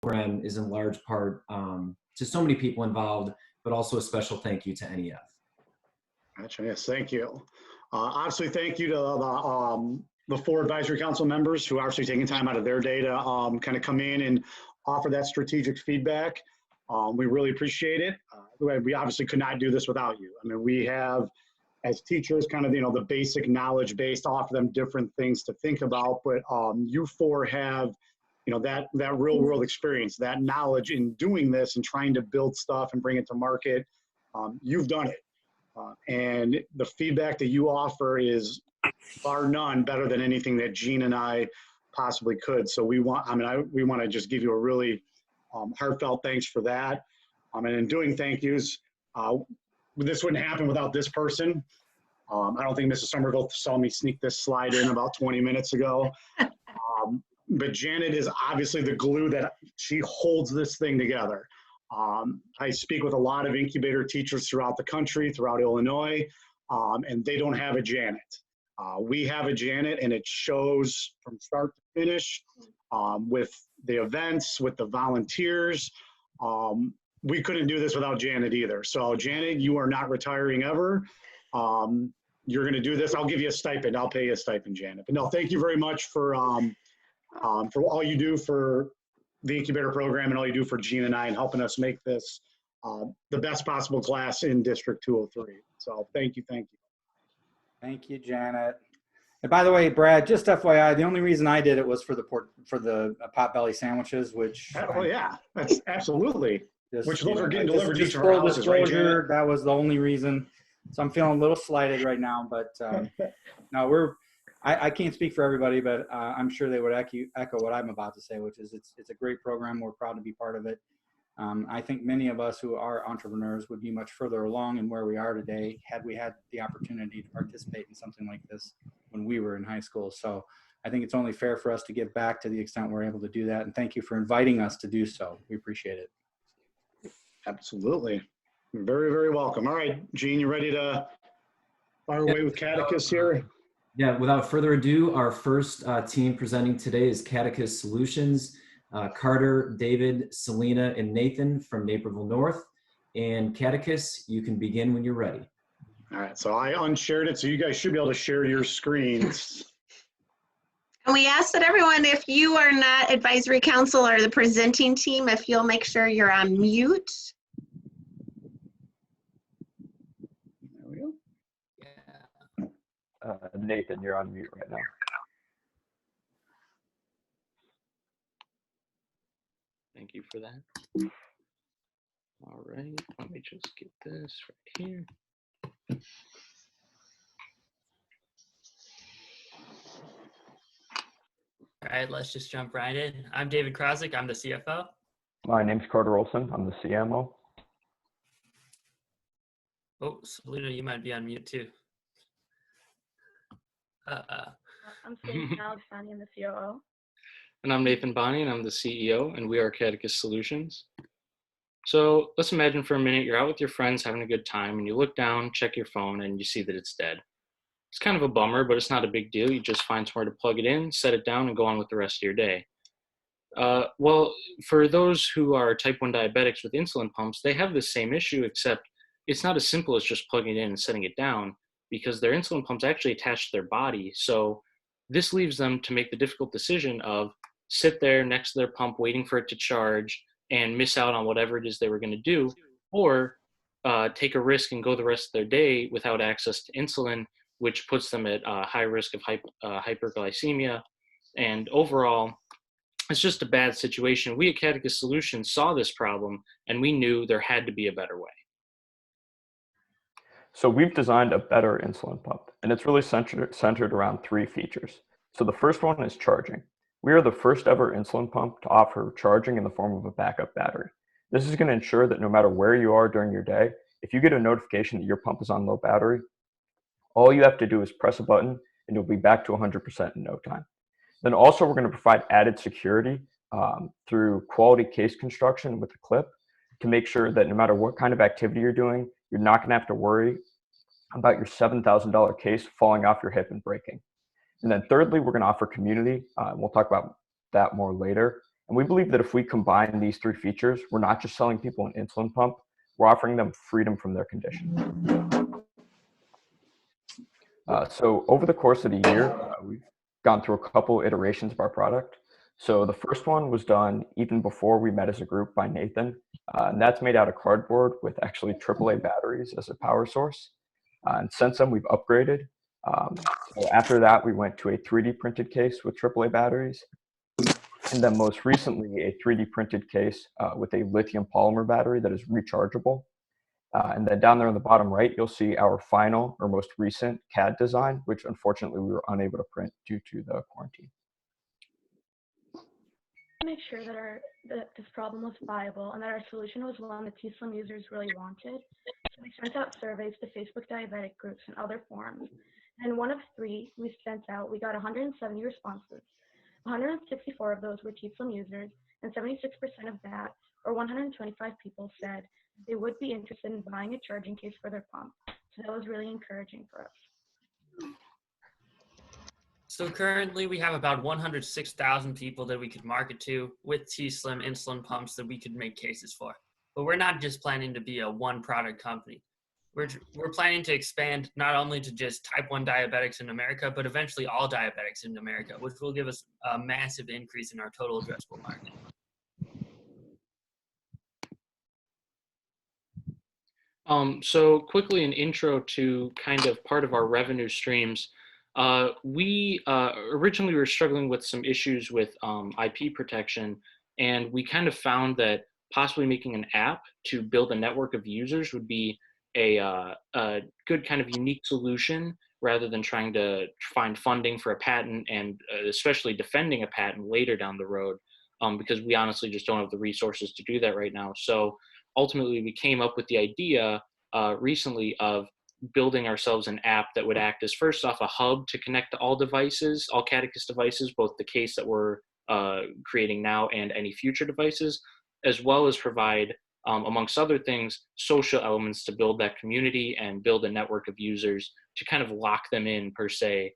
program is in large part to so many people involved, but also a special thank you to NEF. Gotcha. Yes, thank you. Obviously, thank you to the 4 advisory council members who are actually taking time out of their day to kind of come in and offer that strategic feedback. We really appreciate it. We obviously could not do this without you. I mean, we have, as teachers, kind of, the basic knowledge base to offer them different things to think about, but you 4 have, that real world experience, that knowledge in doing this and trying to build stuff and bring it to market. You've done it. And the feedback that you offer is bar none better than anything that Gene and I possibly could. So we want to just give you a really heartfelt thanks for that. And in doing thank yous, this wouldn't happen without this person. I don't think Mrs. Somerville saw me sneak this slide in about 20 minutes ago. But Janet is obviously the glue that she holds this thing together. I speak with a lot of incubator teachers throughout the country, throughout Illinois, and they don't have a Janet. We have a Janet, and it shows from start to finish with the events, with the volunteers. We couldn't do this without Janet either. So Janet, you are not retiring ever. You're going to do this. I'll give you a stipend. I'll pay you a stipend, Janet. But no, thank you very much for all you do for the incubator program and all you do for Gene and I and helping us make this the best possible class in District 203. So thank you, thank you. Thank you, Janet. And by the way, Brad, just FYI, the only reason I did it was for the potbelly sandwiches, which oh yeah, that's absolutely. Which those are getting delivered to our full houses, right, disclosure, that was the only reason. So I'm feeling a little slighted right now, but no, I can't speak for everybody, but I'm sure they would echo what I'm about to say, which is it's a great program. We're proud to be part of it. I think many of us who are entrepreneurs would be much further along in where we are today had we had the opportunity to participate in something like this when we were in high school. So I think it's only fair for us to give back to the extent we're able to do that. And thank you for inviting us to do so. We appreciate it. Absolutely. You're very, very welcome. All right, Gene, you ready to fire away with Catechist here? Yeah, without further ado, our first team presenting today is Catechist Solutions. Carter, David, Selena, and Nathan from Naperville North. And Catechist, you can begin when you're ready. All right, so I unshared it, so you guys should be able to share your screens. And we ask that everyone, if you are not advisory council or the presenting team, if you'll make sure you're on mute. There we go. Yeah. Nathan, you're on mute right now. Thank you for that. All right, let me just get this right here. All right, let's just jump right in. I'm David Krasik. I'm the CFO. My name's Carter Olson. I'm the CMO. Oh, Selena, you might be on mute too. I'm Selena Alexani. I'm the COO. And I'm Nathan Bonney, and I'm the CEO, and we are Catechist Solutions. So let's imagine for a minute you're out with your friends having a good time, and you look down, check your phone, and you see that it's dead. It's kind of a bummer, but it's not a big deal. You just find somewhere to plug it in, set it down, and go on with the rest of your day. Well, for those who are type 1 diabetics with insulin pumps, they have the same issue, except it's not as simple as just plugging it in and setting it down, because their insulin pump's actually attached to their body. So this leaves them to make the difficult decision of sit there next to their pump waiting for it to charge and miss out on whatever it is they were going to do, or take a risk and go the rest of their day without access to insulin, which puts them at high risk of hyperglycemia. And overall, it's just a bad situation. We at Catechist Solutions saw this problem, and we knew there had to be a better way. So we've designed a better insulin pump, and it's really centered around 3 features. So the first one is charging. We are the first ever insulin pump to offer charging in the form of a backup battery. This is going to ensure that no matter where you are during your day, if you get a notification that your pump is on low battery, all you have to do is press a button and you'll be back to 100% in no time. Then also we're going to provide added security through quality case construction with a clip to make sure that no matter what kind of activity you're doing, you're not going to have to worry about your $7,000 case falling off your hip and breaking. And then thirdly, we're going to offer community. We'll talk about that more later. And we believe that if we combine these three features, we're not just selling people an insulin pump, we're offering them freedom from their condition. So over the course of the year, we've gone through a couple iterations of our product. So the first one was done even before we met as a group by Nathan, and that's made out of cardboard with actually AAA batteries as a power source. And since then, we've upgraded. So after that, we went to a 3D printed case with AAA batteries. And then most recently, a 3D printed case with a lithium polymer battery that is rechargeable. And then down there on the bottom right, you'll see our final or most recent CAD design, which unfortunately we were unable to print due to the quarantine. Make sure that this problem was viable and that our solution was one that t:slim users really wanted. So we sent out surveys to Facebook diabetic groups and other forums. And one of three we sent out, we got 170 responses. 164 of those were t:slim users, and 76% of that, or 125 people, said they would be interested in buying a charging case for their pump. So that was really encouraging for us. So currently we have about 106,000 people that we could market to with t:slim insulin pumps that we could make cases for. But we're not just planning to be a one product company. We're planning to expand not only to just type 1 diabetics in America, but eventually all diabetics in America, which will give us a massive increase in our total addressable market. So quickly, an intro to kind of part of our revenue streams. We originally were struggling with some issues with IP protection, and we kind of found that possibly making an app to build a network of users would be a good kind of unique solution rather than trying to find funding for a patent and especially defending a patent later down the road, because we honestly just don't have the resources to do that right now. So ultimately, we came up with the idea recently of building ourselves an app that would act as, first off, a hub to connect to all devices, all Catechus devices, both the case that we're creating now and any future devices, as well as provide, amongst other things, social elements to build that community and build a network of users to kind of lock them in, per se,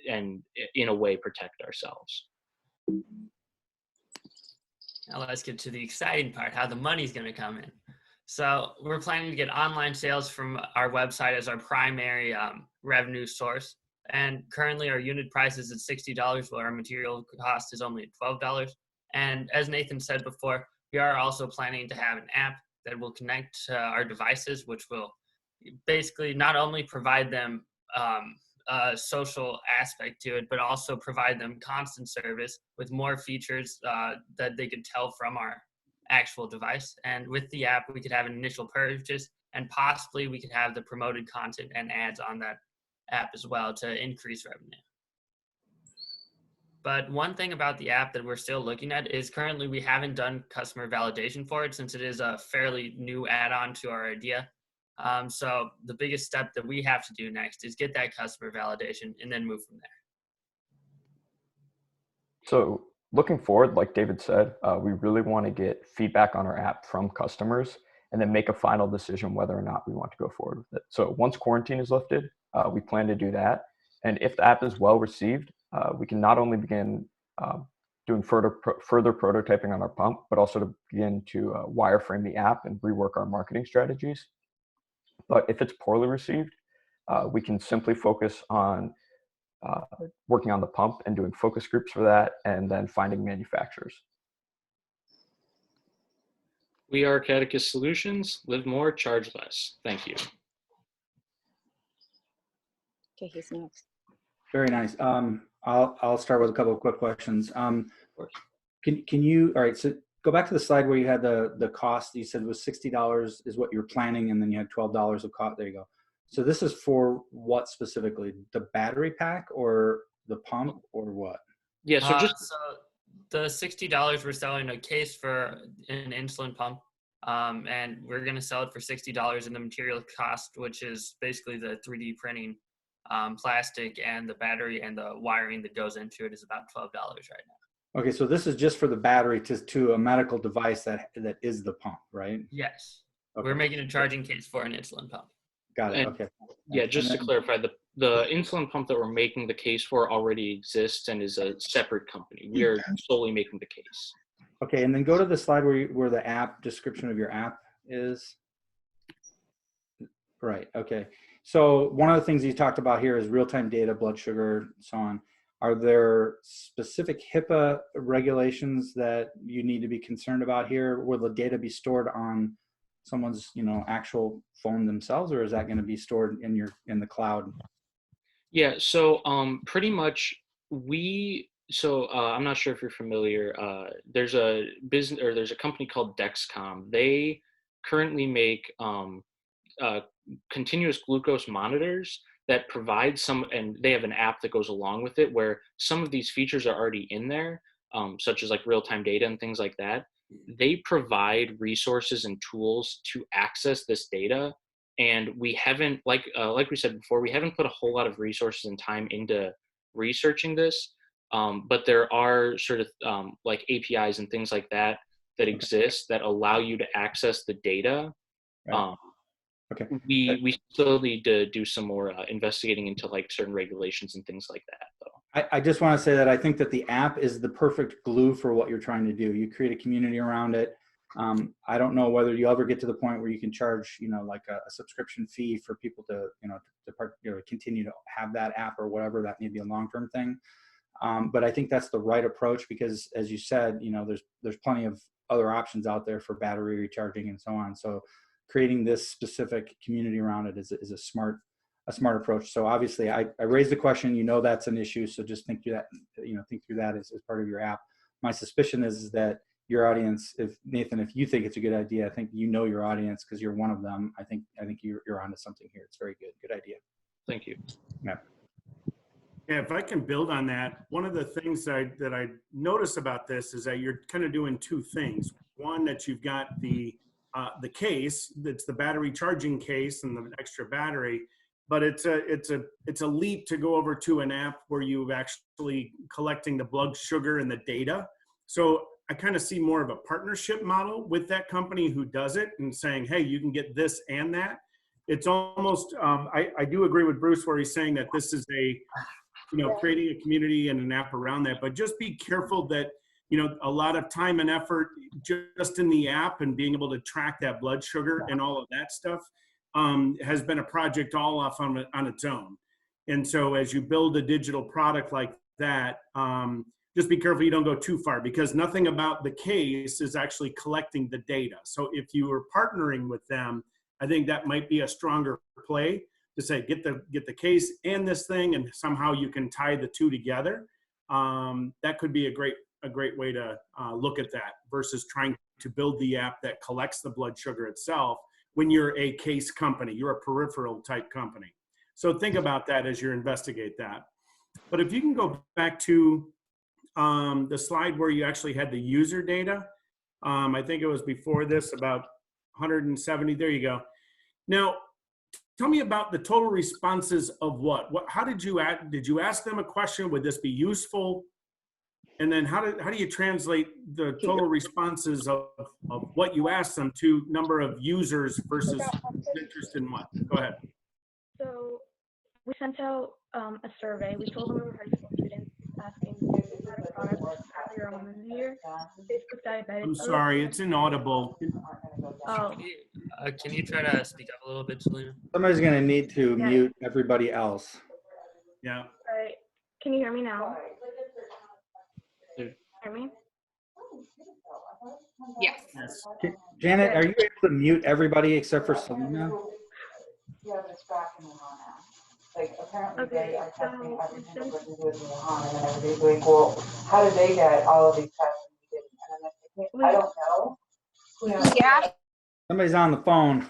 and in a way protect ourselves. Now let's get to the exciting part, how the money's going to come in. So we're planning to get online sales from our website as our primary revenue source. And currently our unit price is at $60, while our material cost is only at $12. And as Nathan said before, we are also planning to have an app that will connect to our devices, which will basically not only provide them a social aspect to it, but also provide them constant service with more features that they could tell from our actual device. And with the app, we could have an initial purchase, and possibly we could have the promoted content and ads on that app as well to increase revenue. But one thing about the app that we're still looking at is currently we haven't done customer validation for it, since it is a fairly new add-on to our idea. So the biggest step that we have to do next is get that customer validation and then move from there. So looking forward, like David said, we really want to get feedback on our app from customers and then make a final decision whether or not we want to go forward with it. So once quarantine is lifted, we plan to do that. And if the app is well received, we can not only begin doing further prototyping on our pump, but also to begin to wireframe the app and rework our marketing strategies. But if it's poorly received, we can simply focus on working on the pump and doing focus groups for that, and then finding manufacturers. We are Catechus Solutions. Live more, charge less. Thank you. Okay, he's next. Very nice. I'll start with a couple of quick questions. Can you, all right, so go back to the slide where you had the cost. You said it was $60 is what you're planning, and then you had $12 of cost. There you go. So this is for what specifically? The battery pack or the pump or what? Yeah, so just so the $60 we're selling a case for an insulin pump, and we're going to sell it for $60, and the material cost, which is basically the 3D printing plastic and the battery and the wiring that goes into it, is about $12 right now. Okay, so this is just for the battery to a medical device that is the pump, right? Yes. Okay. We're making a charging case for an insulin pump. Got it. And, okay. yeah, just to clarify, the insulin pump that we're making the case for already exists and is a separate company. We are solely making the case. Okay, and then go to the slide where the app description of your app is. Right, okay. So one of the things you talked about here is real-time data, blood sugar, so on. Are there specific HIPAA regulations that you need to be concerned about here? Will the data be stored on someone's, actual phone themselves, or is that going to be stored in the cloud? Yeah, so pretty much I'm not sure if you're familiar. There's a company called Dexcom. They currently make continuous glucose monitors that provide and they have an app that goes along with it where some of these features are already in there, such as like real-time data and things like that. They provide resources and tools to access this data, and we haven't, like we said before, we haven't put a whole lot of resources and time into researching this, but there are sort of like APIs and things like that exist that allow you to access the data. Right. Okay. We still need to do some more investigating into like certain regulations and things like that, though. I just want to say that I think that the app is the perfect glue for what you're trying to do. You create a community around it. I don't know whether you'll ever get to the point where you can charge, like a subscription fee for people to, continue to have that app or whatever. That may be a long-term thing. But I think that's the right approach because, as you said, there's plenty of other options out there for battery recharging and so on. So creating this specific community around it is a smart approach. So obviously I raised the question, that's an issue. So just think through that, as part of your app. My suspicion is that your audience, if you think it's a good idea, I think your audience because you're one of them. I think you're onto something here. It's very good. Good idea. Thank you. Yeah. Yeah, if I can build on that, one of the things that I notice about this is that you're kind of doing two things. One, that you've got the case, that's the battery charging case and the extra battery, but it's a leap to go over to an app where you're actually collecting the blood sugar and the data. So I kind of see more of a partnership model with that company who does it and saying, hey, you can get this and that. It's almost, I do agree with Bruce where he's saying that this is creating a community and an app around that, but just be careful that, a lot of time and effort just in the app and being able to track that blood sugar and all of that stuff has been a project all off on its own. And so as you build a digital product like that, just be careful you don't go too far because nothing about the case is actually collecting the data. So if you were partnering with them, I think that might be a stronger play to say, get the case and this thing, and somehow you can tie the two together. That could be a great way to look at that versus trying to build the app that collects the blood sugar itself when you're a case company, you're a peripheral type company. So think about that as you investigate that. But if you can go back to the slide where you actually had the user data, I think it was before this, about 170, there you go. Now, tell me about the total responses of what? How did you ask them a question? Would this be useful? And then how do you translate the total responses of what you asked them to number of users versus interest in what? Go ahead. So we sent out a survey. We told them we were high school students asking about a product earlier on in the year. Facebook diabetes. I'm sorry, it's inaudible. Oh. Can you try to speak up a little bit, Selena? Somebody's going to need to mute everybody else. Yeah. All right. Can you hear me now? Hear me? Yes. Janet, are you able to mute everybody except for Selena? Yeah, but it's tracking them on now. Like apparently Okay, they are testing so everything that wasn't doing in Wuhan, and then everybody's going, well, how did they get all of these tests and we didn't? And I'm like, I don't know. Who knows? Yeah. Somebody's on the phone.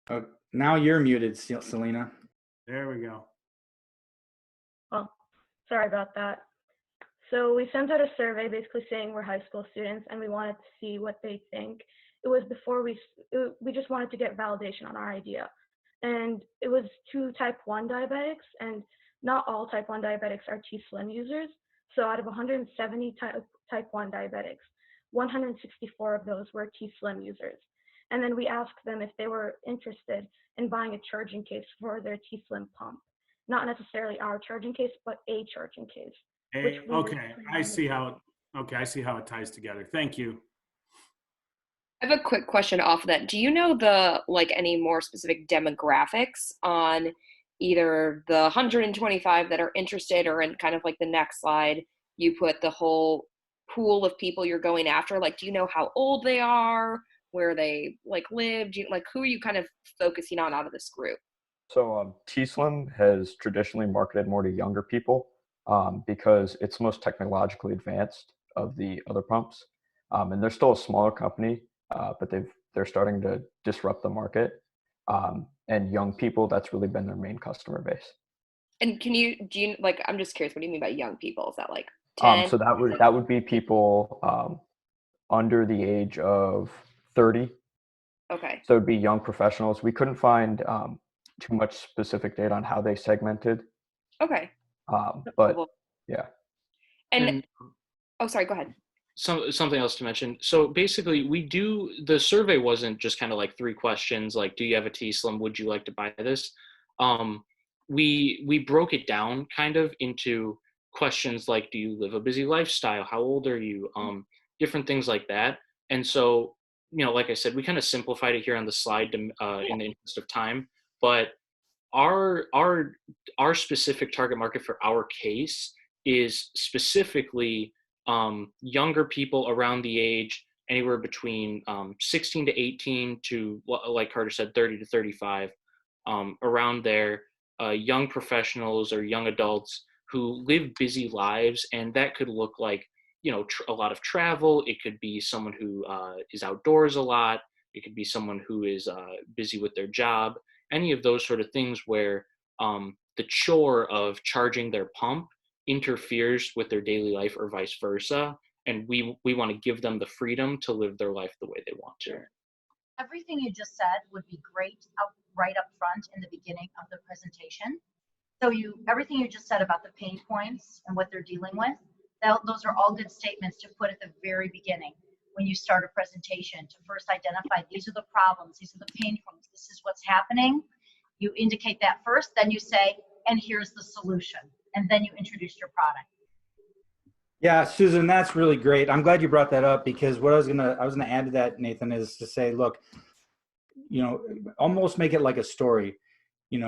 Oh, now you're muted, Selena. There we go. Well, sorry about that. So we sent out a survey basically saying we're high school students and we wanted to see what they think. It was before we just wanted to get validation on our idea. And it was 2 type 1 diabetics, and not all type 1 diabetics are t:slim users. So out of 170 type 1 diabetics, 164 of those were t:slim users. And then we asked them if they were interested in buying a charging case for their T-Slim pump. Not necessarily our charging case, but a charging case. Okay, I see how it ties together. Thank you. I have a quick question off of that. Do you know any more specific demographics on either the 125 that are interested, or in kind of like the next slide, you put the whole pool of people you're going after? Like, do you know how old they are, where they live? Who are you kind of focusing on out of this group? So T-Slim has traditionally marketed more to younger people because it's most technologically advanced of the other pumps. And they're still a smaller company, but they're starting to disrupt the market. And young people, that's really been their main customer base. And I'm just curious, what do you mean by young people? Is that 10? So that would be people under the age of 30. Okay. So it'd be young professionals. We couldn't find too much specific data on how they segmented. Okay. But yeah. And oh, sorry, go ahead. Something else to mention. So basically the survey wasn't just kind of like 3 questions, like, do you have a T-Slim? Would you like to buy this? We broke it down kind of into questions like, do you live a busy lifestyle? How old are you? Different things like that. And so, like I said, we kind of simplified it here on the slide in the interest of time, but our specific target market for our case is specifically younger people around the age anywhere between 16 to 18 to, like Carter said, 30 to 35, around there, young professionals or young adults who live busy lives. And that could look like, a lot of travel. It could be someone who is outdoors a lot. It could be someone who is busy with their job. Any of those sort of things where the chore of charging their pump interferes with their daily life or vice versa. And we want to give them the freedom to live their life the way they want to. Everything you just said would be great right up front in the beginning of the presentation. So everything you just said about the pain points and what they're dealing with, those are all good statements to put at the very beginning when you start a presentation, to first identify these are the problems, these are the pain points, this is what's happening. You indicate that first, then you say, and here's the solution. And then you introduce your product. Yeah, Susan, that's really great. I'm glad you brought that up, because what I was gonna add to that, Nathan, is to say, look, almost make it like a story.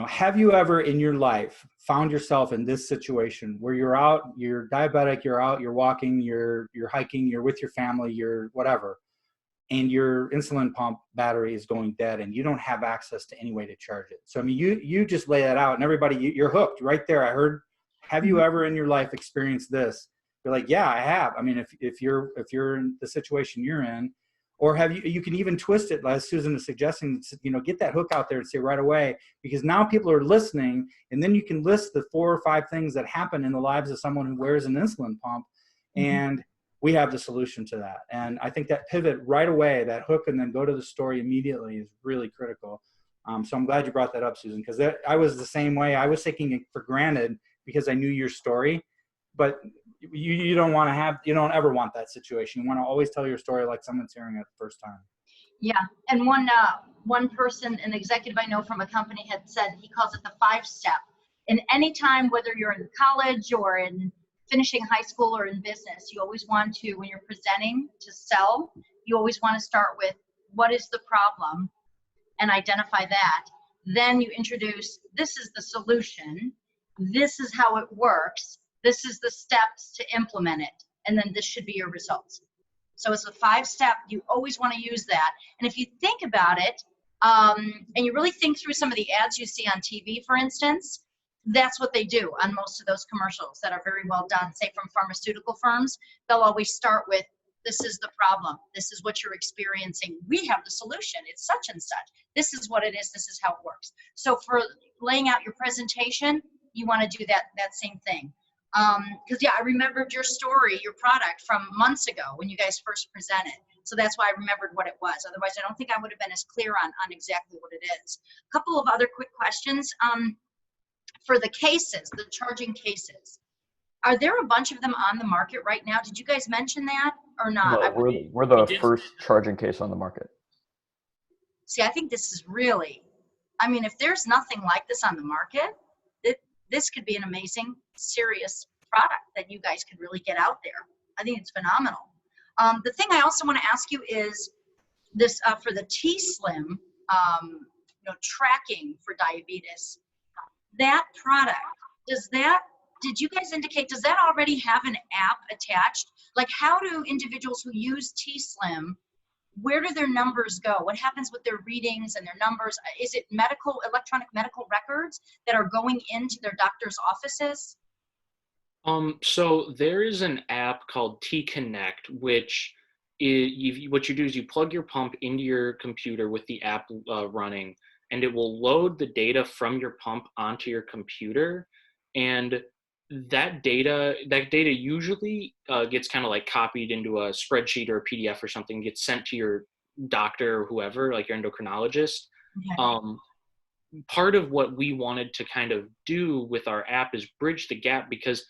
Have you ever in your life found yourself in this situation where you're out, you're diabetic, you're out, you're walking, you're hiking, you're with your family, you're whatever, and your insulin pump battery is going dead and you don't have access to any way to charge it? So, I mean, you just lay that out and everybody, you're hooked right there. I heard, have you ever in your life experienced this? You're like, yeah, I have. I mean, if you're in the situation you're in, or have you can even twist it, as Susan is suggesting, get that hook out there and say right away, because now people are listening, and then you can list the 4 or 5 things that happen in the lives of someone who wears an insulin pump, and we have the solution to that. And I think that pivot right away, that hook, and then go to the story immediately is really critical. So I'm glad you brought that up, Susan, because I was the same way. I was taking it for granted because I knew your story, but you don't ever want that situation. You want to always tell your story like someone's hearing it the first time. Yeah, and one person, an executive I know from a company, had said he calls it the 5-step. And any time, whether you're in college or in finishing high school or in business, you always want to, when you're presenting to sell, you always want to start with what is the problem and identify that. Then you introduce, this is the solution, this is how it works, this is the steps to implement it, and then this should be your results. So it's a 5-step. You always want to use that. And if you think about it, and you really think through some of the ads you see on TV, for instance, that's what they do on most of those commercials that are very well done, say from pharmaceutical firms. They'll always start with, this is the problem, this is what you're experiencing, we have the solution, it's such and such, this is what it is, this is how it works. So for laying out your presentation, you want to do that same thing. Because I remembered your story, your product from months ago when you guys first presented. So that's why I remembered what it was. Otherwise, I don't think I would have been as clear on exactly what it is. A couple of other quick questions. For the cases, the charging cases, are there a bunch of them on the market right now? Did you guys mention that or not? No, we're the first charging case on the market. See, I think this is really, I mean, if there's nothing like this on the market, this could be an amazing, serious product that you guys could really get out there. I think it's phenomenal. The thing I also want to ask you is this for the T-Slim, tracking for diabetes. That product, did you guys indicate, does that already have an app attached? Like, how do individuals who use T-Slim, where do their numbers go? What happens with their readings and their numbers? Is it electronic medical records that are going into their doctor's offices? So there is an app called T-Connect, which what you do is you plug your pump into your computer with the app running, and it will load the data from your pump onto your computer. And that data usually gets kind of like copied into a spreadsheet or a PDF or something, gets sent to your doctor or whoever, like your endocrinologist. Okay. Part of what we wanted to kind of do with our app is bridge the gap, because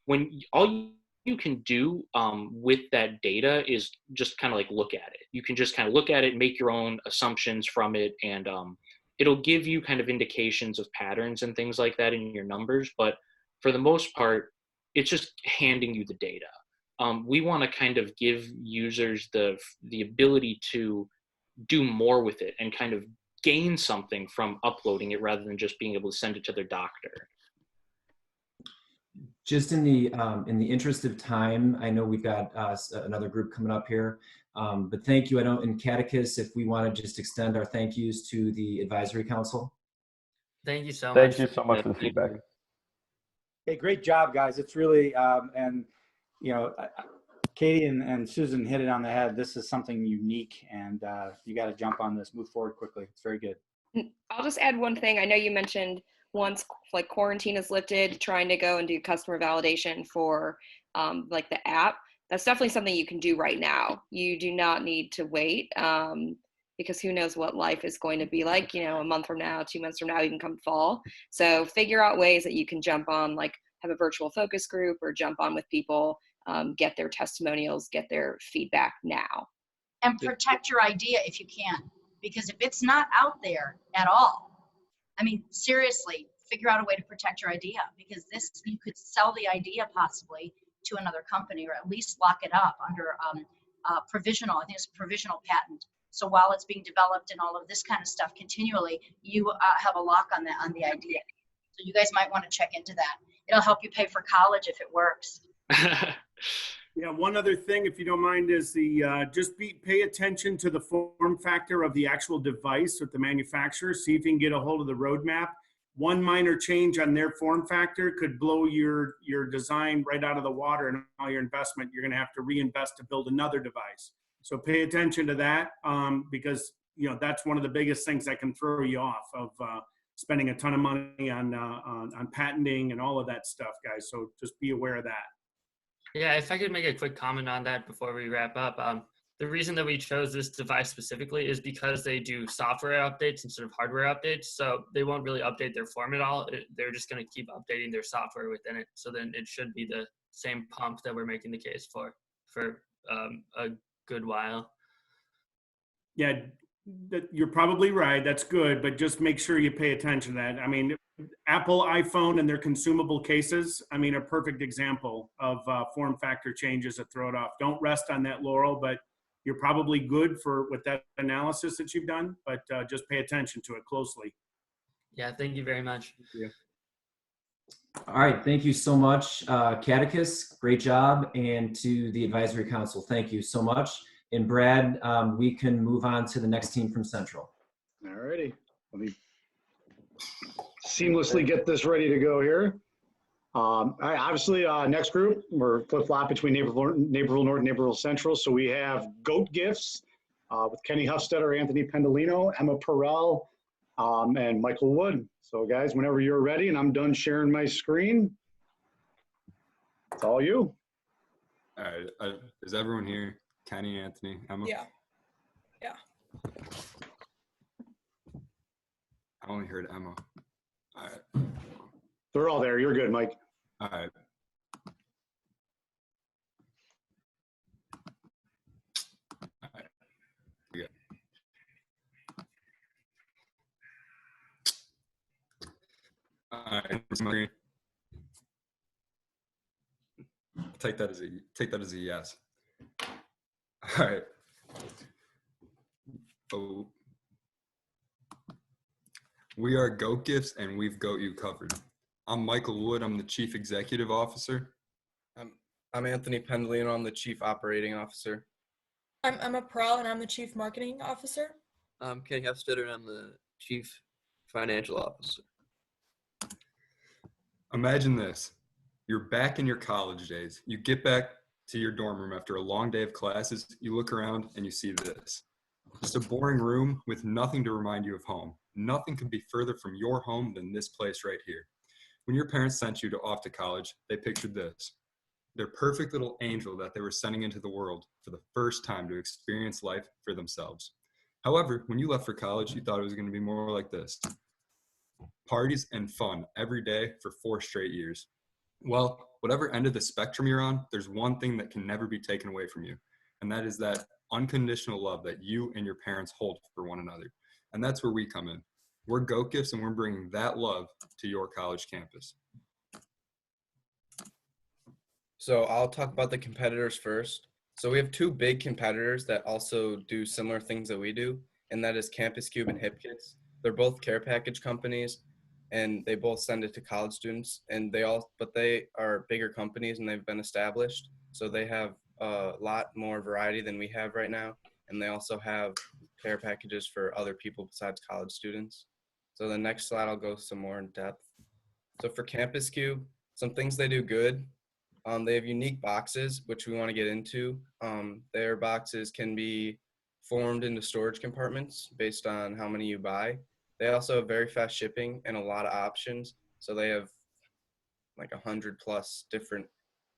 when all you can do with that data is just kind of like look at it. You can just kind of look at it, make your own assumptions from it, and it'll give you kind of indications of patterns and things like that in your numbers. But for the most part, it's just handing you the data. We want to kind of give users the ability to do more with it and kind of gain something from uploading it rather than just being able to send it to their doctor. Just in the interest of time, I know we've got another group coming up here, but thank you. I know in Catechus, if we want to just extend our thank yous to the advisory council. Thank you so much. Thank you so much for the feedback. Hey, great job, guys. It's really, and Katie and Susan hit it on the head. This is something unique, and you got to jump on this, move forward quickly. It's very good. I'll just add one thing. I know you mentioned once like quarantine is lifted, trying to go and do customer validation for like the app. That's definitely something you can do right now. You do not need to wait because who knows what life is going to be like, a month from now, 2 months from now, even come fall. So figure out ways that you can jump on, like have a virtual focus group or jump on with people, get their testimonials, get their feedback now. And protect your idea if you can, because if it's not out there at all, I mean, seriously, figure out a way to protect your idea, because you could sell the idea possibly to another company, or at least lock it up under provisional. I think it's a provisional patent. So while it's being developed and all of this kind of stuff continually, you have a lock on the idea. So you guys might want to check into that. It'll help you pay for college if it works. Yeah, one other thing, if you don't mind, is pay attention to the form factor of the actual device with the manufacturer. See if you can get a hold of the roadmap. One minor change on their form factor could blow your design right out of the water, and all your investment, you're going to have to reinvest to build another device. So pay attention to that, because that's one of the biggest things that can throw you off of spending a ton of money on patenting and all of that stuff, guys. So just be aware of that. Yeah, if I could make a quick comment on that before we wrap up. The reason that we chose this device specifically is because they do software updates instead of hardware updates. So they won't really update their form at all. They're just going to keep updating their software within it. So then it should be the same pump that we're making the case for a good while. Yeah, you're probably right. That's good, but just make sure you pay attention to that. I mean, Apple iPhone and their consumable cases, I mean, a perfect example of form factor changes that throw it off. Don't rest on that laurel, but you're probably good with that analysis that you've done, but just pay attention to it closely. Yeah, thank you very much. Thank you. All right, thank you so much, Catechus, great job, and to the advisory council, thank you so much. And Brad, we can move on to the next team from Central. All righty, let me seamlessly get this ready to go here. All right, obviously, next group, we're flip-flop between Naperville North and Naperville Central. So we have Goat Gifts with Kenny Huffstetter, Anthony Pendolino, Emma Perrell, and Michael Wood. So guys, whenever you're ready and I'm done sharing my screen, it's all you. All right, is everyone here? Kenny, Anthony, Emma? Yeah. I only heard Emma. All right. They're all there. You're good, Mike. All right. All right. Yeah. summary. Take that as a yes. All right. Oh. We are Goat Gifts, and we've got you covered. I'm Michael Wood. I'm the Chief Executive Officer. I'm Anthony Pendolino. I'm the Chief Operating Officer. I'm Emma Pearl, and I'm the Chief Marketing Officer. I'm Kenny Hefstetter, and I'm the Chief Financial Officer. Imagine this. You're back in your college days. You get back to your dorm room after a long day of classes. You look around and you see this. Just a boring room with nothing to remind you of home. Nothing could be further from your home than this place right here. When your parents sent you off to college, they pictured this. Their perfect little angel that they were sending into the world for the first time to experience life for themselves. However, when you left for college, you thought it was going to be more like this. Parties and fun every day for 4 straight years. Well, whatever end of the spectrum you're on, there's one thing that can never be taken away from you, and that is that unconditional love that you and your parents hold for one another. And that's where we come in. We're Goat Gifts, and we're bringing that love to your college campus. So I'll talk about the competitors first. So we have 2 big competitors that also do similar things that we do, and that is Campus Cube and HipKits. They're both care package companies, and they both send it to college students, and they are bigger companies and they've been established. So they have a lot more variety than we have right now, and they also have care packages for other people besides college students. So the next slide, I'll go some more in depth. So for Campus Cube, some things they do good. They have unique boxes, which we want to get into. Their boxes can be formed into storage compartments based on how many you buy. They also have very fast shipping and a lot of options. So they have like 100+ different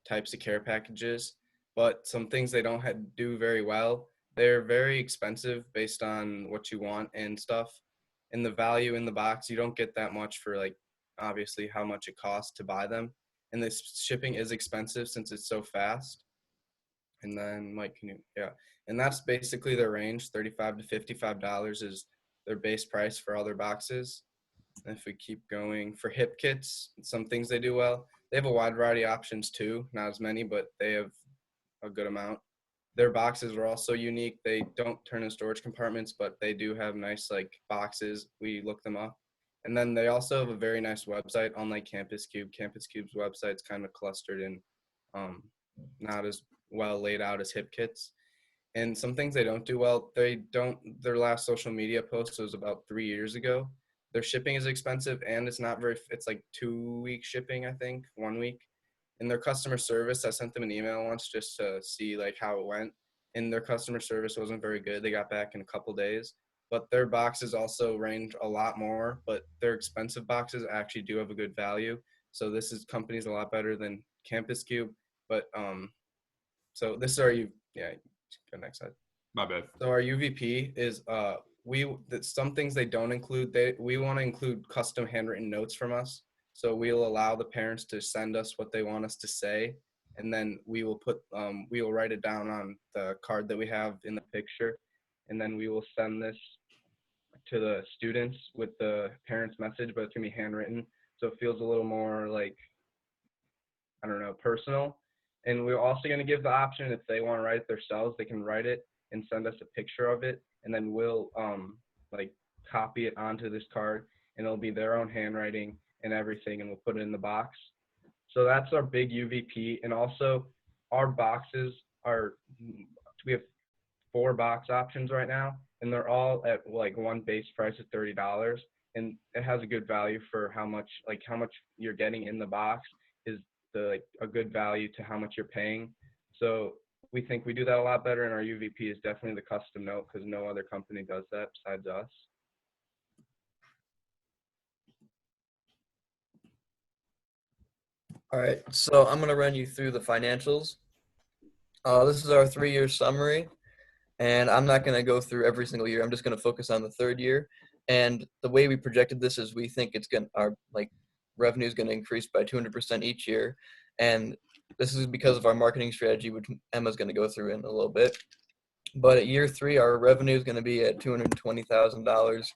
types of care packages. But some things they don't do very well, they're very expensive based on what you want and stuff. And the value in the box, you don't get that much for like obviously how much it costs to buy them. And this shipping is expensive since it's so fast. And then Mike, and that's basically their range. $35 to $55 is their base price for all their boxes. And if we keep going for HipKits, some things they do well. They have a wide variety of options too, not as many, but they have a good amount. Their boxes are also unique. They don't turn in storage compartments, but they do have nice like boxes. We look them up. And then they also have a very nice website, unlike Campus Cube. Campus Cube's website's kind of clustered and not as well laid out as HipKits. And some things they don't do well, their last social media post was about 3 years ago. Their shipping is expensive and it's like 2-week shipping, I think, 1 week. And their customer service, I sent them an email once just to see like how it went. And their customer service wasn't very good. They got back in a couple days. But their boxes also range a lot more, but their expensive boxes actually do have a good value. So this company's a lot better than Campus Cube. But so this is our go next slide. My bad. So our UVP is some things they don't include. We want to include custom handwritten notes from us. So we'll allow the parents to send us what they want us to say, and then we will write it down on the card that we have in the picture, and then we will send this to the students with the parents' message, but it's gonna be handwritten, so it feels a little more like, I don't know, personal. And we're also gonna give the option if they want to write it themselves, they can write it and send us a picture of it, and then we'll like copy it onto this card, and it'll be their own handwriting and everything, and we'll put it in the box. So that's our big UVP. And also our boxes we have 4 box options right now, and they're all at like one base price of $30, and it has a good value for how much you're getting in the box is a good value to how much you're paying. So we think we do that a lot better, and our UVP is definitely the custom note because no other company does that besides us. All right, so I'm going to run you through the financials. This is our 3-year summary, and I'm not going to go through every single year. I'm just going to focus on the 3rd year. And the way we projected this is we think our revenue is going to increase by 200% each year. And this is because of our marketing strategy, which Emma's going to go through in a little bit. But at year 3, our revenue is going to be at $220,000.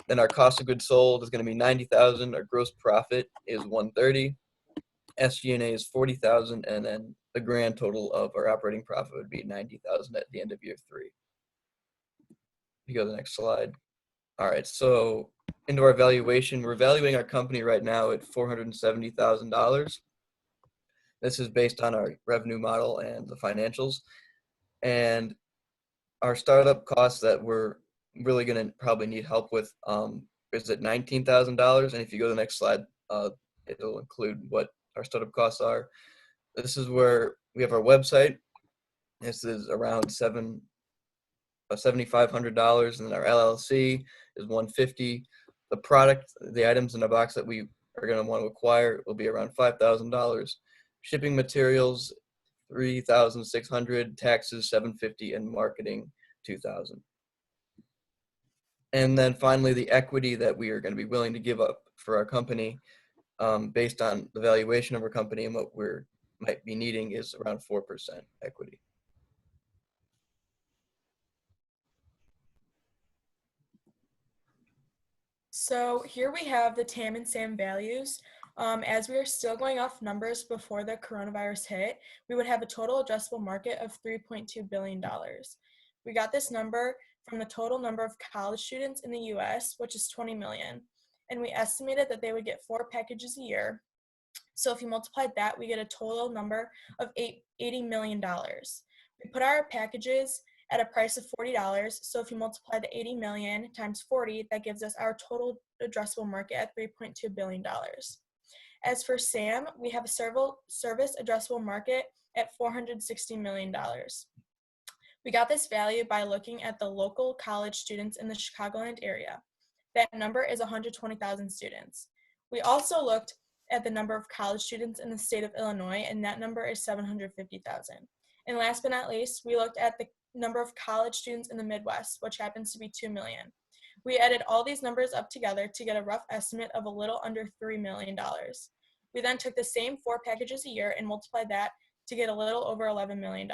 Then our cost of goods sold is going to be 90,000. Our gross profit is 130. SG&A is 40,000, and then the grand total of our operating profit would be 90,000 at the end of year 3. You go to the next slide. All right, so into our valuation, we're valuing our company right now at $470,000. This is based on our revenue model and the financials, and our startup costs that we're really going to probably need help with is at $19,000. And if you go to the next slide, it'll include what our startup costs are. This is where we have our website. This is around $7,500, and then our LLC is $150. The product, the items in the box that we are going to want to acquire will be around $5,000. Shipping materials, $3,600. Taxes, $750, and marketing, $2,000. And then finally, the equity that we are going to be willing to give up for our company, based on the valuation of our company and what we're might be needing, is around 4% equity. So here we have the TAM and SAM values. As we are still going off numbers before the coronavirus hit, we would have a total addressable market of $3.2 billion. We got this number from the total number of college students in the US, which is 20 million. And we estimated that they would get 4 packages a year. So if you multiply that, we get a total number of $80 million. We put our packages at a price of $40. So if you multiply the 80 million times 40, that gives us our total addressable market at $3.2 billion. As for SAM, we have a service addressable market at $460 million. We got this value by looking at the local college students in the Chicagoland area. That number is 120,000 students. We also looked at the number of college students in the state of Illinois, and that number is 750,000. And last but not least, we looked at the number of college students in the Midwest, which happens to be 2 million. We added all these numbers up together to get a rough estimate of a little under $3 million. We then took the same 4 packages a year and multiplied that to get a little over $11 million.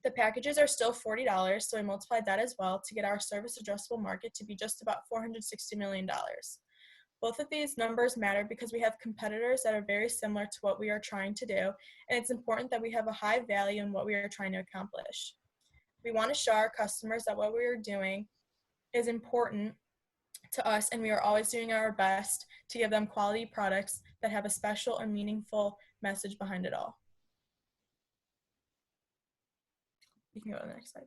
The packages are still $40, so we multiplied that as well to get our service addressable market to be just about $460 million. Both of these numbers matter because we have competitors that are very similar to what we are trying to do, and it's important that we have a high value in what we are trying to accomplish. We want to show our customers that what we are doing is important to us, and we are always doing our best to give them quality products that have a special and meaningful message behind it all. You can go to the next slide.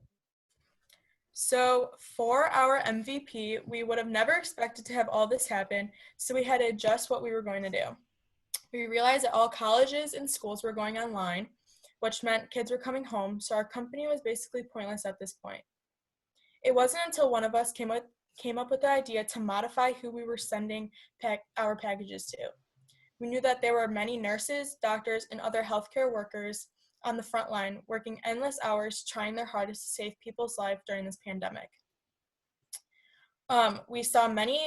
So for our MVP, we would have never expected to have all this happen, so we had to adjust what we were going to do. We realized that all colleges and schools were going online, which meant kids were coming home, so our company was basically pointless at this point. It wasn't until one of us came up with the idea to modify who we were sending our packages to. We knew that there were many nurses, doctors, and other healthcare workers on the front line working endless hours trying their hardest to save people's lives during this pandemic. We saw many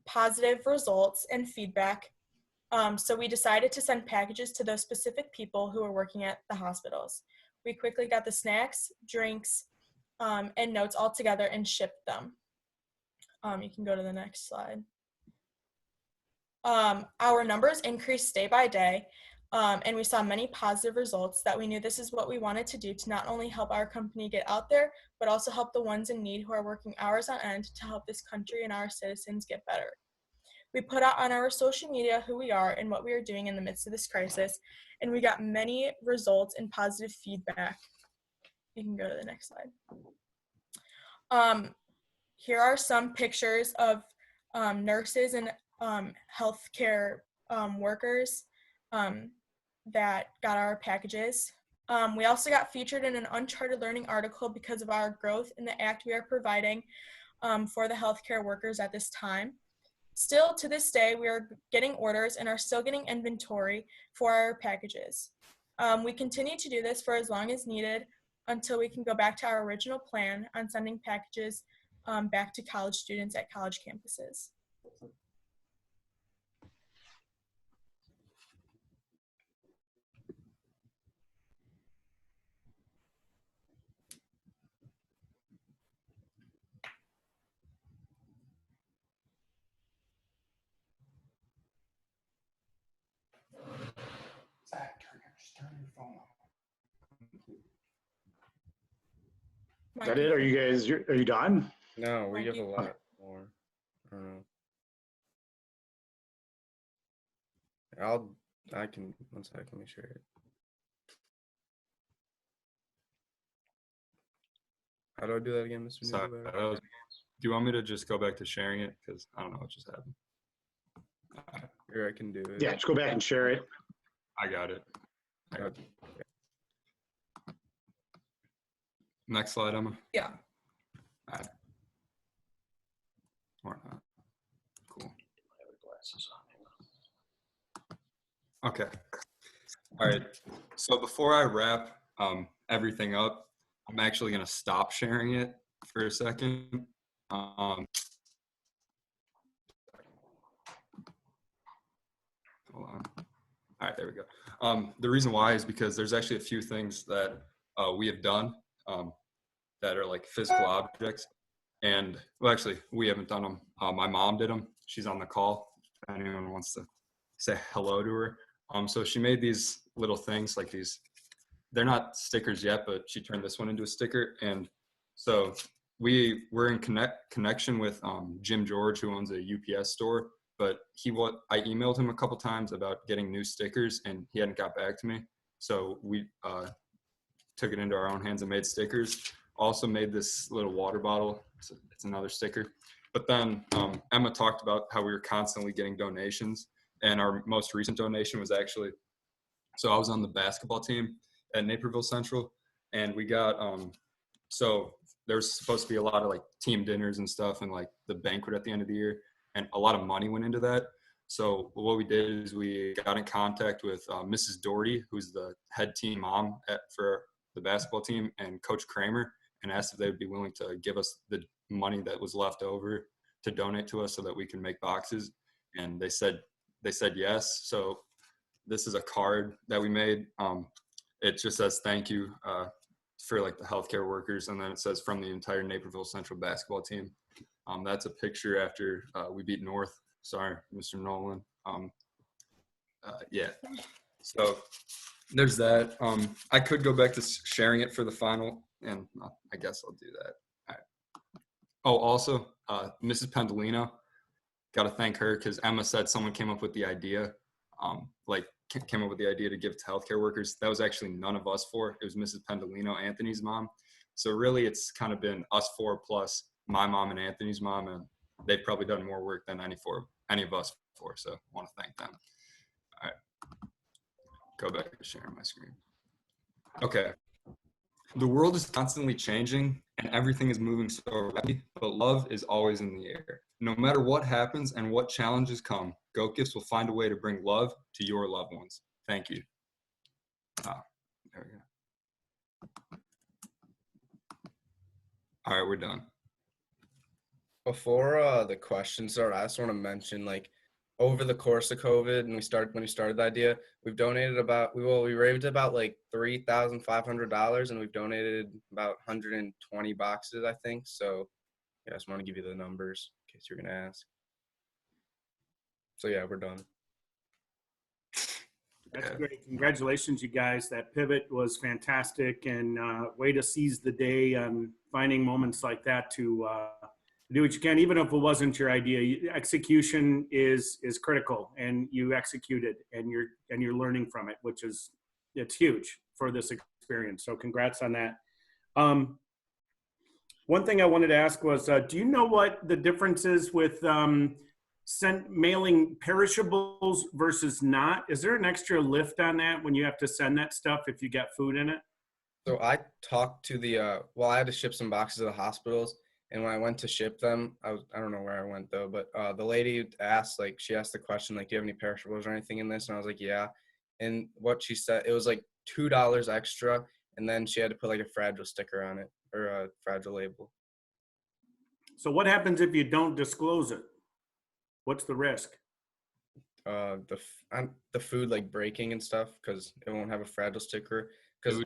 positive results and feedback, so we decided to send packages to those specific people who were working at the hospitals. We quickly got the snacks, drinks, and notes all together and shipped them. You can go to the next slide. Our numbers increased day by day, and we saw many positive results that we knew this is what we wanted to do to not only help our company get out there, but also help the ones in need who are working hours on end to help this country and our citizens get better. We put out on our social media who we are and what we are doing in the midst of this crisis, and we got many results and positive feedback. You can go to the next slide. Here are some pictures of nurses and healthcare workers that got our packages. We also got featured in an Uncharted Learning article because of our growth in the act we are providing for the healthcare workers at this time. Still, to this day, we are getting orders and are still getting inventory for our packages. We continue to do this for as long as needed until we can go back to our original plan on sending packages back to college students at college campuses. Is that it? Are you done? No, we have a lot more. I don't know. I can, one second, let me share it. How do I do that again, Mr. Sorry, Newbetter? do you want me to just go back to sharing it? Because I don't know what just happened. Here, I can do it. Yeah, just go back and share it. I got it. Next slide, Emma. Yeah. All right. Or not. Cool. Okay. All right. So before I wrap everything up, I'm actually going to stop sharing it for a second. Hold on. All right, there we go. The reason why is because there's actually a few things that we have done that are like physical objects. And well, actually, we haven't done them. My mom did them. She's on the call. If anyone wants to say hello to her. So she made these little things like these. They're not stickers yet, but she turned this one into a sticker. And so we were in connection with Jim George, who owns a UPS store. But I emailed him a couple times about getting new stickers, and he hadn't got back to me. So we took it into our own hands and made stickers. Also made this little water bottle. It's another sticker. But then Emma talked about how we were constantly getting donations. And our most recent donation was actually, so I was on the basketball team at Naperville Central. And we got, so there was supposed to be a lot of like team dinners and stuff and like the banquet at the end of the year. And a lot of money went into that. So what we did is we got in contact with Mrs. Doherty, who's the head team mom for the basketball team, and Coach Kramer, and asked if they would be willing to give us the money that was left over to donate to us so that we can make boxes. And they said yes. So this is a card that we made. It just says thank you for like the healthcare workers, and then it says from the entire Naperville Central basketball team. That's a picture after we beat North. Sorry, Mr. Nolan. Yeah. So there's that. I could go back to sharing it for the final, and I guess I'll do that. All right. Oh, also, Mrs. Pendolino, got to thank her because Emma said someone came up with the idea, came up with the idea to give to healthcare workers. That was actually none of us four. It was Mrs. Pendolino, Anthony's mom. So really, it's kind of been us four plus my mom and Anthony's mom, and they've probably done more work than any of us four. So I want to thank them. All right. Go back to sharing my screen. Okay. The world is constantly changing and everything is moving so rapidly, but love is always in the air. No matter what happens and what challenges come, Goat Gifts will find a way to bring love to your loved ones. Thank you. There we go. All right, we're done. Before the questions start, I just want to mention, like, over the course of COVID, and when we started the idea, we've donated we raised about like $3,500, and we've donated about 120 boxes, I think. So yeah, I just want to give you the numbers in case you're gonna ask. So yeah, we're done. That's great. Congratulations, you guys. That pivot was fantastic, and way to seize the day on finding moments like that to do what you can, even if it wasn't your idea. Execution is critical, and you executed, and you're learning from it, which is, it's huge for this experience. So congrats on that. One thing I wanted to ask was, do you know what the difference is with mailing perishables versus not? Is there an extra lift on that when you have to send that stuff if you got food in it? So I talked to I had to ship some boxes to the hospitals. And when I went to ship them, I don't know where I went though, but the lady asked the question, like, do you have any perishables or anything in this? And I was like, yeah. And what she said, it was like $2 extra. And then she had to put like a fragile sticker on it, or a fragile label. So what happens if you don't disclose it? What's the risk? The food like breaking and stuff, because it won't have a fragile sticker. Because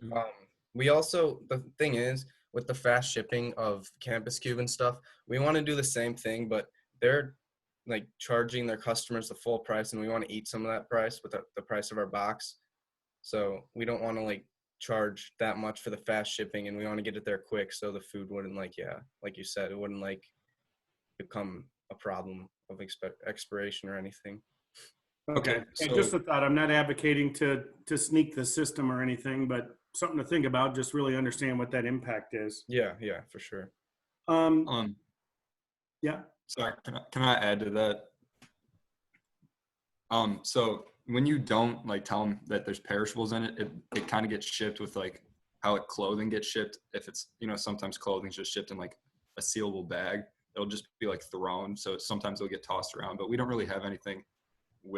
we also, the thing is, with the fast shipping of Campus Cube and stuff, we want to do the same thing, but they're like charging their customers the full price, and we want to eat some of that price with the price of our box. So we don't want to like charge that much for the fast shipping, and we want to get it there quick so the food wouldn't like you said, it wouldn't like become a problem of expiration or anything. Okay. And just a thought, I'm not advocating to sneak the system or anything, but something to think about, just really understand what that impact is. Yeah, for sure. Yeah. Sorry, can I add to that? So when you don't like tell them that there's perishables in it, it kind of gets shipped with like how clothing gets shipped. If it's, sometimes clothing's just shipped in like a sealable bag, it'll just be like thrown. So sometimes it'll get tossed around, but we don't really have anything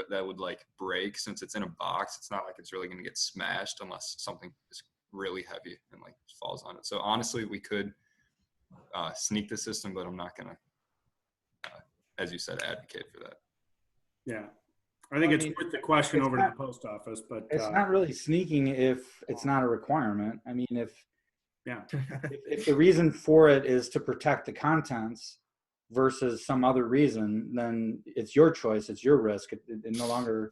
that would like break since it's in a box. It's not like it's really going to get smashed unless something is really heavy and like falls on it. So honestly, we could sneak the system, but I'm not going to, as you said, advocate for that. Yeah. I think it's worth the question over to the post office, but it's not really sneaking if it's not a requirement. I mean, if the reason for it is to protect the contents versus some other reason, then it's your choice, it's your risk. It no longer,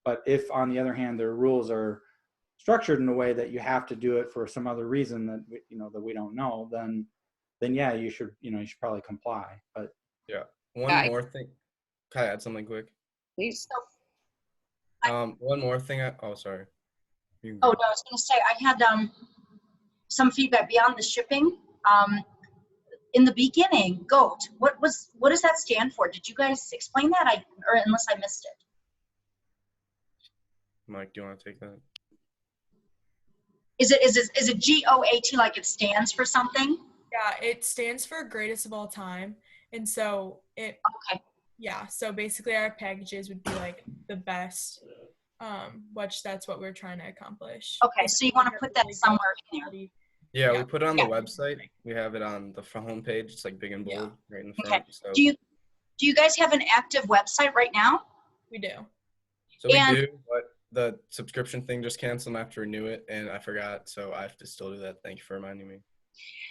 but if on the other hand, their rules are structured in a way that you have to do it for some other reason that, that we don't know, then yeah, you should probably comply. But yeah. One more thing. Can I add something quick? Please. One more thing. Sorry. Oh, no, I was going to say, I had some feedback beyond the shipping. In the beginning, GOAT, what does that stand for? Did you guys explain that? Or unless I missed it. Mike, do you want to take that? Is it GOAT, like it stands for something? Yeah, it stands for greatest of all time. And so yeah, so basically our packages would be like the best, which that's what we're trying to accomplish. Okay, so you want to put that somewhere in there. Yeah, we put it on the website. We have it on the front homepage. It's like big and bold right in the front. Okay. So. Do you guys have an active website right now? We do. So we do, but the subscription thing just canceled after I renew it, and I forgot, so I have to still do that. Thank you for reminding me.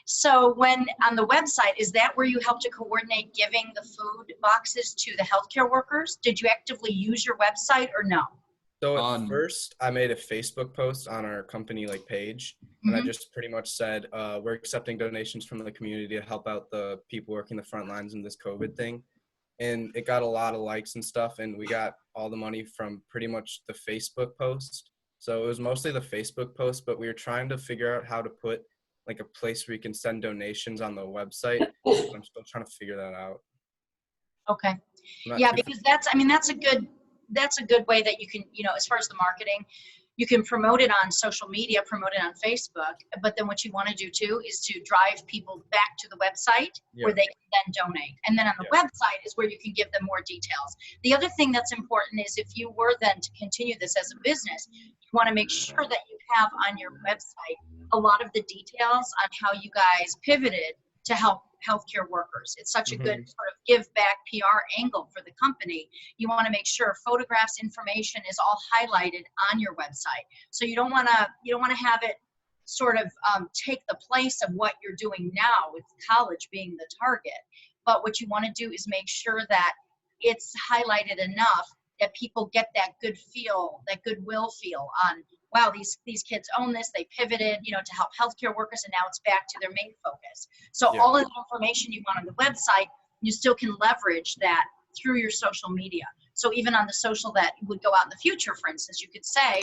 So when on the website, is that where you help to coordinate giving the food boxes to the healthcare workers? Did you actively use your website or no? So at first, I made a Facebook post on our company page, and I just pretty much said, we're accepting donations from the community to help out the people working the front lines in this COVID thing. And it got a lot of likes and stuff, and we got all the money from pretty much the Facebook post. So it was mostly the Facebook post, but we were trying to figure out how to put a place where you can send donations on the website. I'm still trying to figure that out. Okay. Yeah, because that's a good way that you can, as far as the marketing, you can promote it on social media, promote it on Facebook, but then what you want to do too is to drive people back to the website where they can then donate. And then on the website is where you can give them more details. The other thing that's important is if you were then to continue this as a business, you want to make sure that you have on your website a lot of the details on how you guys pivoted to help healthcare workers. It's such a good sort of give back PR angle for the company. You want to make sure photographs, information is all highlighted on your website. So you don't want to have it sort of take the place of what you're doing now with college being the target. But what you want to do is make sure that it's highlighted enough that people get that good feel, that goodwill feel on, wow, these kids own this, they pivoted, to help healthcare workers, and now it's back to their main focus. So all of the information you want on the website, you still can leverage that through your social media. So even on the social that would go out in the future, for instance, you could say,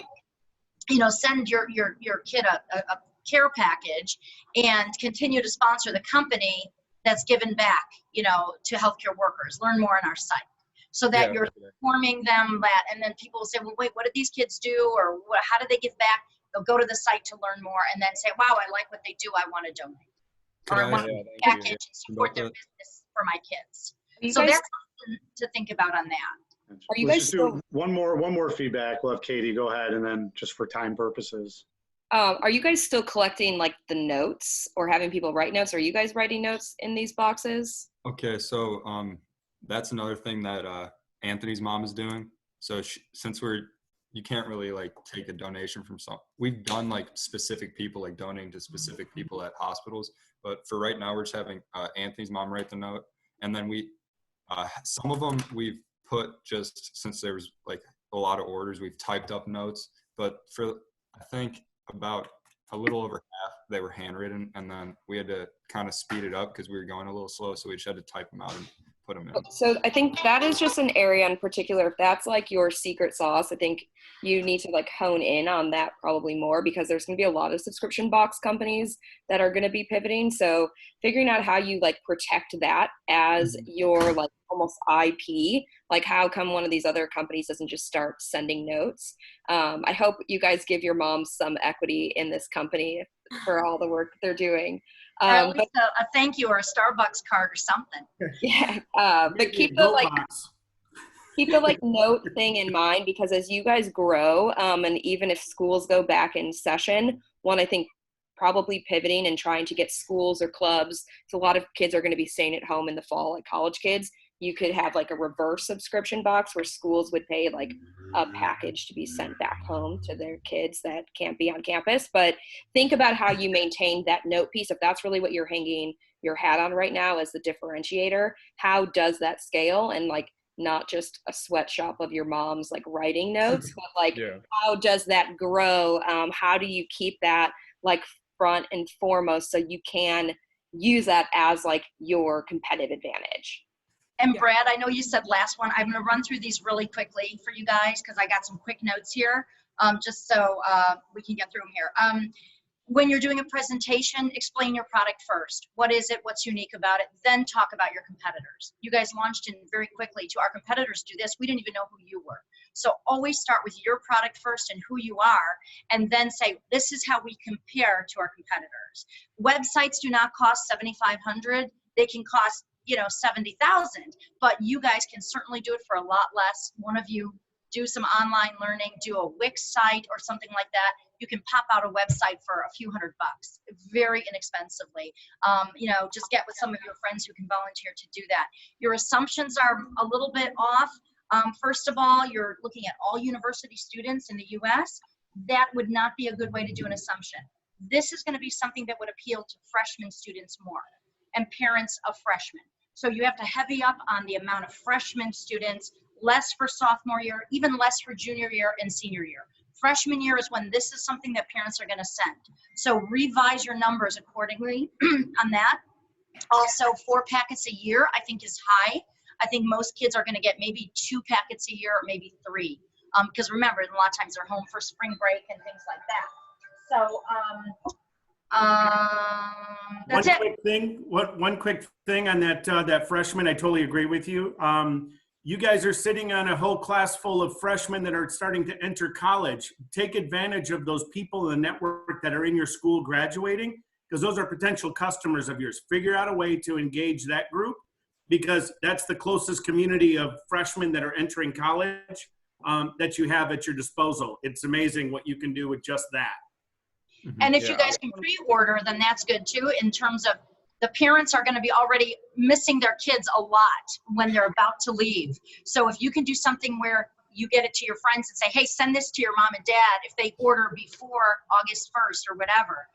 send your kid a care package and continue to sponsor the company that's given back, to healthcare workers. Learn more on our site. So that you're informing them that, and then people will say, well, wait, what did these kids do? Or how do they give back? They'll go to the site to learn more and then say, wow, I like what they do. I want to donate. Or I want to package and support their business for my kids. So that's something to think about on that. Are you guys still one more feedback? We'll have Katie go ahead, and then just for time purposes. Are you guys still collecting the notes or having people write notes? Are you guys writing notes in these boxes? Okay, so that's another thing that Anthony's mom is doing. So since you can't really take a donation from we've done specific people donating to specific people at hospitals, but for right now we're just having Anthony's mom write the note, and then we some of them we've put, just since there was a lot of orders, we've typed up notes, but for I think about a little over half, they were handwritten, and then we had to kind of speed it up because we were going a little slow, so we just had to type them out and put them in. So I think that is just an area in particular. If that's like your secret sauce, I think you need to like hone in on that probably more, because there's going to be a lot of subscription box companies that are going to be pivoting. So figuring out how you like protect that as your like almost IP, like how come one of these other companies doesn't just start sending notes? I hope you guys give your moms some equity in this company for all the work they're doing. Or at least a thank you or a Starbucks card or something. Yeah, but keep the like note thing in mind, because as you guys grow, and even if schools go back in session, one, I think probably pivoting and trying to get schools or clubs. So a lot of kids are going to be staying at home in the fall, like college kids. You could have like a reverse subscription box where schools would pay like a package to be sent back home to their kids that can't be on campus. But think about how you maintain that note piece. If that's really what you're hanging your hat on right now as the differentiator, how does that scale? And like, not just a sweatshop of your mom's like writing notes, but like, how does that grow? How do you keep that like front and foremost so you can use that as like your competitive advantage? And Brad, I know you said last one. I'm going to run through these really quickly for you guys because I got some quick notes here, just so we can get through them here. When you're doing a presentation, explain your product first. What is it? What's unique about it? Then talk about your competitors. You guys launched in very quickly to our competitors do this. We didn't even know who you were. So always start with your product first and who you are, and then say, this is how we compare to our competitors. Websites do not cost $7,500. They can cost, you know, $70,000, but you guys can certainly do it for a lot less. One of you do some online learning, do a Wix site or something like that. You can pop out a website for a few $100 very inexpensively. You know, just get with some of your friends who can volunteer to do that. Your assumptions are a little bit off. First of all, you're looking at all university students in the US. That would not be a good way to do an assumption. This is going to be something that would appeal to freshman students more and parents of freshmen. So you have to heavy up on the amount of freshman students, less for sophomore year, even less for junior year and senior year. Freshman year is when this is something that parents are going to send. So revise your numbers accordingly on that. Also, 4 packets a year, I think is high. I think most kids are going to get maybe 2 packets a year or maybe 3. Because remember, a lot of times they're home for spring break and things like that. So, that's One quick thing on that freshman. I totally agree with you. You guys are sitting on a whole class full of freshmen that are starting to enter college. Take advantage of those people in the network that are in your school graduating, because those are potential customers of yours. Figure out a way to engage that group, because that's the closest community of freshmen that are entering college that you have at your disposal. It's amazing what you can do with just that. And if you guys can pre-order, then that's good too, in terms of the parents are going to be already missing their kids a lot when they're about to leave. So if you can do something where you get it to your friends and say, hey, send this to your mom and dad if they order before August 1st or whatever,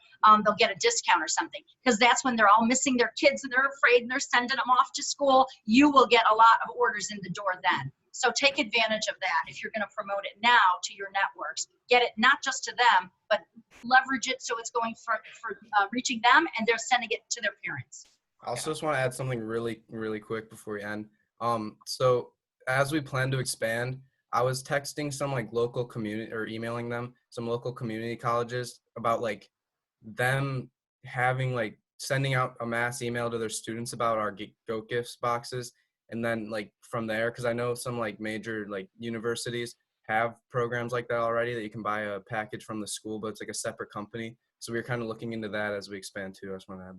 they'll get a discount or something. Because that's when they're all missing their kids and they're afraid and they're sending them off to school. You will get a lot of orders in the door then. So take advantage of that if you're going to promote it now to your networks. Get it not just to them, but leverage it so it's going for reaching them and they're sending it to their parents. I also just want to add something really quick before we end. So as we plan to expand, I was texting some like local community, or emailing them some local community colleges about like them having like sending out a mass email to their students about our Go Gifts boxes. And then like from there, because I know some like major like universities have programs like that already, that you can buy a package from the school, but it's like a separate company. So we're kind of looking into that as we expand too. I just want to add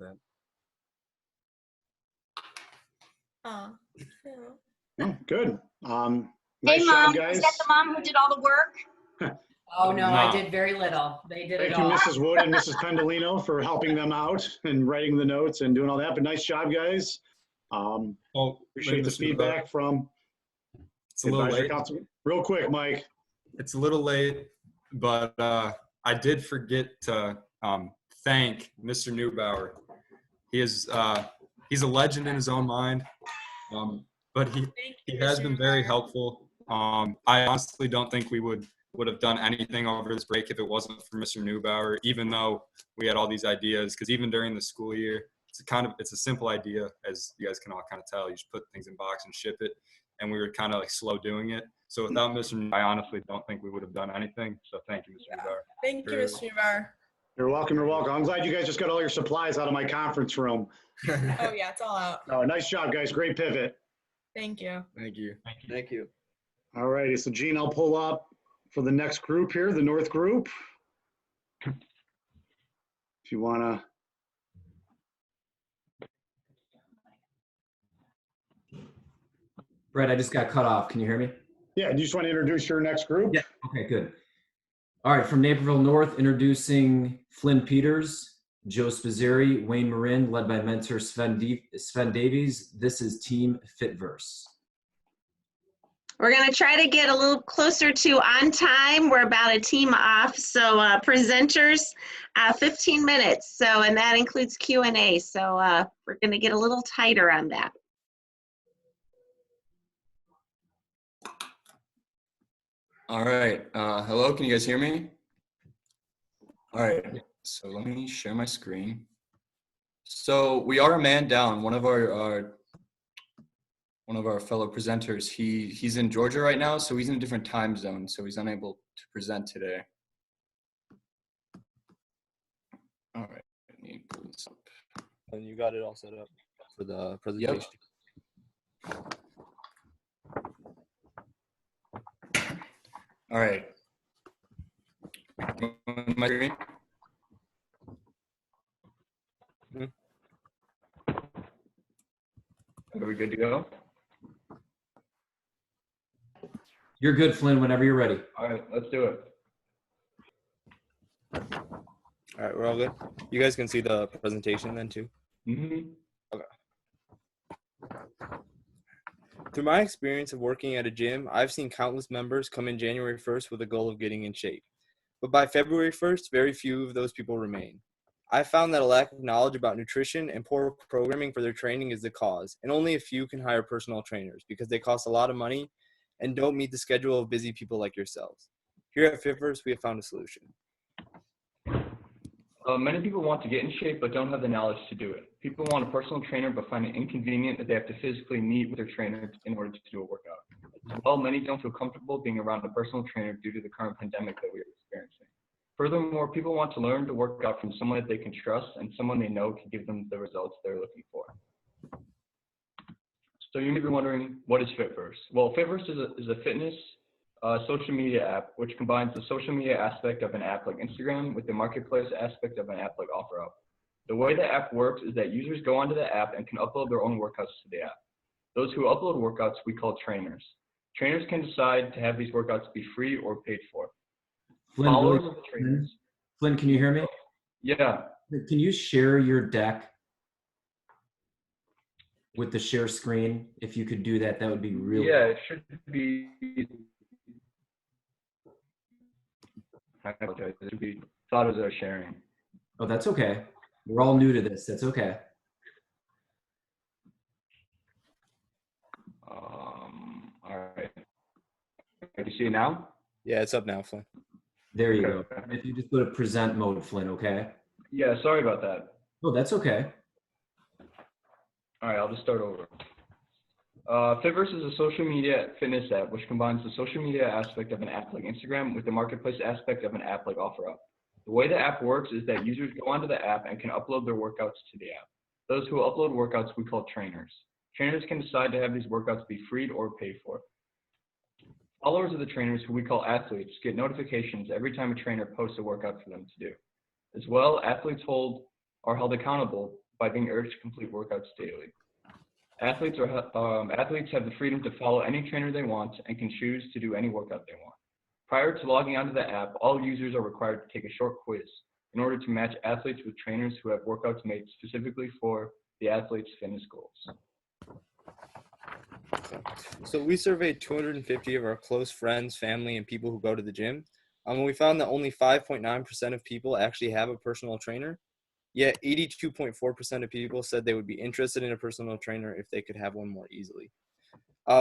that. Oh, good. Hey, Nice Mom, job, guys. is that the mom who did all the work? Oh, no, No. I did very little. They did it all. Thank you, Mrs. Wood and Mrs. Pendolino, for helping them out and writing the notes and doing all that. But nice job, guys. Appreciate the feedback from It's a little Advisory late. Council. Real quick, Mike. It's a little late, but I did forget to thank Mr. Neubauer. He is he's a legend in his own mind, but he has been very helpful. I honestly don't think we would would have done anything over this break if it wasn't for Mr. Neubauer, even though we had all these ideas, because even during the school year, it's a simple idea, as you guys can all kind of tell. You just put things in box and ship it, and we were kind of like slow doing it. So without Mr. Neubauer, I honestly don't think we would have done anything. So thank you, Mr. Neubauer. Thank you, Mr. Neubauer. You're welcome. You're welcome. I'm glad you guys just got all your supplies out of my conference room. Oh yeah, it's all out. Oh, nice job, guys. Great pivot. Thank you. Thank you. Thank you. All righty. So Gene, I'll pull up for the next group here, the North group. If you want to. Brett, I just got cut off. Can you hear me? Yeah, do you just want to introduce your next group? Yeah. Okay, good. All right, from Naperville North, introducing Flynn Peters, Joe Spizzeri, Wayne Marin, led by mentor Sven Davies. This is Team Fitverse. We're going to try to get a little closer to on time. We're about a team off. So presenters, 15 minutes. So, and that includes Q&A. So we're going to get a little tighter on that. All right. Hello, can you guys hear me? All right. So let me share my screen. So we are a man down. One of our fellow presenters, he's in Georgia right now, so he's in a different time zone, so he's unable to present today. All right. Let me pull this up. And you got it all set up for the presentation. Yep. All right. My screen. Are we good to go? You're good, Flynn, whenever you're ready. All right, let's do it. All right, we're all good. You guys can see the presentation then too? Mm-hmm. Okay. Through my experience of working at a gym, I've seen countless members come in January 1st with a goal of getting in shape. But by February 1st, very few of those people remain. I found that a lack of knowledge about nutrition and poor programming for their training is the cause, and only a few can hire personal trainers because they cost a lot of money and don't meet the schedule of busy people like yourselves. Here at Fitverse, we have found a solution. Many people want to get in shape but don't have the knowledge to do it. People want a personal trainer but find it inconvenient that they have to physically meet with their trainer in order to do a workout. As well, many don't feel comfortable being around a personal trainer due to the current pandemic that we are experiencing. Furthermore, people want to learn to work out from someone that they can trust and someone they know can give them the results they're looking for. So you may be wondering, what is Fitverse? Well, Fitverse is a fitness social media app which combines the social media aspect of an app like Instagram with the marketplace aspect of an app like OfferUp. The way the app works is that users go onto the app and can upload their own workouts to the app. Those who upload workouts we call trainers. Trainers can decide to have these workouts be free or paid for. Flynn, Followers really, of the trainers. Flynn, can you hear me? Yeah. Can you share your deck with the share screen? If you could do that, that would be really Yeah, it should be. I apologize. It should be photos that are sharing. Oh, that's okay. We're all new to this. That's okay. All right. Can you see it now? Yeah, it's up now, Flynn. There you Okay. go. If you just go to present mode, Flynn, okay? Yeah, sorry about that. Oh, that's okay. All right, I'll just start over. Fitverse is a social media fitness app which combines the social media aspect of an app like Instagram with the marketplace aspect of an app like OfferUp. The way the app works is that users go onto the app and can upload their workouts to the app. Those who upload workouts we call trainers. Trainers can decide to have these workouts be free or paid for. Followers of the trainers, who we call athletes, get notifications every time a trainer posts a workout for them to do. As well, athletes are held accountable by being urged to complete workouts daily. Athletes have the freedom to follow any trainer they want and can choose to do any workout they want. Prior to logging onto the app, all users are required to take a short quiz in order to match athletes with trainers who have workouts made specifically for the athlete's fitness goals. So we surveyed 250 of our close friends, family, and people who go to the gym. We found that only 5.9% of people actually have a personal trainer, yet 82.4% of people said they would be interested in a personal trainer if they could have one more easily.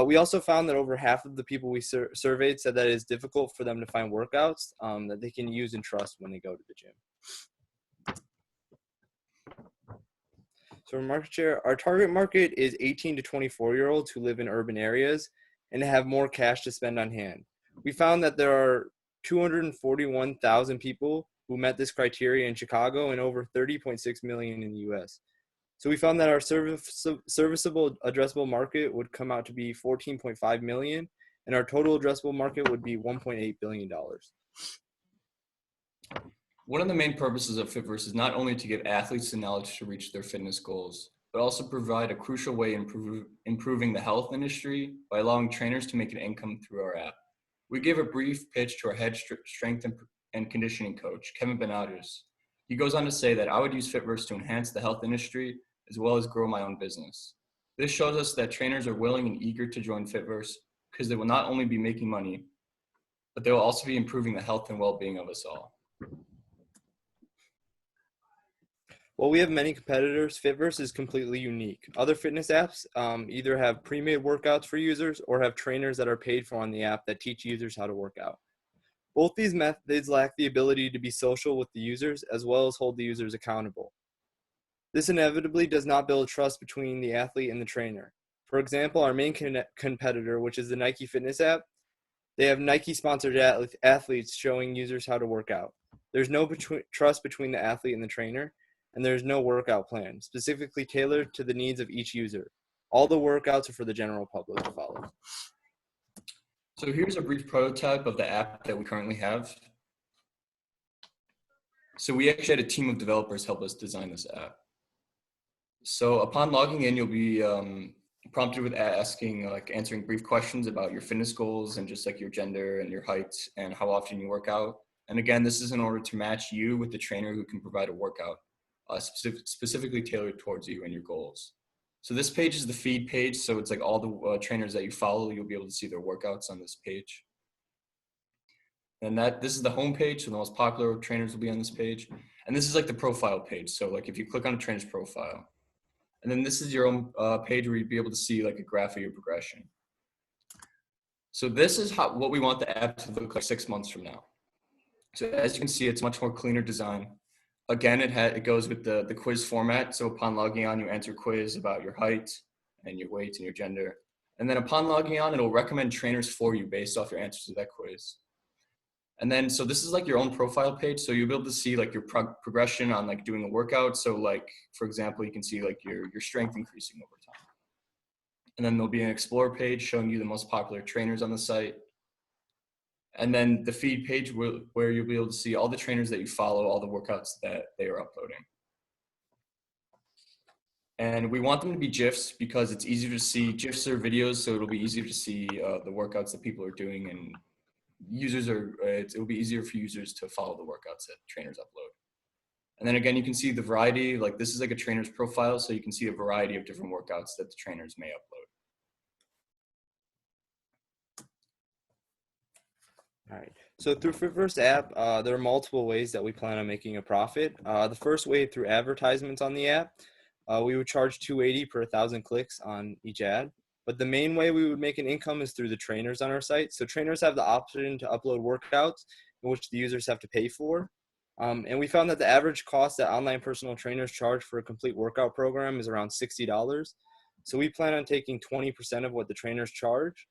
We also found that over half of the people we surveyed said that it is difficult for them to find workouts that they can use and trust when they go to the gym. So for market share, our target market is 18 to 24-year-olds who live in urban areas and have more cash to spend on hand. We found that there are 241,000 people who met this criteria in Chicago and over 30.6 million in the US. So we found that our serviceable addressable market would come out to be 14.5 million, and our total addressable market would be $1.8 billion. One of the main purposes of Fitverse is not only to give athletes the knowledge to reach their fitness goals, but also provide a crucial way in improving the health industry by allowing trainers to make an income through our app. We gave a brief pitch to our head strength and conditioning coach, Kevin Benaders. He goes on to say that I would use Fitverse to enhance the health industry as well as grow my own business. This shows us that trainers are willing and eager to join Fitverse because they will not only be making money, but they will also be improving the health and well-being of us all. While we have many competitors, Fitverse is completely unique. Other fitness apps either have pre-made workouts for users or have trainers that are paid for on the app that teach users how to work out. Both these methods lack the ability to be social with the users as well as hold the users accountable. This inevitably does not build trust between the athlete and the trainer. For example, our main competitor, which is the Nike Fitness app, they have Nike-sponsored athletes showing users how to work out. There's no trust between the athlete and the trainer, and there's no workout plan, specifically tailored to the needs of each user. All the workouts are for the general public to follow. So here's a brief prototype of the app that we currently have. So we actually had a team of developers help us design this app. So upon logging in, you'll be prompted with answering brief questions about your fitness goals and just like your gender and your height and how often you work out. And again, this is in order to match you with the trainer who can provide a workout specifically tailored towards you and your goals. So this page is the feed page. So it's like all the trainers that you follow, you'll be able to see their workouts on this page. And this is the home page. So the most popular trainers will be on this page. And this is like the profile page. So like if you click on a trainer's profile, and then this is your own page where you'd be able to see like a graph of your progression. So this is what we want the app to look like 6 months from now. So as you can see, it's much more cleaner design. Again, it goes with the quiz format. So upon logging on, you answer quiz about your height and your weight and your gender. And then upon logging on, it'll recommend trainers for you based off your answers to that quiz. And then, so this is like your own profile page. So you'll be able to see like your progression on like doing a workout. So like, for example, you can see like your strength increasing over time. And then there'll be an explore page showing you the most popular trainers on the site. And then the feed page where you'll be able to see all the trainers that you follow, all the workouts that they are uploading. And we want them to be GIFs because it's easier to see. GIFs are videos, so it'll be easier to see the workouts that people are doing, and it'll be easier for users to follow the workouts that trainers upload. And then again, you can see the variety, like this is like a trainer's profile, so you can see a variety of different workouts that the trainers may upload. All right. So through Fitverse app, there are multiple ways that we plan on making a profit. The first way through advertisements on the app. We would charge $2.80 per 1,000 clicks on each ad. But the main way we would make an income is through the trainers on our site. So trainers have the option to upload workouts in which the users have to pay for. And we found that the average cost that online personal trainers charge for a complete workout program is around $60. So we plan on taking 20% of what the trainers charge.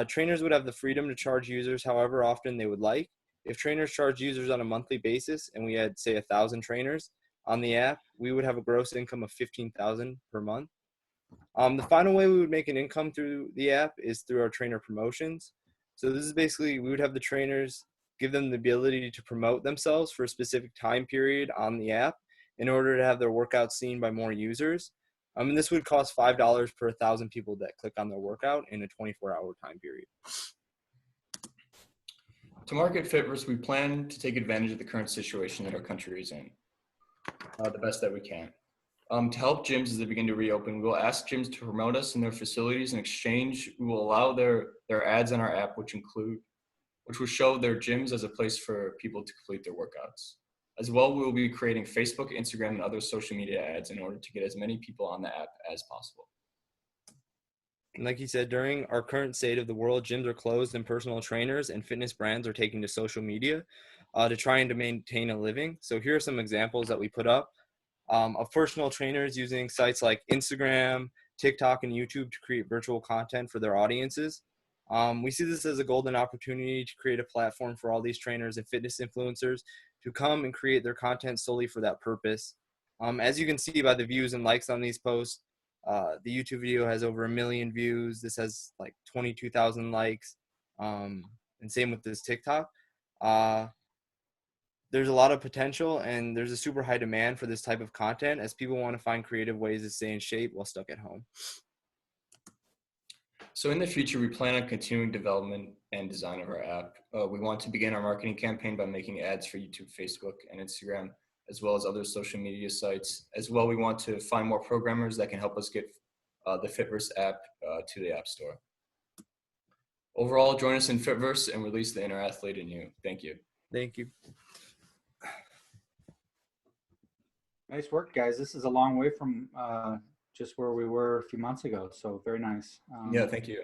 Trainers would have the freedom to charge users however often they would like. If trainers charge users on a monthly basis and we had, say, 1,000 trainers on the app, we would have a gross income of $15,000 per month. The final way we would make an income through the app is through our trainer promotions. So this is basically, we would have the trainers give them the ability to promote themselves for a specific time period on the app in order to have their workouts seen by more users. And this would cost $5 per 1,000 people that click on their workout in a 24-hour time period. To market Fitverse, we plan to take advantage of the current situation that our country is in, the best that we can. To help gyms as they begin to reopen, we will ask gyms to promote us in their facilities. In exchange, we will allow their ads on our app, which will show their gyms as a place for people to complete their workouts. As well, we will be creating Facebook, Instagram, and other social media ads in order to get as many people on the app as possible. And like you said, during our current state of the world, gyms are closed and personal trainers and fitness brands are taking to social media to trying to maintain a living. So here are some examples that we put up of personal trainers using sites like Instagram, TikTok, and YouTube to create virtual content for their audiences. We see this as a golden opportunity to create a platform for all these trainers and fitness influencers to come and create their content solely for that purpose. As you can see by the views and likes on these posts, the YouTube video has over 1 million views. This has like 22,000 likes. And same with this TikTok. There's a lot of potential and there's a super high demand for this type of content as people want to find creative ways to stay in shape while stuck at home. So in the future, we plan on continuing development and design of our app. We want to begin our marketing campaign by making ads for YouTube, Facebook, and Instagram, as well as other social media sites. As well, we want to find more programmers that can help us get the Fitverse app to the App Store. Overall, join us in Fitverse and release the inner athlete in you. Thank you. Thank you. Nice work, guys. This is a long way from just where we were a few months ago. So very nice. Yeah, thank you.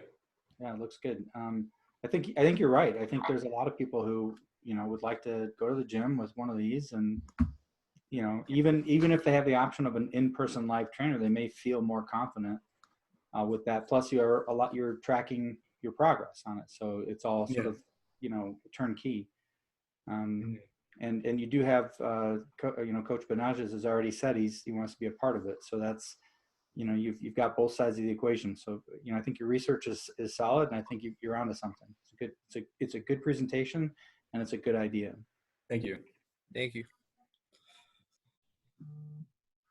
Yeah, it looks good. I think you're right. I think there's a lot of people who, would like to go to the gym with one of these, and even if they have the option of an in-person live trainer, they may feel more confident with that. Plus, you're tracking your progress on it, so it's all sort of turnkey. And you do have Coach Benages has already said he wants to be a part of it. So that's you've got both sides of the equation. So I think your research is solid, and I think you're onto something. It's a good presentation, and it's a good idea. Thank you. Thank you.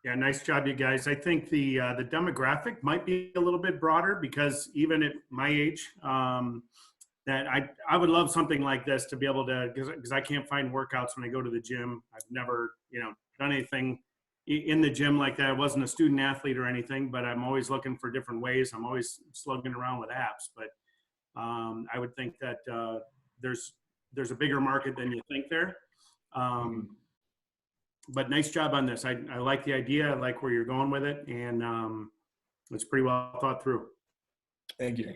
Yeah, nice job, you guys. I think the demographic might be a little bit broader because even at my age, that I would love something like this to be able to, because I can't find workouts when I go to the gym. I've never, done anything in the gym like that. I wasn't a student athlete or anything, but I'm always looking for different ways. I'm always slugging around with apps, but I would think that there's a bigger market than you think there. But nice job on this. I like the idea. I like where you're going with it, and it's pretty well thought through. Thank you.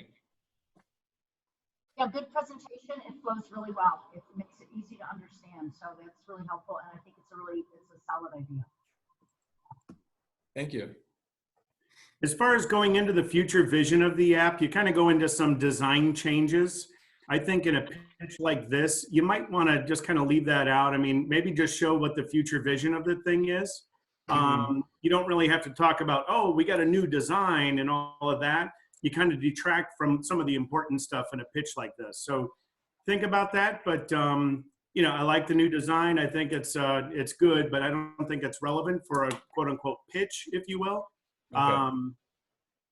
Yeah, good presentation. It flows really well. It makes it easy to understand. So that's really helpful. And I think it's a solid idea. Thank you. As far as going into the future vision of the app, you kind of go into some design changes. I think in a pitch like this, you might want to just kind of leave that out. I mean, maybe just show what the future vision of the thing is. You don't really have to talk about, oh, we got a new design and all of that. You kind of detract from some of the important stuff in a pitch like this. So think about that. But, I like the new design. I think it's good, but I don't think it's relevant for a quote unquote pitch, if you will. Okay.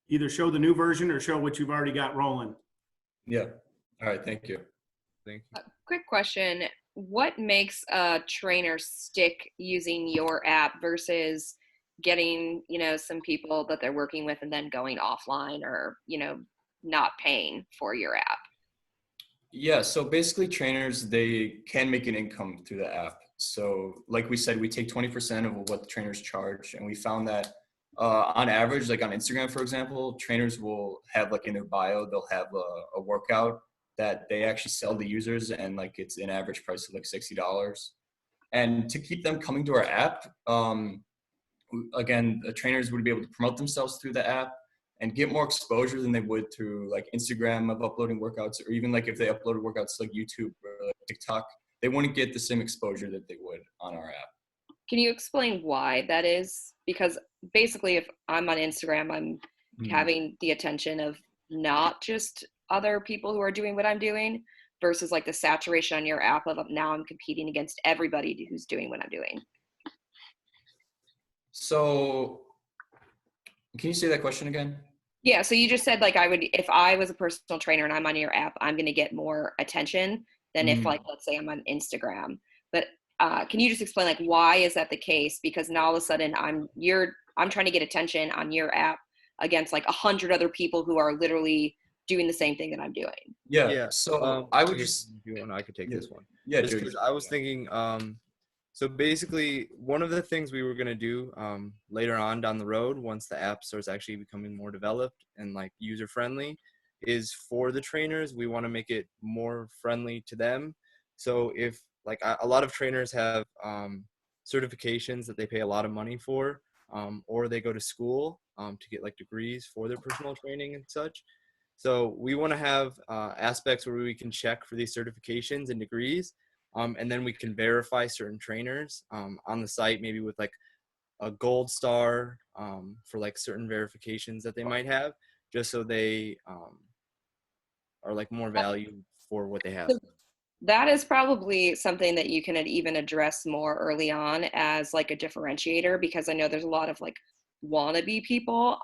Either show the new version or show what you've already got rolling. Yeah. All right. Thank you. Thank you. Quick question. What makes a trainer stick using your app versus getting, some people that they're working with and then going offline or, not paying for your app? Yeah, so basically trainers, they can make an income through the app. So like we said, we take 20% of what the trainers charge. And we found that on average, like on Instagram, for example, trainers will have like in their bio, they'll have a workout that they actually sell to users, and like it's an average price of like $60. And to keep them coming to our app, again, the trainers would be able to promote themselves through the app and get more exposure than they would through like Instagram of uploading workouts, or even like if they uploaded workouts like YouTube or like TikTok, they wouldn't get the same exposure that they would on our app. Can you explain why that is? Because basically if I'm on Instagram, I'm having the attention of not just other people who are doing what I'm doing versus like the saturation on your app of now I'm competing against everybody who's doing what I'm doing. So can you say that question again? Yeah, so you just said like if I was a personal trainer and I'm on your app, I'm going to get more attention than if like, let's say I'm on Instagram. But can you just explain like why is that the case? Because now all of a sudden I'm trying to get attention on your app against like 100 other people who are literally doing the same thing that I'm doing. Yeah. So I would just, I could take this one. Yeah. Just because I was thinking, So basically, one of the things we were going to do later on down the road, once the app starts actually becoming more developed and like user friendly, is for the trainers, we want to make it more friendly to them. So if like a lot of trainers have certifications that they pay a lot of money for, or they go to school to get like degrees for their personal training and such. So we want to have aspects where we can check for these certifications and degrees, and then we can verify certain trainers on the site, maybe with like a gold star for like certain verifications that they might have, just so they are like more valued for what they have. That is probably something that you can even address more early on as like a differentiator, because I know there's a lot of like wannabe people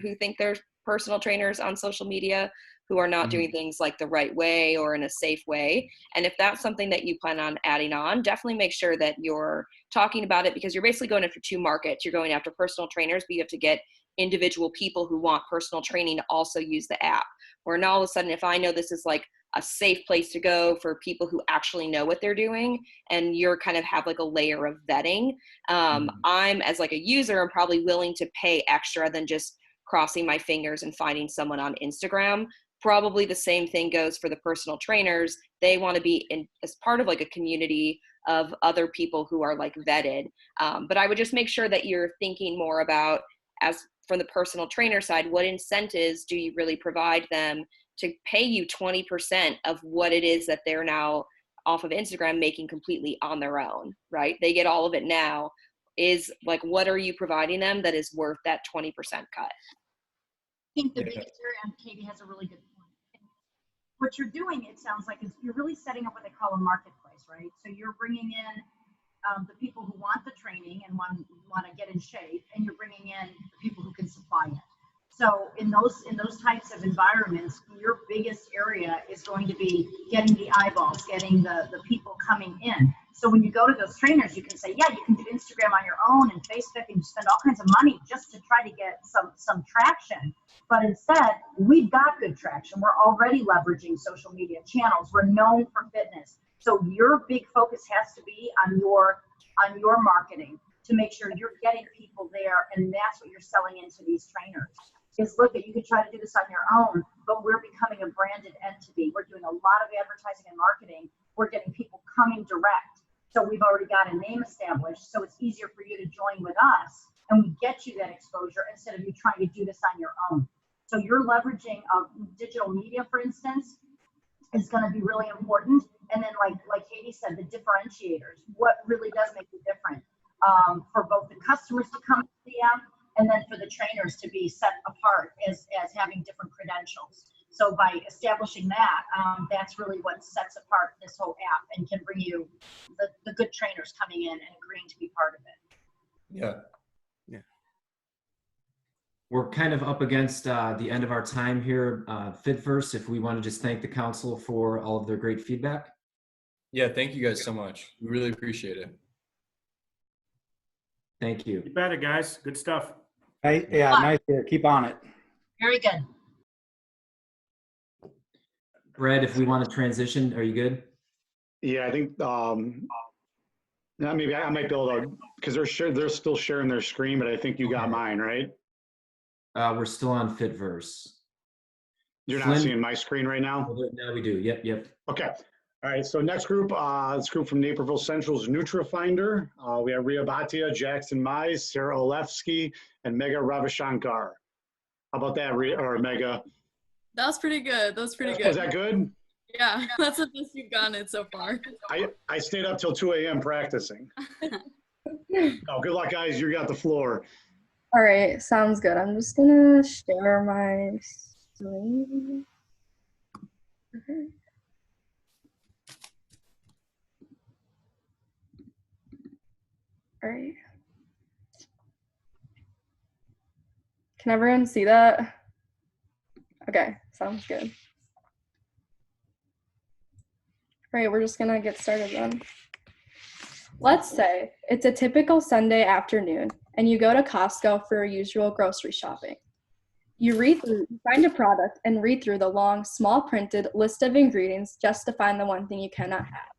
who think they're personal trainers on social media who are not doing things like the right way or in a safe way. And if that's something that you plan on adding on, definitely make sure that you're talking about it, because you're basically going after two markets. You're going after personal trainers, but you have to get individual people who want personal training to also use the app. Where now all of a sudden, if I know this is like a safe place to go for people who actually know what they're doing, and you're kind of have like a layer of vetting, I'm as like a user, I'm probably willing to pay extra than just crossing my fingers and finding someone on Instagram. Probably the same thing goes for the personal trainers. They want to be in as part of like a community of other people who are like vetted. But I would just make sure that you're thinking more about, as from the personal trainer side, what incentives do you really provide them to pay you 20% of what it is that they're now off of Instagram making completely on their own, right? They get all of it now. Is like, what are you providing them that is worth that 20% cut? I think the biggest area, and Katie has a really good point. What you're doing, it sounds like, is you're really setting up what they call a marketplace, right? So you're bringing in the people who want the training and want to get in shape, and you're bringing in the people who can supply it. So in those types of environments, your biggest area is going to be getting the eyeballs, getting the people coming in. So when you go to those trainers, you can say, yeah, you can do Instagram on your own and Facebook, and you spend all kinds of money just to try to get some traction. But instead, we've got good traction. We're already leveraging social media channels. We're known for fitness. So your big focus has to be on your marketing to make sure you're getting people there, and that's what you're selling into these trainers. Is look, you can try to do this on your own, but we're becoming a branded entity. We're doing a lot of advertising and marketing. We're getting people coming direct. So we've already got a name established, so it's easier for you to join with us, and we get you that exposure instead of you trying to do this on your own. So you're leveraging digital media, for instance, is going to be really important. And then like Katie said, the differentiators, what really does make you different for both the customers to come to the app, and then for the trainers to be set apart as having different credentials. So by establishing that, that's really what sets apart this whole app and can bring you the good trainers coming in and agreeing to be part of it. Yeah. We're kind of up against the end of our time here. FitVerse, if we want to just thank the council for all of their great feedback. Yeah, thank you guys so much. We really appreciate it. Thank you. You bet it, guys. Good stuff. Hey, yeah, nice here. Keep on it. Very good. Brad, if we want to transition, are you good? Yeah, I think maybe I might be able to, because they're still sharing their screen, but I think you got mine, right? We're still on FitVerse. You're not Flynn? seeing my screen right now? No, we do. Yep. Okay. All right. So next group, this group from Naperville Central's NutriFinder. We have Ria Bhatia, Jackson Mize, Sarah Olefsky, and Mega Ravishankar. How about that, Ria or Mega? That was pretty good. Was that good? Yeah, that's the best you've gotten it so far. I stayed up till 2 a.m. practicing. Oh, good luck, guys. You got the floor. All right, sounds good. I'm just gonna share my screen. Okay. All right. Can everyone see that? Okay, sounds good. All right, we're just gonna get started then. Let's say it's a typical Sunday afternoon and you go to Costco for your usual grocery shopping. You find a product and read through the long, small printed list of ingredients just to find the one thing you cannot have.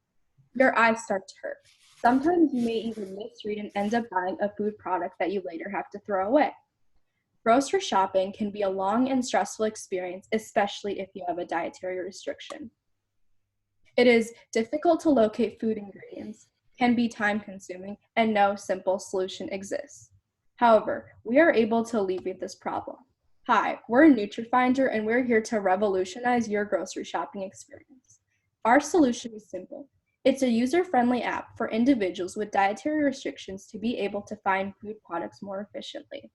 Your eyes start to hurt. Sometimes you may even misread and end up buying a food product that you later have to throw away. Grocery shopping can be a long and stressful experience, especially if you have a dietary restriction. It is difficult to locate food ingredients, can be time-consuming, and no simple solution exists. However, we are able to alleviate this problem. Hi, we're NutriFinder, and we're here to revolutionize your grocery shopping experience. Our solution is simple. It's a user-friendly app for individuals with dietary restrictions to be able to find food products more efficiently.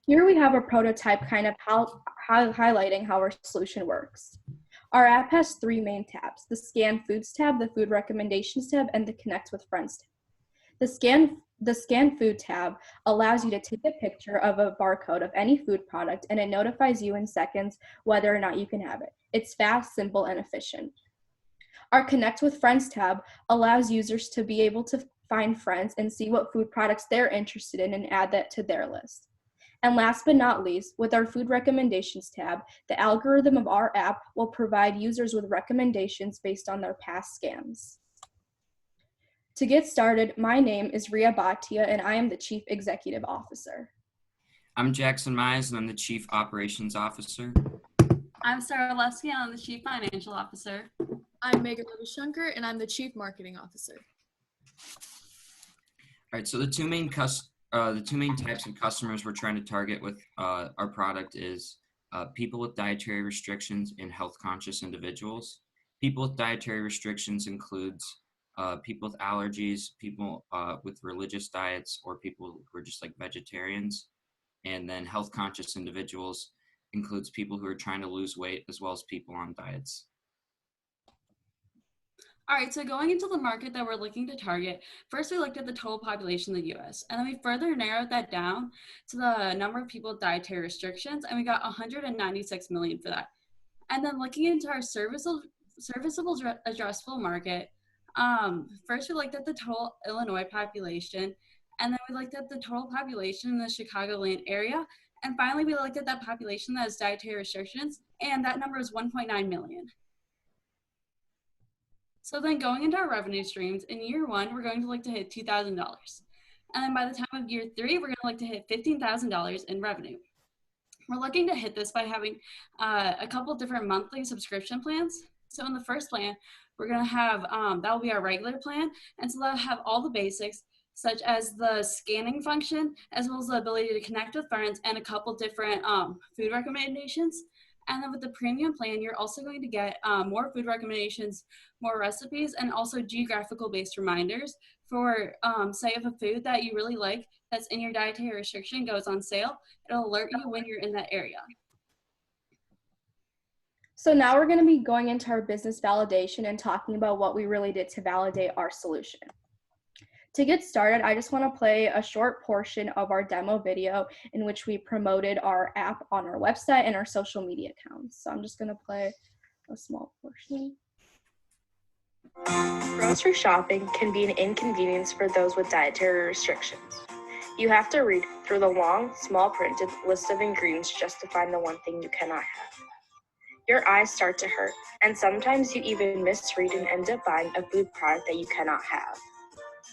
Here we have a prototype kind of highlighting how our solution works. Our app has 3 main tabs: the Scan Foods tab, the Food Recommendations tab, and the Connect with Friends tab. The Scan Food tab allows you to take a picture of a barcode of any food product, and it notifies you in seconds whether or not you can have it. It's fast, simple, and efficient. Our Connect with Friends tab allows users to be able to find friends and see what food products they're interested in and add that to their list. And last but not least, with our Food Recommendations tab, the algorithm of our app will provide users with recommendations based on their past scans. To get started, my name is Ria Bhatia, and I am the Chief Executive Officer. I'm Jackson Mize, and I'm the Chief Operations Officer. I'm Sarah Levsky, and I'm the Chief Financial Officer. I'm Megan Levy-Shunker, and I'm the Chief Marketing Officer. All right, so the two main types of customers we're trying to target with our product is people with dietary restrictions and health-conscious individuals. People with dietary restrictions includes people with allergies, people with religious diets, or people who are just like vegetarians. And then health-conscious individuals includes people who are trying to lose weight as well as people on diets. All right, so going into the market that we're looking to target, first we looked at the total population of the US, and then we further narrowed that down to the number of people with dietary restrictions, and we got 196 million for that. And then looking into our serviceable addressable market, first we looked at the total Illinois population, and then we looked at the total population in the Chicagoland area, and finally we looked at that population that has dietary restrictions, and that number is 1.9 million. So then going into our revenue streams, in year 1, we're going to look to hit $2,000. And then by the time of year 3, we're going to look to hit $15,000 in revenue. We're looking to hit this by having a couple different monthly subscription plans. So in the first plan, we're going to have, that will be our regular plan. And so that'll have all the basics, such as the scanning function, as well as the ability to connect with friends and a couple different food recommendations. And then with the premium plan, you're also going to get more food recommendations, more recipes, and also geographical-based reminders for, say, if a food that you really like that's in your dietary restriction goes on sale, it'll alert you when you're in that area. So now we're going to be going into our business validation and talking about what we really did to validate our solution. To get started, I just want to play a short portion of our demo video in which we promoted our app on our website and our social media accounts. So I'm just going to play a small portion. Grocery shopping can be an inconvenience for those with dietary restrictions. You have to read through the long, small printed list of ingredients just to find the one thing you cannot have. Your eyes start to hurt, and sometimes you even misread and end up buying a food product that you cannot have.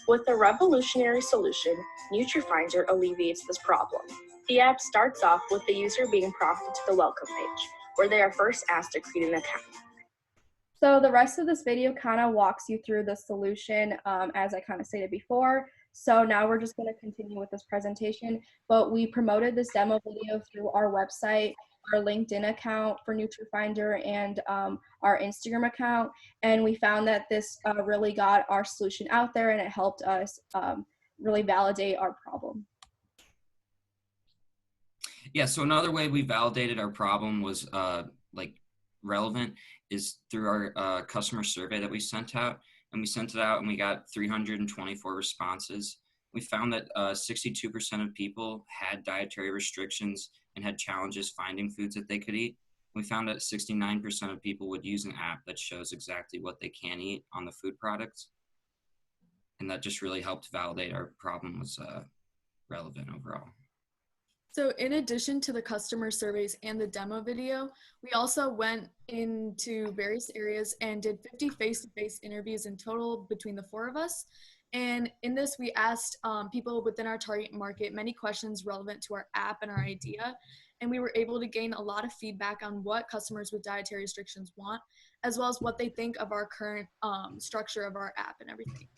With a revolutionary solution, NutriFinder alleviates this problem. The app starts off with the user being prompted to the welcome page, where they are first asked to create an account. So the rest of this video kind of walks you through the solution as I kind of stated before. So now we're just going to continue with this presentation, but we promoted this demo video through our website, our LinkedIn account for NutriFinder, and our Instagram account, and we found that this really got our solution out there, and it helped us really validate our problem. Yeah, so another way we validated our problem was relevant is through our customer survey that we sent out, and we sent it out and we got 324 responses. We found that 62% of people had dietary restrictions and had challenges finding foods that they could eat. We found that 69% of people would use an app that shows exactly what they can eat on the food products. And that just really helped validate our problem was relevant overall. So in addition to the customer surveys and the demo video, we also went into various areas and did 50 face-to-face interviews in total between the 4 of us. And in this, we asked people within our target market many questions relevant to our app and our idea. And we were able to gain a lot of feedback on what customers with dietary restrictions want, as well as what they think of our current structure of our app and everything.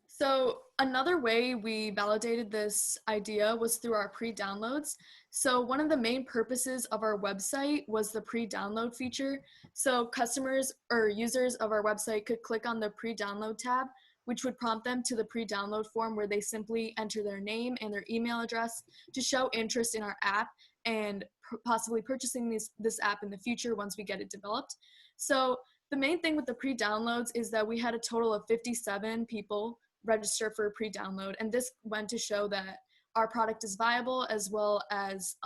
So another way we validated this idea was through our pre-downloads. So one of the main purposes of our website was the pre-download feature. So customers or users of our website could click on the pre-download tab, which would prompt them to the pre-download form where they simply enter their name and their email address to show interest in our app and possibly purchasing this app in the future once we get it developed. So the main thing with the pre-downloads is that we had a total of 57 people register for a pre-download, and this went to show that our product is viable as well as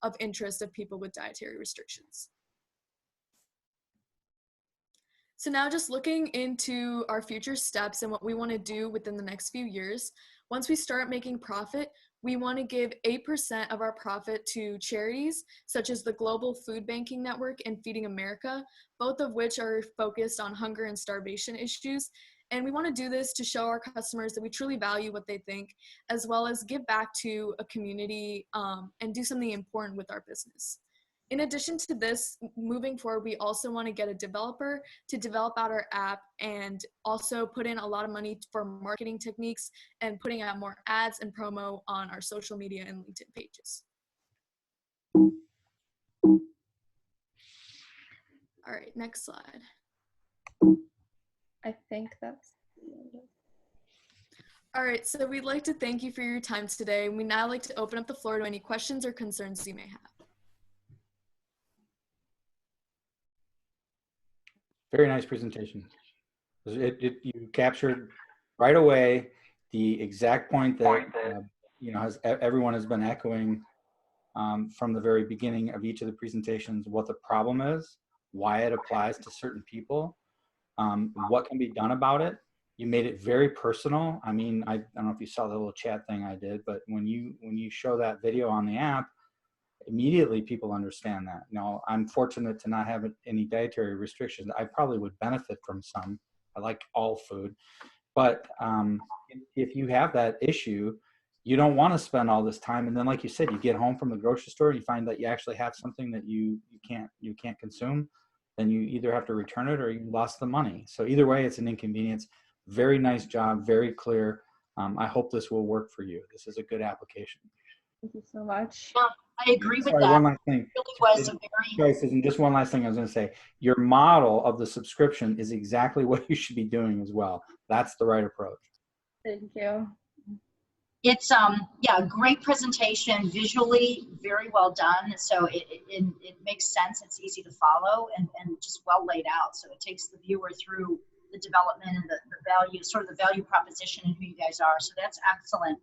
of interest of people with dietary restrictions. So now just looking into our future steps and what we want to do within the next few years, once we start making profit, we want to give 8% of our profit to charities such as the Global Food Banking Network and Feeding America, both of which are focused on hunger and starvation issues. And we want to do this to show our customers that we truly value what they think, as well as give back to a community and do something important with our business. In addition to this, moving forward, we also want to get a developer to develop out our app and also put in a lot of money for marketing techniques and putting out more ads and promo on our social media and LinkedIn pages. All right, next slide. I think that's. All right, so we'd like to thank you for your time today. We'd now like to open up the floor to any questions or concerns you may have. Very nice presentation. You captured right away the exact point that everyone has been echoing from the very beginning of each of the presentations, what the problem is, why it applies to certain people, what can be done about it. You made it very personal. I mean, I don't know if you saw the little chat thing I did, but when you show that video on the app, immediately people understand that. Now, I'm fortunate to not have any dietary restrictions. I probably would benefit from some. I like all food. But if you have that issue, you don't want to spend all this time. And then, like you said, you get home from the grocery store and you find that you actually have something that you can't consume. Then you either have to return it or you lost the money. So either way, it's an inconvenience. Very nice job, very clear. I hope this will work for you. This is a good application. Thank you so much. Yeah, I agree with Sorry, that. one last thing. It really was a very... And just one last thing I was going to say. Your model of the subscription is exactly what you should be doing as well. That's the right approach. Thank you. It's yeah, great presentation, visually very well done. So it makes sense. It's easy to follow and just well laid out. So it takes the viewer through the development and the value, sort of the value proposition and who you guys are. So that's excellent.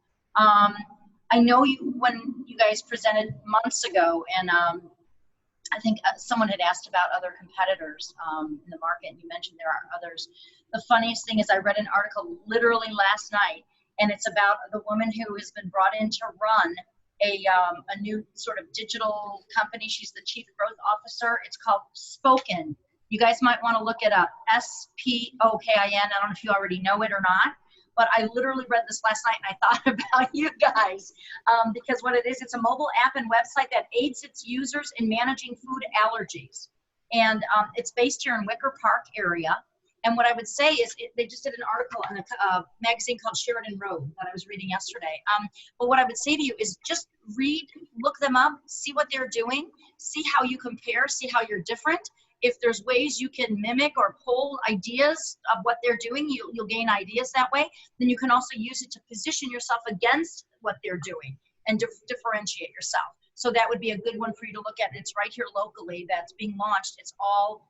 I know when you guys presented months ago, and I think someone had asked about other competitors in the market, and you mentioned there are others. The funniest thing is I read an article literally last night, and it's about the woman who has been brought in to run a new sort of digital company. She's the chief growth officer. It's called Spoken. You guys might want to look it up. SPOKIN. I don't know if you already know it or not, but I literally read this last night and I thought about you guys because what it is, it's a mobile app and website that aids its users in managing food allergies. And it's based here in Wicker Park area. And what I would say is they just did an article in a magazine called Sheridan Road that I was reading yesterday. But what I would say to you is just read, look them up, see what they're doing, see how you compare, see how you're different. If there's ways you can mimic or pull ideas of what they're doing, you'll gain ideas that way. Then you can also use it to position yourself against what they're doing and differentiate yourself. So that would be a good one for you to look at. It's right here locally that's being launched. It's all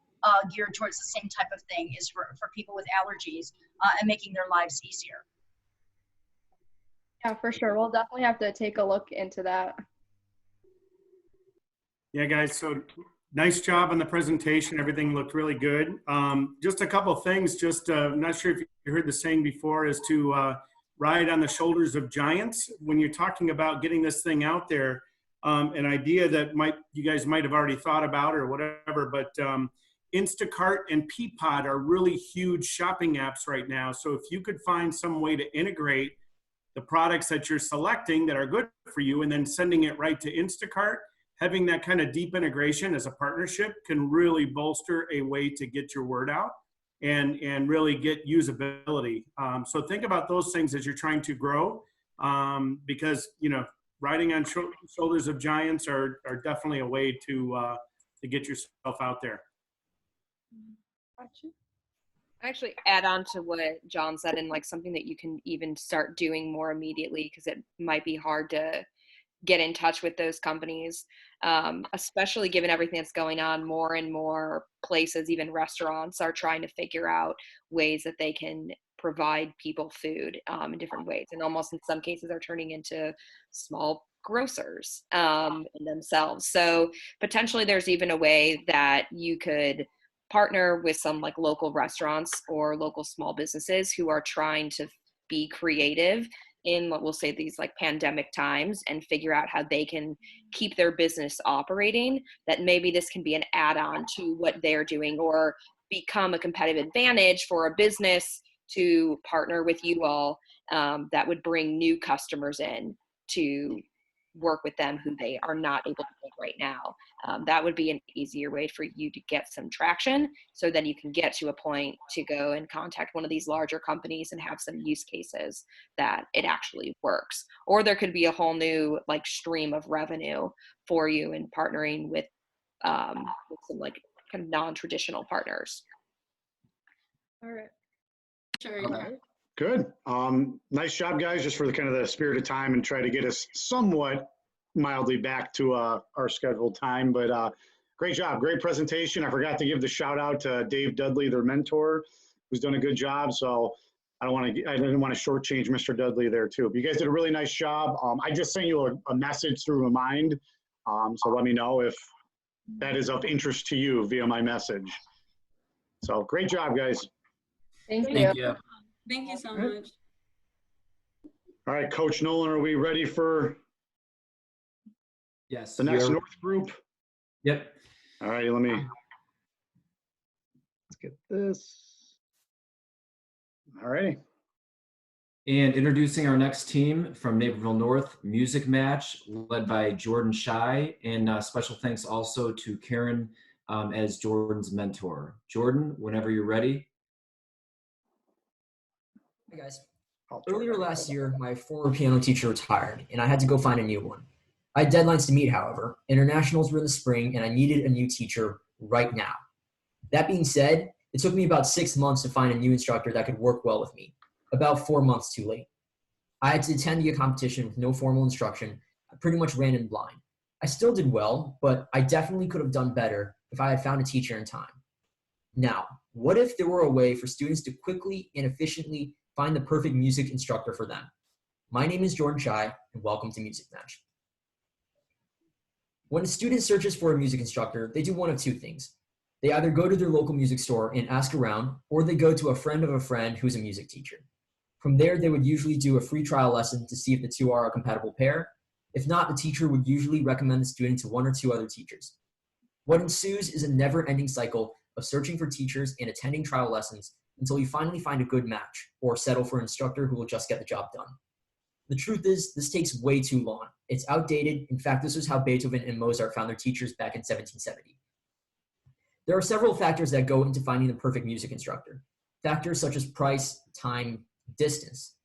geared towards the same type of thing, is for people with allergies and making their lives easier. Yeah, for sure. We'll definitely have to take a look into that. Yeah, guys, so nice job on the presentation. Everything looked really good. Just a couple of things, I'm not sure if you heard the saying before, is to ride on the shoulders of giants. When you're talking about getting this thing out there, an idea that you guys might have already thought about or whatever, but Instacart and Peapod are really huge shopping apps right now. So if you could find some way to integrate the products that you're selecting that are good for you and then sending it right to Instacart, having that kind of deep integration as a partnership can really bolster a way to get your word out and really get usability. So think about those things as you're trying to grow, because, you know, riding on shoulders of giants are definitely a way to get yourself out there. Actually add on to what John said, and like something that you can even start doing more immediately, because it might be hard to get in touch with those companies, especially given everything that's going on. More and more places, even restaurants, are trying to figure out ways that they can provide people food in different ways, and almost in some cases are turning into small grocers in themselves. So potentially there's even a way that you could partner with some like local restaurants or local small businesses who are trying to be creative in what we'll say these like pandemic times and figure out how they can keep their business operating, that maybe this can be an add-on to what they're doing or become a competitive advantage for a business to partner with you all, that would bring new customers in to work with them who they are not able to make right now. That would be an easier way for you to get some traction, so then you can get to a point to go and contact one of these larger companies and have some use cases that it actually works. Or there could be a whole new like stream of revenue for you in partnering with some like kind of non-traditional partners. All right. Sure. Okay. Good. Nice job, guys, just for the kind of the spirit of time and try to get us somewhat mildly back to our scheduled time. But great job. Great presentation. I forgot to give the shout out to Dave Dudley, their mentor, who's done a good job. So I didn't want to shortchange Mr. Dudley there too. But you guys did a really nice job. I just sent you a message through Remind. So let me know if that is of interest to you via my message. So great job, guys. Thank you. Thank you. Thank you so much. All right, Coach Nolan, are we ready for Yes. the next North group? Yep. All right, let's get this. All right. And introducing our next team from Naperville North, Music Match, led by Jordan Shy. And special thanks also to Karen as Jordan's mentor. Jordan, whenever you're ready. Hey guys. Earlier last year, my former piano teacher retired, and I had to go find a new one. I had deadlines to meet, however. Internationals were in the spring, and I needed a new teacher right now. That being said, it took me about 6 months to find a new instructor that could work well with me. About 4 months too late. I had to attend a competition with no formal instruction. I pretty much ran in blind. I still did well, but I definitely could have done better if I had found a teacher in time. Now, what if there were a way for students to quickly and efficiently find the perfect music instructor for them? My name is Jordan Shy, and welcome to Music Match. When a student searches for a music instructor, they do one of two things. They either go to their local music store and ask around, or they go to a friend of a friend who's a music teacher. From there, they would usually do a free trial lesson to see if the two are a compatible pair. If not, the teacher would usually recommend the student to one or two other teachers. What ensues is a never-ending cycle of searching for teachers and attending trial lessons until you finally find a good match or settle for an instructor who will just get the job done. The truth is, this takes way too long. It's outdated. In fact, this is how Beethoven and Mozart found their teachers back in 1770. There are several factors that go into finding the perfect music instructor. Factors such as price, time, distance.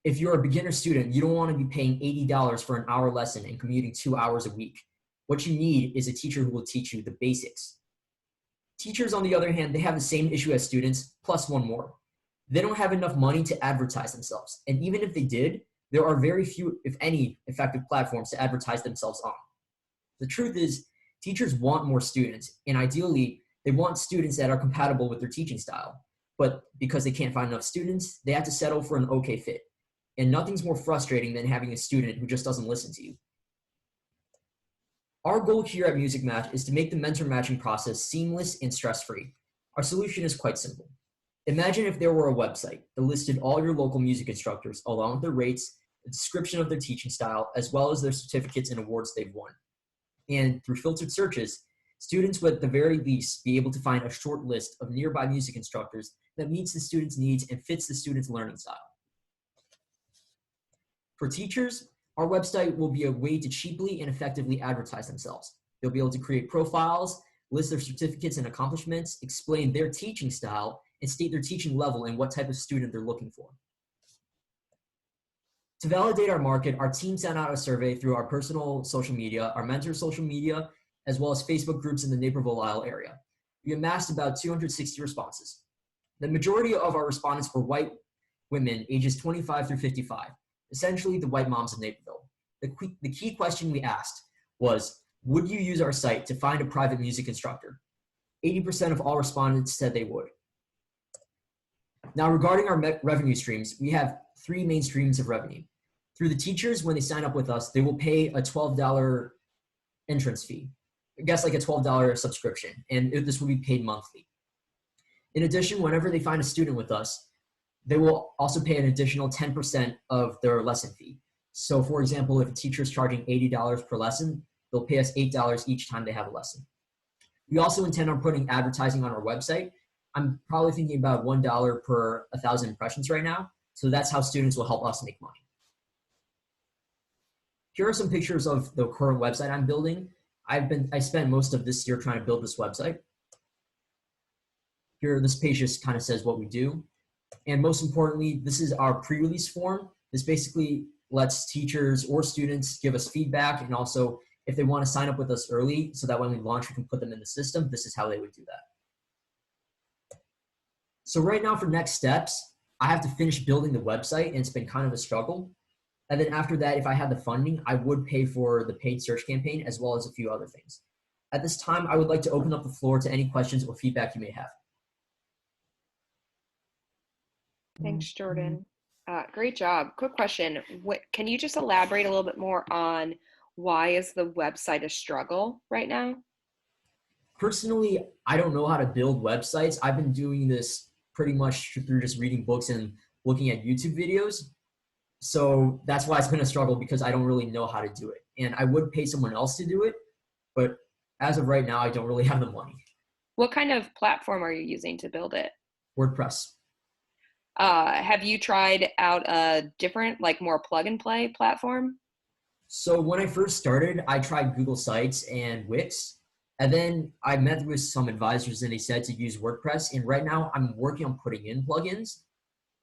If you're a beginner student, you don't want to be paying $80 for an hour lesson and commuting 2 hours a week. What you need is a teacher who will teach you the basics. Teachers, on the other hand, they have the same issue as students, plus one more. They don't have enough money to advertise themselves. And even if they did, there are very few, if any, effective platforms to advertise themselves on. The truth is, teachers want more students, and ideally, they want students that are compatible with their teaching style. But because they can't find enough students, they have to settle for an okay fit. And nothing's more frustrating than having a student who just doesn't listen to you. Our goal here at Music Match is to make the mentor matching process seamless and stress-free. Our solution is quite simple. Imagine if there were a website that listed all your local music instructors along with their rates, the description of their teaching style, as well as their certificates and awards they've won. And through filtered searches, Students would at the very least be able to find a short list of nearby music instructors that meets the student's needs and fits the student's learning style. For teachers, our website will be a way to cheaply and effectively advertise themselves. They'll be able to create profiles, list their certificates and accomplishments, explain their teaching style, and state their teaching level and what type of student they're looking for. To validate our market, our team sent out a survey through our personal social media, our mentor's social media, as well as Facebook groups in the Naperville area. We amassed about 260 responses. The majority of our respondents were white women ages 25 through 55, essentially the white moms of Naperville. The key question we asked was, would you use our site to find a private music instructor? 80% of all respondents said they would. Now, regarding our revenue streams, we have 3 main streams of revenue. Through the teachers, when they sign up with us, they will pay a $12 entrance fee. I guess like a $12 subscription, and this will be paid monthly. In addition, whenever they find a student with us, they will also pay an additional 10% of their lesson fee. So for example, if a teacher is charging $80 per lesson, they'll pay us $8 each time they have a lesson. We also intend on putting advertising on our website. I'm probably thinking about $1 per 1,000 impressions right now. So that's how students will help us make money. Here are some pictures of the current website I'm building. I spent most of this year trying to build this website. Here, this page just kind of says what we do. And most importantly, this is our pre-release form. This basically lets teachers or students give us feedback, and also if they want to sign up with us early so that when we launch, we can put them in the system, this is how they would do that. So right now for next steps, I have to finish building the website, and it's been kind of a struggle. And then after that, if I had the funding, I would pay for the paid search campaign as well as a few other things. At this time, I would like to open up the floor to any questions or feedback you may have. Thanks, Jordan. Great job. Quick question. Can you just elaborate a little bit more on why is the website a struggle right now? Personally, I don't know how to build websites. I've been doing this pretty much through just reading books and looking at YouTube videos. So that's why it's been a struggle, because I don't really know how to do it. And I would pay someone else to do it, but as of right now, I don't really have the money. What kind of platform are you using to build it? WordPress. Have you tried out a different, like more plug and play platform? So when I first started, I tried Google Sites and Wix. And then I met with some advisors and they said to use WordPress. And right now I'm working on putting in plugins.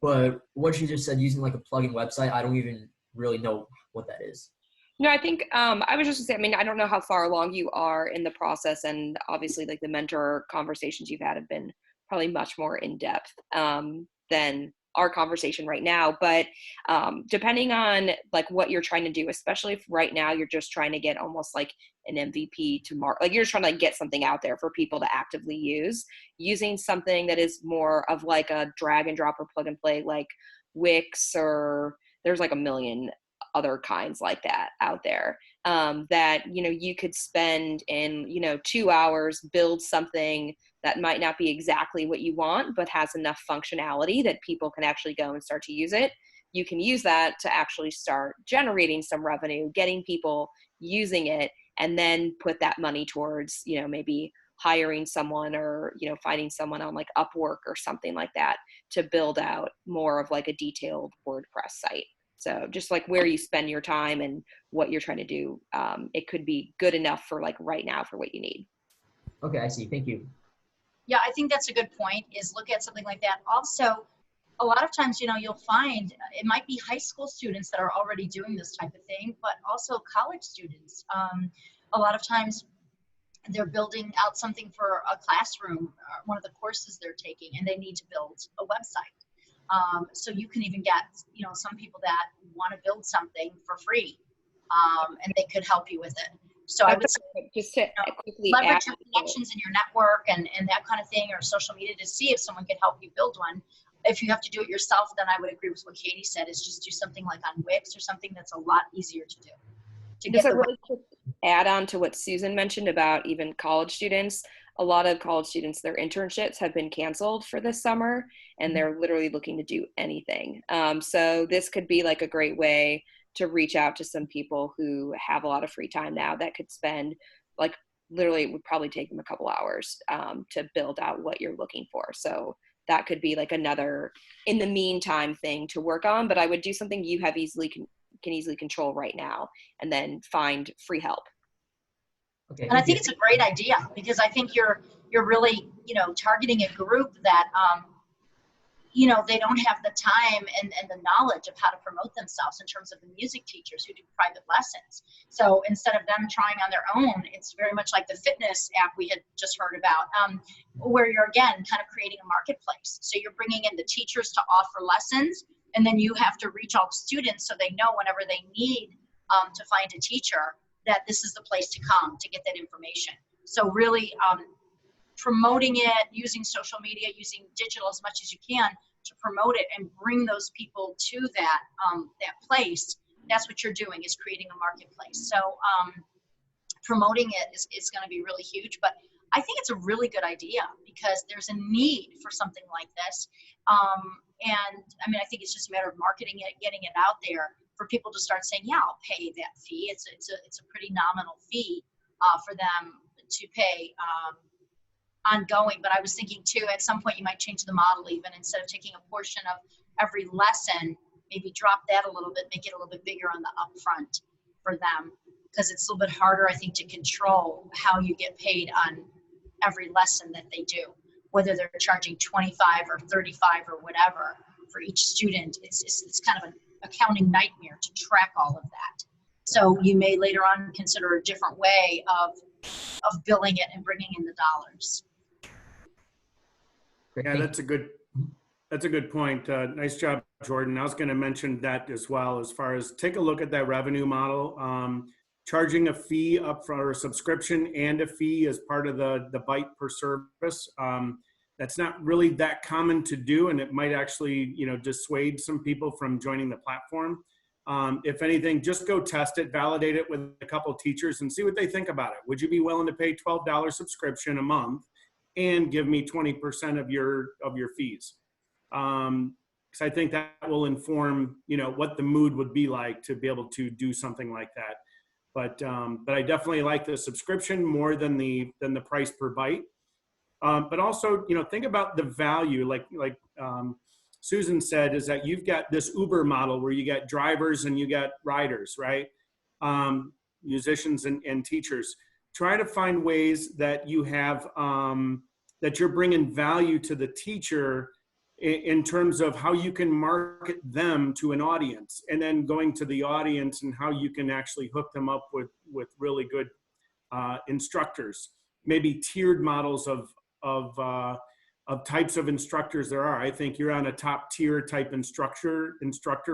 But what you just said, using like a plugin website, I don't even really know what that is. No, I think I was just gonna say, I mean, I don't know how far along you are in the process, and obviously like the mentor conversations you've had have been probably much more in depth than our conversation right now. But depending on like what you're trying to do, especially if right now you're just trying to get almost like an MVP to mark, like you're just trying to like get something out there for people to actively use, using something that is more of like a drag and drop or plug and play, like Wix, or there's like a million other kinds like that out there, that, you know, you could spend in, you know, 2 hours, build something that might not be exactly what you want, but has enough functionality that people can actually go and start to use it. You can use that to actually start generating some revenue, getting people using it, and then put that money towards, you know, maybe hiring someone, or, you know, finding someone on like Upwork or something like that to build out more of like a detailed WordPress site. So just like where you spend your time and what you're trying to do, it could be good enough for like right now for what you need. Okay, I see. Thank you. Yeah, I think that's a good point, is look at something like that. Also, a lot of times, you know, you'll find it might be high school students that are already doing this type of thing, but also college students. A lot of times they're building out something for a classroom, or one of the courses they're taking, and they need to build a website. So you can even get, you know, some people that want to build something for free, and they could help you with it. So I would say, just to quickly leverage your connections in your network and that kind of thing, or social media, to see if someone can help you build one. If you have to do it yourself, then I would agree with what Katie said, is just do something like on Wix or something that's a lot easier to do. Just a really quick add on to what Susan mentioned about even college students. A lot of college students, their internships have been canceled for this summer, and they're literally looking to do anything. So this could be like a great way to reach out to some people who have a lot of free time now that could spend like literally it would probably take them a couple hours to build out what you're looking for. So that could be like another in the meantime thing to work on, but I would do something you have can easily control right now and then find free help. Okay. And I think it's a great idea because I think you're really, targeting a group that, they don't have the time and the knowledge of how to promote themselves in terms of the music teachers who do private lessons. So instead of them trying on their own, it's very much like the fitness app we had just heard about, where you're, again, kind of creating a marketplace. So you're bringing in the teachers to offer lessons, and then you have to reach all the students so they know whenever they need to find a teacher that this is the place to come to get that information. So really promoting it, using social media, using digital as much as you can to promote it and bring those people to that that place. That's what you're doing, is creating a marketplace. So promoting it is going to be really huge. But I think it's a really good idea because there's a need for something like this. And I mean, I think it's just a matter of marketing it, getting it out there for people to start saying, yeah, I'll pay that fee. It's a pretty nominal fee for them to pay ongoing. But I was thinking too, at some point you might change the model, even instead of taking a portion of every lesson, maybe drop that a little bit, make it a little bit bigger on the upfront for them, because it's a little bit harder, I think, to control how you get paid on every lesson that they do, whether they're charging 25 or 35 or whatever for each student. It's kind of an accounting nightmare to track all of that. So you may later on consider a different way of billing it and bringing in the dollars. Yeah, that's a good point. Nice job, Jordan. I was going to mention that as well, as far as take a look at that revenue model. Charging a fee up for a subscription and a fee as part of the byte per service. That's not really that common to do, and it might actually, dissuade some people from joining the platform. If anything, just go test it, validate it with a couple teachers and see what they think about it. Would you be willing to pay $12 subscription a month and give me 20% of your fees? Because I think that will inform, what the mood would be like to be able to do something like that. But I definitely like the subscription more than the price per byte. But also, think about the value, like Susan said, is that you've got this Uber model where you got drivers and you got riders, right? Musicians and teachers. Try to find ways that you have, that you're bringing value to the teacher in terms of how you can market them to an audience, and then going to the audience and how you can actually hook them up with really good instructors. Maybe tiered models of types of instructors there are. I think you're on a top tier type instructor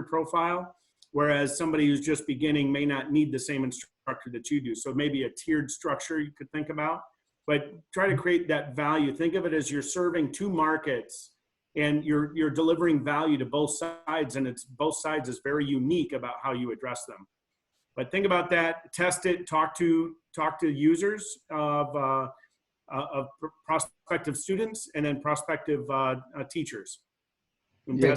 profile, whereas somebody who's just beginning may not need the same instructor that you do. So maybe a tiered structure you could think about, but try to create that value. Think of it as you're serving two markets and you're delivering value to both sides, and both sides is very unique about how you address them. But think about that, test it, talk to users of prospective students, and then prospective teachers. Yeah,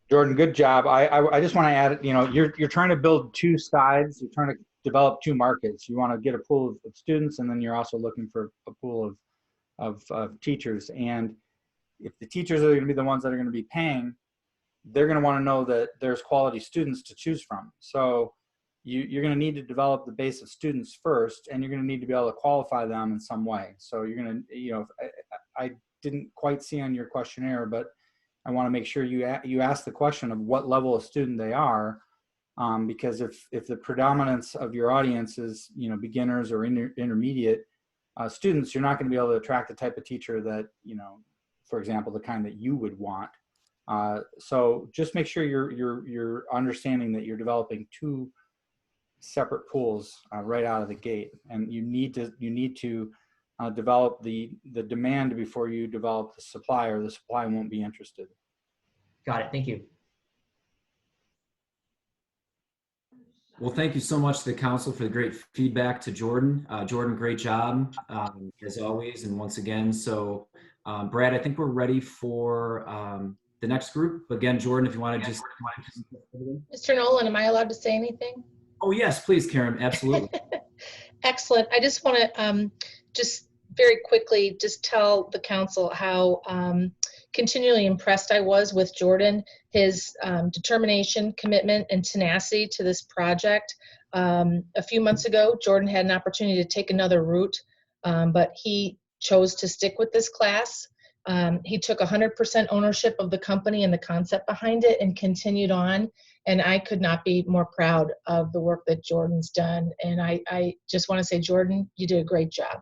Jordan, good job. I just want to add, you're trying to build two sides. You're trying to develop two markets. You want to get a pool of students, and then you're also looking for a pool of teachers. And if the teachers are going to be the ones that are going to be paying, they're going to want to know that there's quality students to choose from. So you're going to need to develop the base of students first, and you're going to need to be able to qualify them in some way. So you're going to, I didn't quite see on your questionnaire, but I want to make sure you ask the question of what level of student they are, because if the predominance of your audience is, beginners or intermediate students, you're not going to be able to attract the type of teacher that, for example, the kind that you would want. So just make sure you're understanding that you're developing two separate pools right out of the gate, and you need to develop the demand before you develop the supply, or the supply won't be interested. Got it. Thank you. Well, thank you so much to the council for the great feedback to Jordan. Jordan, great job as always, and once again. So Brad, I think we're ready for the next group. Again, Jordan, if you want to just. Mr. Nolan, am I allowed to say anything? Oh yes, please, Karen, absolutely. Excellent. I just want to just very quickly just tell the council how continually impressed I was with Jordan, his determination, commitment, and tenacity to this project. A few months ago, Jordan had an opportunity to take another route, but he chose to stick with this class. He took 100% ownership of the company and the concept behind it and continued on. And I could not be more proud of the work that Jordan's done. And I just want to say, Jordan, you did a great job.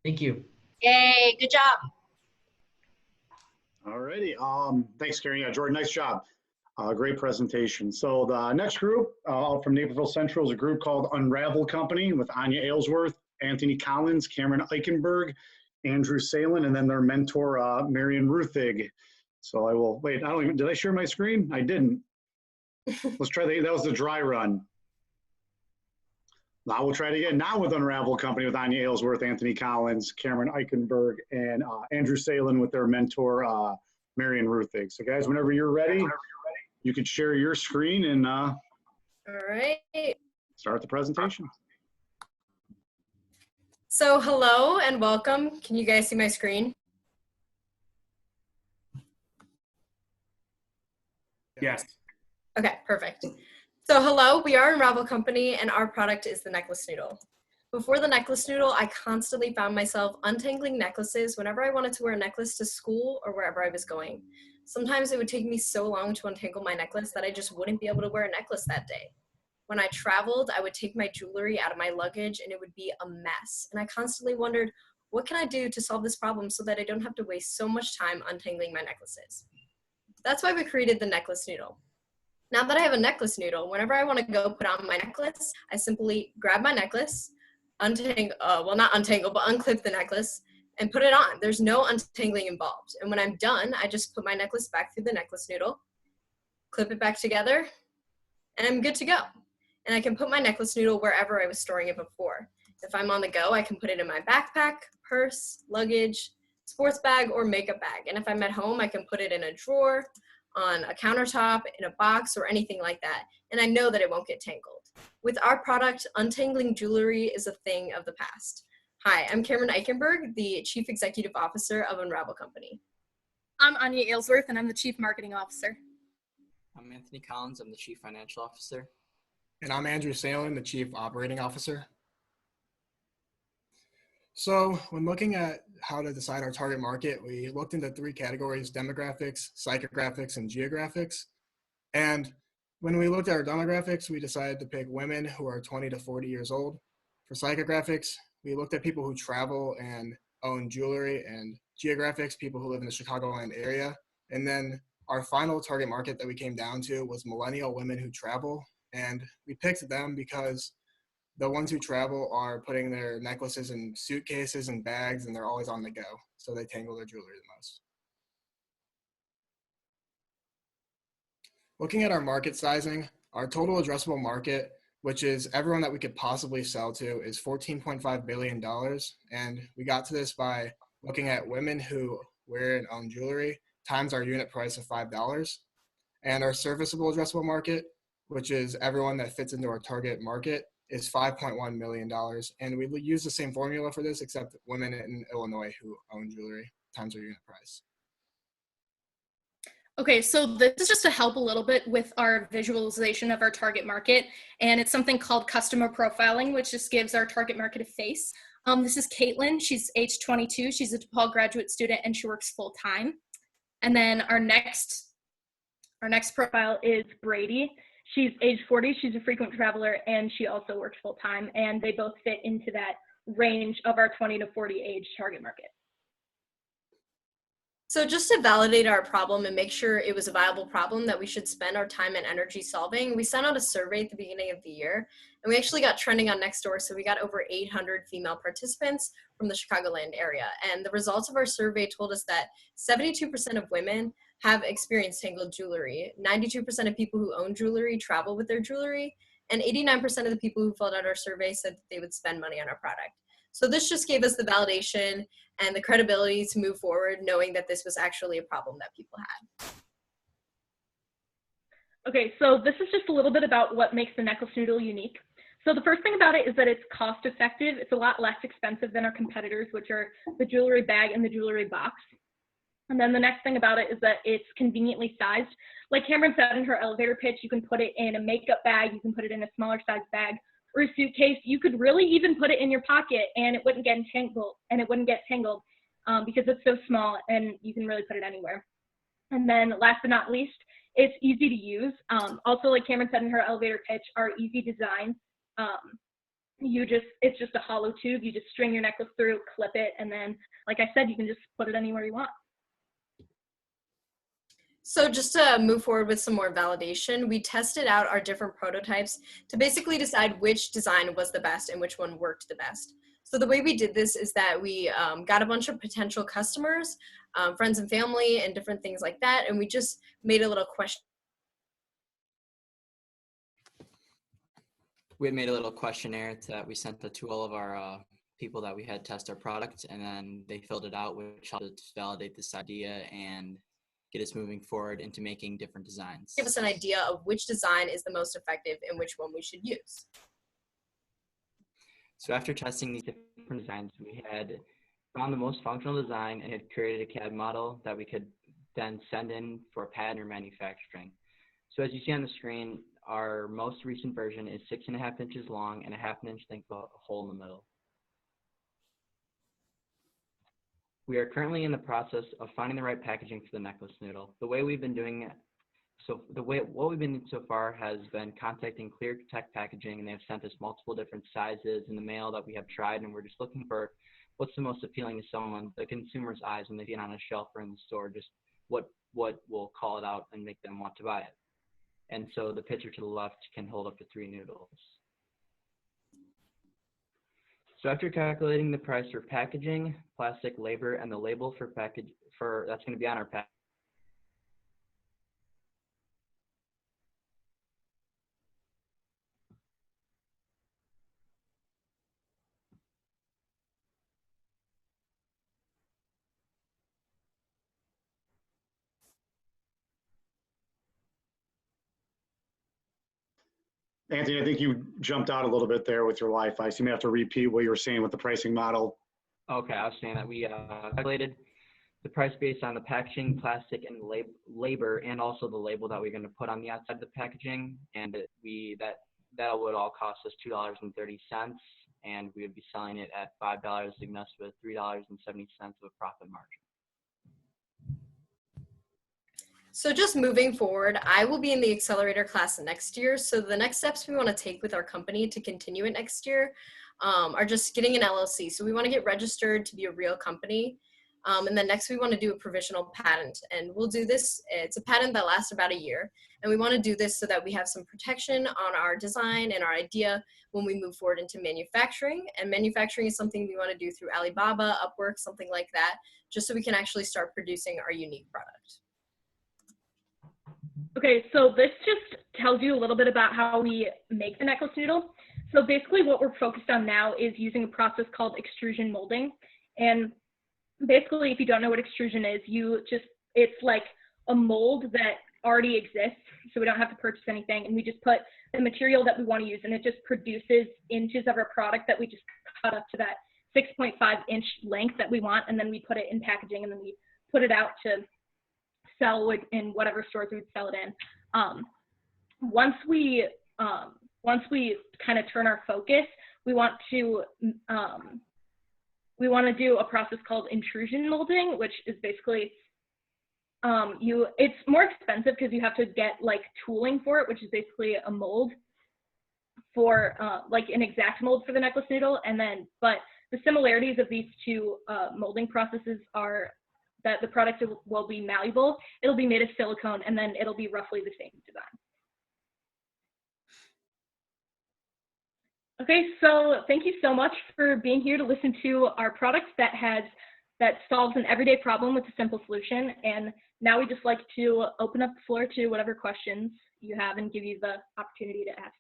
Thank you. Yay, good job. All righty. Thanks, Karen. Yeah, Jordan, nice job. Great presentation. So the next group from Naperville Central is a group called Unravel Company with Anya Aylesworth, Anthony Collins, Cameron Eichenberg, Andrew Salin, and then their mentor, Marion Ruthig. So I will, wait, I don't even, did I share my screen? I didn't. Let's try that was the dry run. Now we'll try it again. Now with Unravel Company with Anya Aylesworth, Anthony Collins, Cameron Eichenberg, and Andrew Salin with their mentor, Marion Ruthig. So guys, whenever you're ready, you can share your screen and all right. Start the presentation. So hello and welcome. Can you guys see my screen? Yes. Okay, perfect. So hello, we are Unravel Company and our product is the necklace noodle. Before the necklace noodle, I constantly found myself untangling necklaces whenever I wanted to wear a necklace to school or wherever I was going. Sometimes it would take me so long to untangle my necklace that I just wouldn't be able to wear a necklace that day. When I traveled, I would take my jewelry out of my luggage and it would be a mess. And I constantly wondered, what can I do to solve this problem so that I don't have to waste so much time untangling my necklaces? That's why we created the necklace noodle. Now that I have a necklace noodle, whenever I want to go put on my necklace, I simply grab my necklace, well, not untangle, but unclip the necklace and put it on. There's no untangling involved. And when I'm done, I just put my necklace back through the necklace noodle, clip it back together, and I'm good to go. And I can put my necklace noodle wherever I was storing it before. If I'm on the go, I can put it in my backpack, purse, luggage, sports bag, or makeup bag. And if I'm at home, I can put it in a drawer, on a countertop, in a box, or anything like that. And I know that it won't get tangled. With our product, untangling jewelry is a thing of the past. Hi, I'm Cameron Eichenberg, the Chief Executive Officer of Unravel Company. I'm Anya Aylesworth, and I'm the Chief Marketing Officer. I'm Anthony Collins, I'm the Chief Financial Officer. And I'm Andrew Salin, the Chief Operating Officer. So when looking at how to decide our target market, we looked into 3 categories: demographics, psychographics, and geographics. And when we looked at our demographics, we decided to pick women who are 20 to 40 years old. For psychographics, we looked at people who travel and own jewelry, and geographics, people who live in the Chicagoland area. And then our final target market that we came down to was millennial women who travel. And we picked them because the ones who travel are putting their necklaces in suitcases and bags, and they're always on the go. So they tangle their jewelry the most. Looking at our market sizing, our total addressable market, which is everyone that we could possibly sell to, is $14.5 billion. And we got to this by looking at women who wear and own jewelry times our unit price of $5. And our serviceable addressable market, which is everyone that fits into our target market, is $5.1 million. And we use the same formula for this, except women in Illinois who own jewelry times our unit price. Okay, so this is just to help a little bit with our visualization of our target market, and it's something called customer profiling, which just gives our target market a face. This is Caitlin. She's age 22. She's a DePaul graduate student, and she works full time. And then our next profile is Brady. She's age 40. She's a frequent traveler, and she also works full time. And they both fit into that range of our 20 to 40 age target market. So just to validate our problem and make sure it was a viable problem that we should spend our time and energy solving, we sent out a survey at the beginning of the year, and we actually got trending on Nextdoor, so we got over 800 female participants from the Chicagoland area. And the results of our survey told us that 72% of women have experienced tangled jewelry, 92% of people who own jewelry travel with their jewelry, and 89% of the people who filled out our survey said that they would spend money on our product. So this just gave us the validation and the credibility to move forward, knowing that this was actually a problem that people had. Okay, so this is just a little bit about what makes the necklace noodle unique. So the first thing about it is that it's cost effective. It's a lot less expensive than our competitors, which are the jewelry bag and the jewelry box. And then the next thing about it is that it's conveniently sized. Like Cameron said in her elevator pitch, you can put it in a makeup bag, you can put it in a smaller size bag or a suitcase. You could really even put it in your pocket and it wouldn't get entangled, because it's so small and you can really put it anywhere. And then last but not least, it's easy to use. Also, like Cameron said in her elevator pitch, our easy design. It's just a hollow tube. You just string your necklace through, clip it, and then, like I said, you can just put it anywhere you want. So just to move forward with some more validation, we tested out our different prototypes to basically decide which design was the best and which one worked the best. So the way we did this is that we got a bunch of potential customers, friends and family, and different things like that, and we just made a little question. We had made a little questionnaire that we sent to all of our people that we had test our product, and then they filled it out, which helped us validate this idea and get us moving forward into making different designs. Give us an idea of which design is the most effective and which one we should use. So after testing these different designs, we had found the most functional design and had created a CAD model that we could then send in for patent or manufacturing. So as you see on the screen, our most recent version is 6.5 inches long and a 1/2 inch thick hole in the middle. We are currently in the process of finding the right packaging for the necklace noodle. The way we've been doing it, what we've been doing so far has been contacting Clear Tech Packaging, and they've sent us multiple different sizes in the mail that we have tried, and we're just looking for what's the most appealing to someone, the consumer's eyes, when they see it on a shelf or in the store, just what will call it out and make them want to buy it. And so the picture to the left can hold up to 3 noodles. So after calculating the price for packaging, plastic, labor, and the label for that's going to be on our package. Anthony, I think you jumped out a little bit there with your Wi-Fi, so you may have to repeat what you were saying with the pricing model. Okay, I was saying that we calculated the price based on the packaging, plastic, and labor, and also the label that we're going to put on the outside of the packaging, and that would all cost us $2.30, and we would be selling it at $5, leaving us with $3.70 of a profit margin. So just moving forward, I will be in the accelerator class next year. So the next steps we want to take with our company to continue it next year are just getting an LLC. So we want to get registered to be a real company. And then next we want to do a provisional patent. And we'll do this, it's a patent that lasts about a year. And we want to do this so that we have some protection on our design and our idea when we move forward into manufacturing. And manufacturing is something we want to do through Alibaba, Upwork, something like that, just so we can actually start producing our unique product. Okay, so this just tells you a little bit about how we make the necklace noodle. So basically what we're focused on now is using a process called extrusion molding. And basically, if you don't know what extrusion is, it's like a mold that already exists, so we don't have to purchase anything, and we just put the material that we want to use, and it just produces inches of our product that we just cut up to that 6.5-inch length that we want, and then we put it in packaging, and then we put it out to sell in whatever stores we would sell it in. Once we kind of turn our focus, we want to do a process called intrusion molding, which is basically it's more expensive because you have to get like tooling for it, which is basically a mold for like an exact mold for the necklace noodle. But the similarities of these two molding processes are that the product will be malleable, it'll be made of silicone, and then it'll be roughly the same design. Okay, so thank you so much for being here to listen to our product that solves an everyday problem with a simple solution. And now we just like to open up the floor to whatever questions you have and give you the opportunity to ask.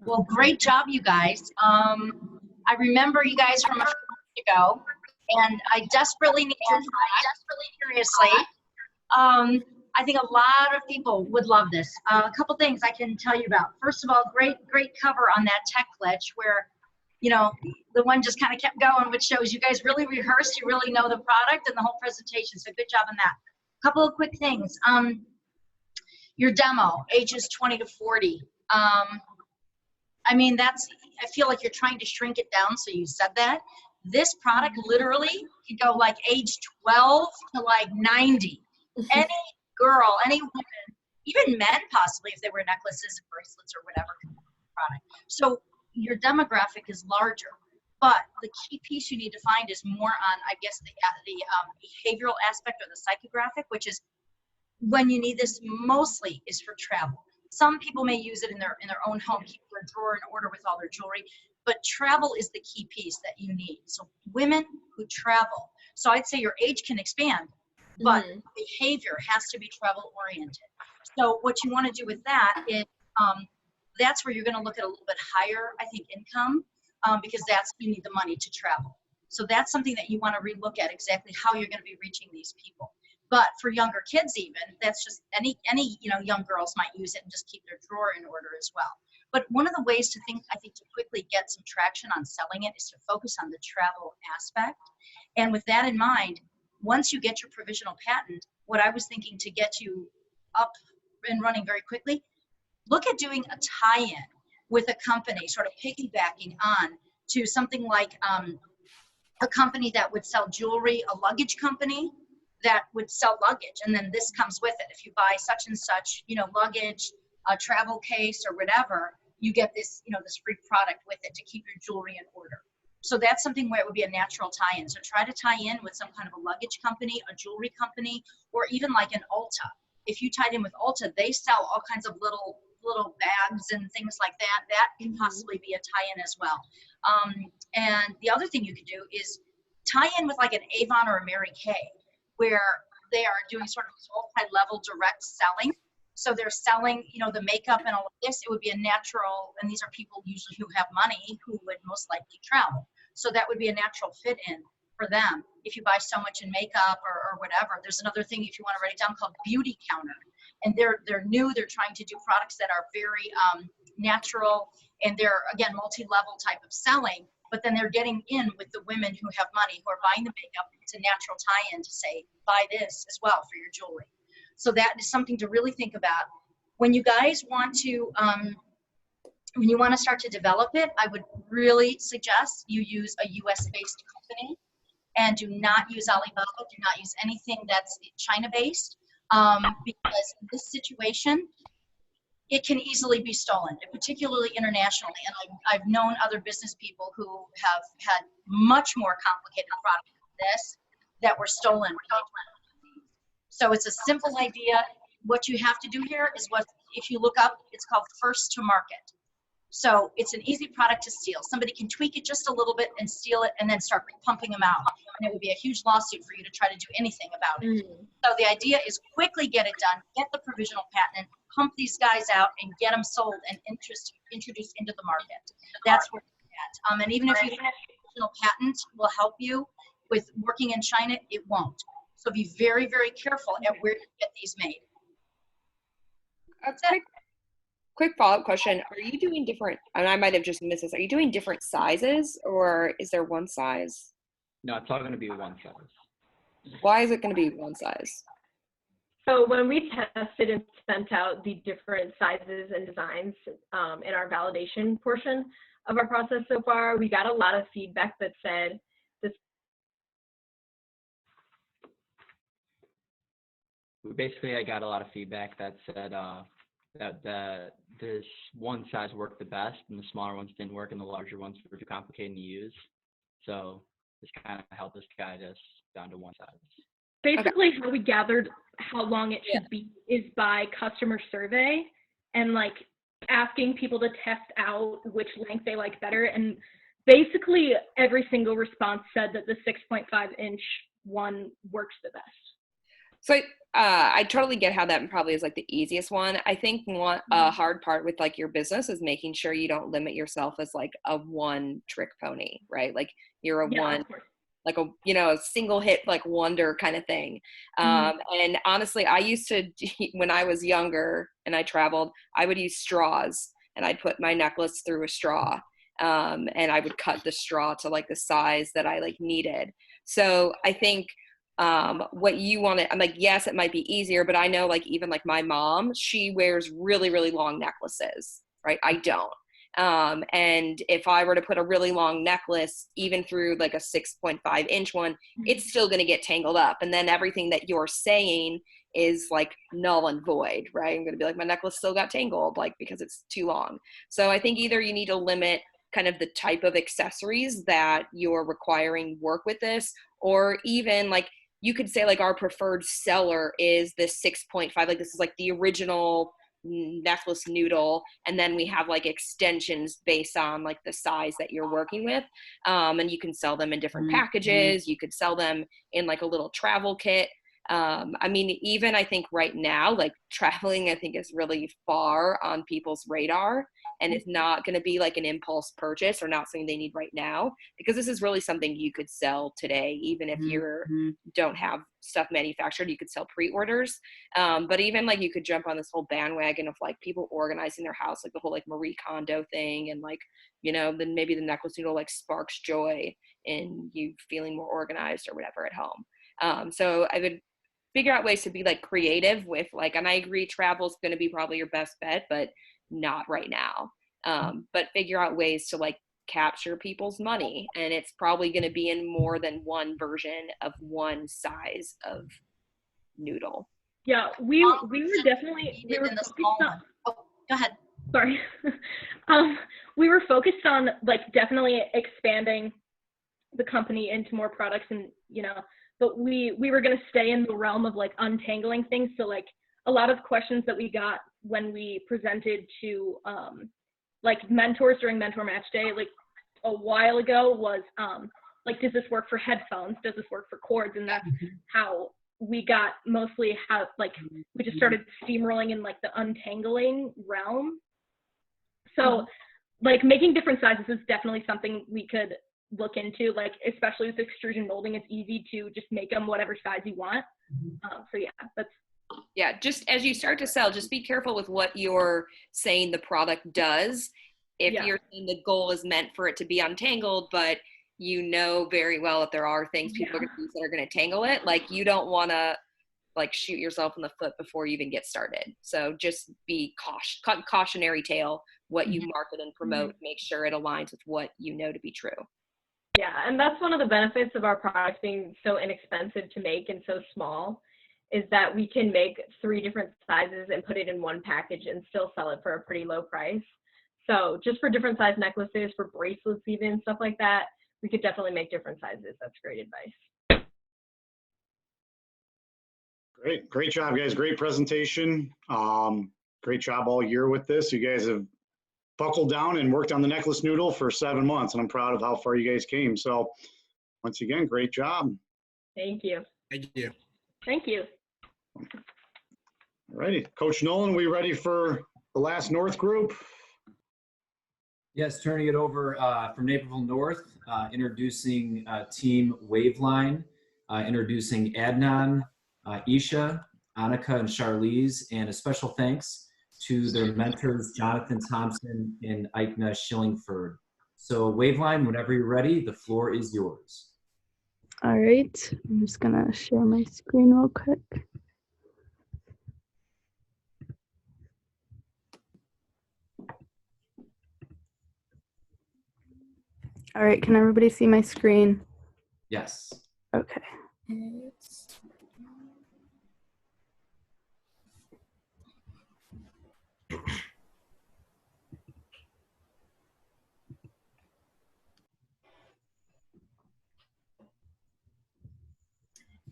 Well, great job, you guys. I remember you guys from a few months ago, and I desperately need your advice. Seriously. I think a lot of people would love this. A couple things I can tell you about. First of all, great cover on that tech glitch where, you know, the one just kind of kept going, which shows you guys really rehearsed, you really know the product and the whole presentation. So good job on that. A couple of quick things. Your demo, ages 20 to 40. I mean, I feel like you're trying to shrink it down, so you said that. This product literally could go like age 12 to like 90. Any girl, any woman, even men possibly, if they wear necklaces and bracelets or whatever product. So your demographic is larger, but the key piece you need to find is more on, I guess, the behavioral aspect or the psychographic, which is when you need this mostly is for travel. Some people may use it in their own home, keep their drawer in order with all their jewelry, but travel is the key piece that you need. So women who travel. So I'd say your age can expand, but behavior has to be travel oriented. So what you want to do with that is that's where you're going to look at a little bit higher, I think, income, because you need the money to travel. So that's something that you want to relook at, exactly how you're going to be reaching these people. But for younger kids, even, that's just any young girls might use it and just keep their drawer in order as well. But one of the ways to to quickly get some traction on selling it is to focus on the travel aspect. And with that in mind, once you get your provisional patent, what I was thinking to get you up and running very quickly, look at doing a tie-in with a company, sort of piggybacking on to something like a company that would sell jewelry, a luggage company that would sell luggage, and then this comes with it. If you buy such and such, luggage, a travel case or whatever, you get this, this free product with it to keep your jewelry in order. So that's something where it would be a natural tie-in. So try to tie in with some kind of a luggage company, a jewelry company, or even like an Ulta. If you tied in with Ulta, they sell all kinds of little bags and things like that. That can possibly be a tie-in as well. And the other thing you could do is tie in with like an Avon or a Mary Kay, where they are doing sort of multi-level direct selling. So they're selling, the makeup and all of this. It would be a natural, and these are people usually who have money who would most likely travel. So that would be a natural fit in for them. If you buy so much in makeup or whatever, there's another thing, if you want to write it down, called Beauty Counter. And they're new, they're trying to do products that are very natural, and they're, again, multi-level type of selling, but then they're getting in with the women who have money, who are buying the makeup. It's a natural tie-in to say, buy this as well for your jewelry. So that is something to really think about. When you guys want to, when you want to start to develop it, I would really suggest you use a US-based company and do not use Alibaba, do not use anything that's China-based, because in this situation, it can easily be stolen, particularly internationally. And I've known other business people who have had much more complicated products than this that were stolen. So it's a simple idea. What you have to do here is if you look up, it's called first to market. So it's an easy product to steal. Somebody can tweak it just a little bit and steal it and then start pumping them out. And it would be a huge lawsuit for you to try to do anything about it. So the idea is quickly get it done, get the provisional patent, pump these guys out and get them sold and introduced into the market. That's where it's at. And even if you think a provisional patent will help you with working in China, it won't. So be very, very careful at where you get these made. Quick follow-up question. Are you doing different, and I might have just missed this, are you doing different sizes, or is there one size? No, it's all going to be one size. Why is it going to be one size? So when we tested and sent out the different sizes and designs in our validation portion of our process so far, we got a lot of feedback that said this. Basically, I got a lot of feedback that said that this one size worked the best, and the smaller ones didn't work, and the larger ones were too complicated to use. So this kind of helped us guide us down to one size. Basically, how we gathered how long it should be is by customer survey and like asking people to test out which length they like better. And basically, every single response said that the 6.5-inch one works the best. So I totally get how that probably is like the easiest one. I think one hard part with like your business is making sure you don't limit yourself as like a one trick pony, right? Like you're a one, like a, you know, a single hit, like wonder kind of thing. And honestly, I used to, when I was younger and I traveled, I would use straws and I'd put my necklace through a straw. And I would cut the straw to like the size that I like needed. So I think what you want to, I'm like, yes, it might be easier, but I know like even like my mom, she wears really, really long necklaces, right? I don't. And if I were to put a really long necklace, even through like a 6.5 inch one, it's still going to get tangled up. And then everything that you're saying is like null and void, right? I'm going to be like, my necklace still got tangled, like, because it's too long. So I think either you need to limit kind of the type of accessories that you're requiring work with this, or even like, you could say like our preferred seller is this 6.5, like this is like the original necklace noodle, and then we have like extensions based on like the size that you're working with, and you can sell them in different packages. You could sell them in like a little travel kit. I mean, even I think right now, like traveling, I think is really far on people's radar, and it's not going to be like an impulse purchase or not something they need right now, because this is really something you could sell today, even if you don't have stuff manufactured. You could sell pre-orders, but even like you could jump on this whole bandwagon of like people organizing their house, like the whole like Marie Kondo thing, and like, you know, then maybe the necklace noodle like sparks joy in you feeling more organized or whatever at home. So I would figure out ways to be like creative with like, and I agree travel is going to be probably your best bet, but not right now. But figure out ways to like capture people's money, and it's probably going to be in more than one version of one size of noodle. Yeah, we were definitely, we were focused on, oh, go ahead. Sorry. We were focused on like definitely expanding the company into more products, and you know, but we were going to stay in the realm of like untangling things. So like a lot of questions that we got when we presented to like mentors during Mentor Match Day like a while ago was like, does this work for headphones? Does this work for cords? And that's how we got mostly how like we just started steamrolling in like the untangling realm. So like making different sizes is definitely something we could look into, like especially with extrusion molding. It's easy to just make them whatever size you want. So yeah, that's just as you start to sell, just be careful with what you're saying the product does. If you're saying the goal is meant for it to be untangled, but you know very well that there are things people are going to use that are going to tangle it, like you don't want to like shoot yourself in the foot before you even get started. So just be cautionary tale what you market and promote. Make sure it aligns with what you know to be true. Yeah, and that's one of the benefits of our products being so inexpensive to make and so small, is that we can make 3 different sizes and put it in one package and still sell it for a pretty low price. So just for different size necklaces, for bracelets even, stuff like that, we could definitely make different sizes. That's great advice. Great job, guys. Great presentation. Great job all year with this. You guys have buckled down and worked on the necklace noodle for 7 months, and I'm proud of how far you guys came. So once again, great job. Thank you. Thank you. Thank you. All righty. Coach Nolan, we ready for the last North group? Yes, turning it over from Naperville North, introducing Team Waveline, introducing Adnan, Isha, Annika, and Charlize, and a special thanks to their mentors, Jonathan Thompson and Aikna Schillingford. So Waveline, whenever you're ready, the floor is yours. All right, I'm just gonna share my screen real quick. All right, can everybody see my screen? Yes. Okay.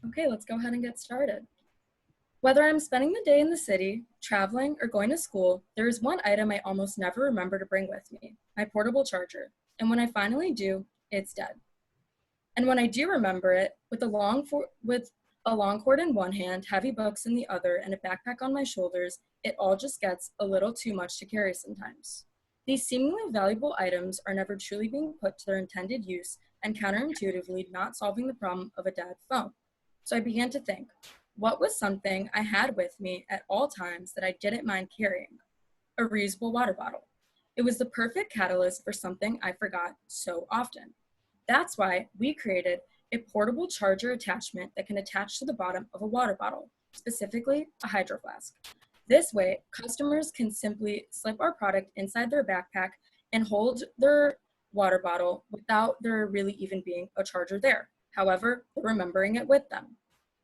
Okay, let's go ahead and get started. Whether I'm spending the day in the city, traveling, or going to school, there is one item I almost never remember to bring with me, my portable charger. And when I finally do, it's dead. And when I do remember it, with a long cord in one hand, heavy books in the other, and a backpack on my shoulders, it all just gets a little too much to carry sometimes. These seemingly valuable items are never truly being put to their intended use and counterintuitively not solving the problem of a dead phone. So I began to think, what was something I had with me at all times that I didn't mind carrying? A reusable water bottle. It was the perfect catalyst for something I forgot so often. That's why we created a portable charger attachment that can attach to the bottom of a water bottle, specifically a hydro flask. This way, customers can simply slip our product inside their backpack and hold their water bottle without there really even being a charger there. However, they're remembering it with them.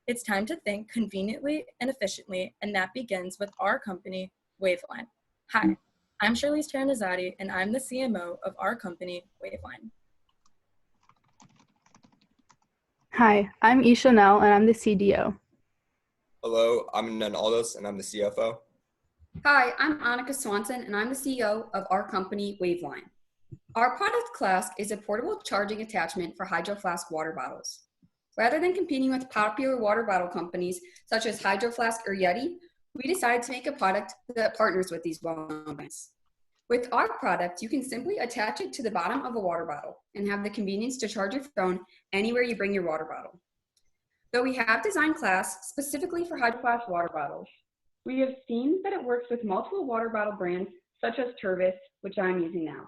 It's time to think conveniently and efficiently, and that begins with our company, Waveline. Hi, I'm Shirley Taranazati, and I'm the CMO of our company, Waveline. Hi, I'm Isha Nell, and I'm the CDO. Hello, I'm Nan Aldous, and I'm the CFO. Hi, I'm Annika Swanson, and I'm the CEO of our company, Waveline. Our product class is a portable charging attachment for Hydro Flask water bottles. Rather than competing with popular water bottle companies such as Hydro Flask or Yeti, we decided to make a product that partners with these well-known brands. With our product, you can simply attach it to the bottom of a water bottle and have the convenience to charge your phone anywhere you bring your water bottle. Though we have designed class specifically for Hydro Flask water bottles, we have seen that it works with multiple water bottle brands such as Tervis, which I'm using now.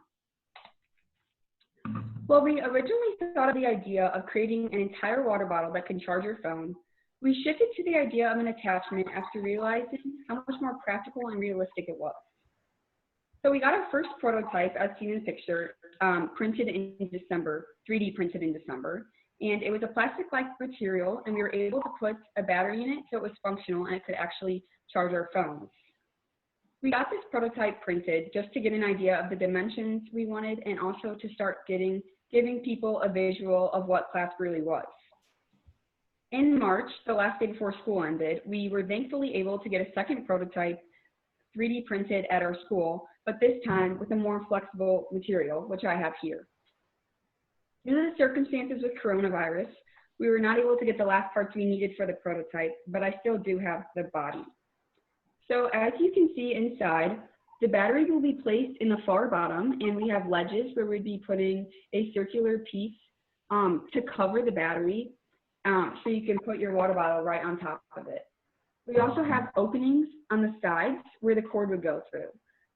Well, we originally thought of the idea of creating an entire water bottle that can charge your phone. We shifted to the idea of an attachment after realizing how much more practical and realistic it was. So we got our first prototype, as seen in the picture, printed in December, 3D printed in December. And it was a plastic-like material, and we were able to put a battery in it so it was functional and it could actually charge our phones. We got this prototype printed just to get an idea of the dimensions we wanted and also to start giving people a visual of what class really was. In March, the last day before school ended, we were thankfully able to get a second prototype 3D printed at our school, but this time with a more flexible material, which I have here. Due to the circumstances with coronavirus, we were not able to get the last parts we needed for the prototype, but I still do have the body. So as you can see inside, the battery will be placed in the far bottom, and we have ledges where we'd be putting a circular piece to cover the battery so you can put your water bottle right on top of it. We also have openings on the sides where the cord would go through.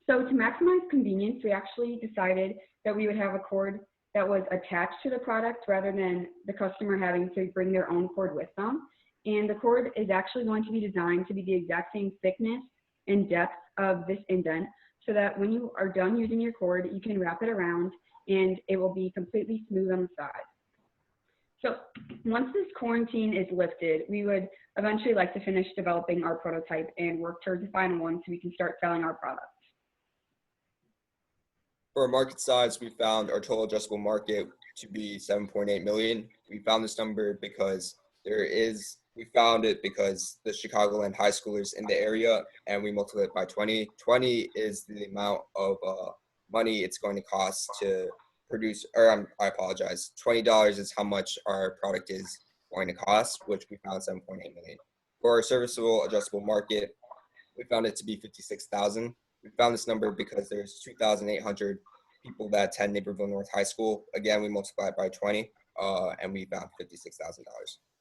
So to maximize convenience, we actually decided that we would have a cord that was attached to the product rather than the customer having to bring their own cord with them. And the cord is actually going to be designed to be the exact same thickness and depth of this indent so that when you are done using your cord, you can wrap it around and it will be completely smooth on the side. So once this quarantine is lifted, we would eventually like to finish developing our prototype and work towards the final one so we can start selling our products. For our market size, we found our total addressable market to be 7.8 million. We found this number because we found it because the Chicagoland high schoolers in the area, and we multiplied it by 20. 20 is the amount of money it's going to cost to produce, or I apologize, $20 is how much our product is going to cost, which we found 7.8 million. For our serviceable addressable market, we found it to be 56,000. We found this number because there's 2,800 people that attend Naperville North High School. Again, we multiplied by 20, and we found $56,000.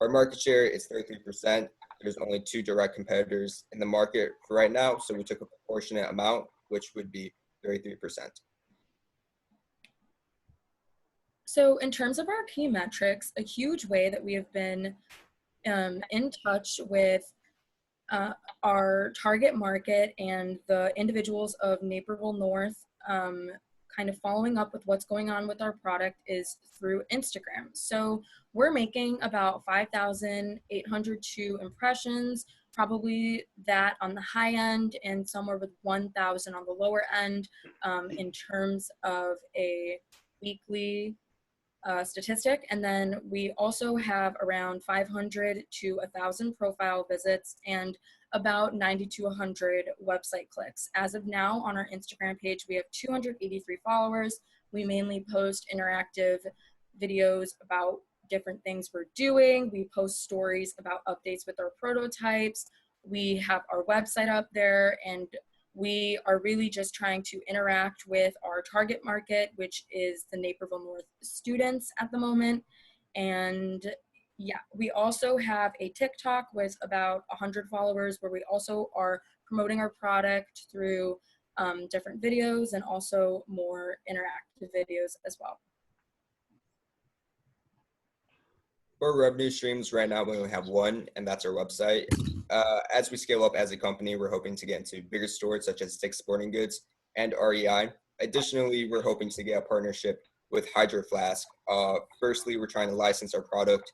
Our market share is 33%. There's only 2 direct competitors in the market for right now, so we took a proportionate amount, which would be 33%. So in terms of our key metrics, a huge way that we have been in touch with our target market and the individuals of Naperville North, kind of following up with what's going on with our product is through Instagram. So we're making about 5,802 impressions, probably that on the high end and somewhere with 1,000 on the lower end in terms of a weekly statistic. And then we also have around 500 to 1,000 profile visits and about 90 to 100 website clicks. As of now on our Instagram page, we have 283 followers. We mainly post interactive videos about different things we're doing. We post stories about updates with our prototypes. We have our website up there, and we are really just trying to interact with our target market, which is the Naperville North students at the moment. And yeah, we also have a TikTok with about 100 followers where we also are promoting our product through different videos and also more interactive videos as well. For revenue streams, right now we only have one, and that's our website. As we scale up as a company, we're hoping to get into bigger stores such as Dick's Sporting Goods and REI. Additionally, we're hoping to get a partnership with Hydro Flask. Firstly, we're trying to license our product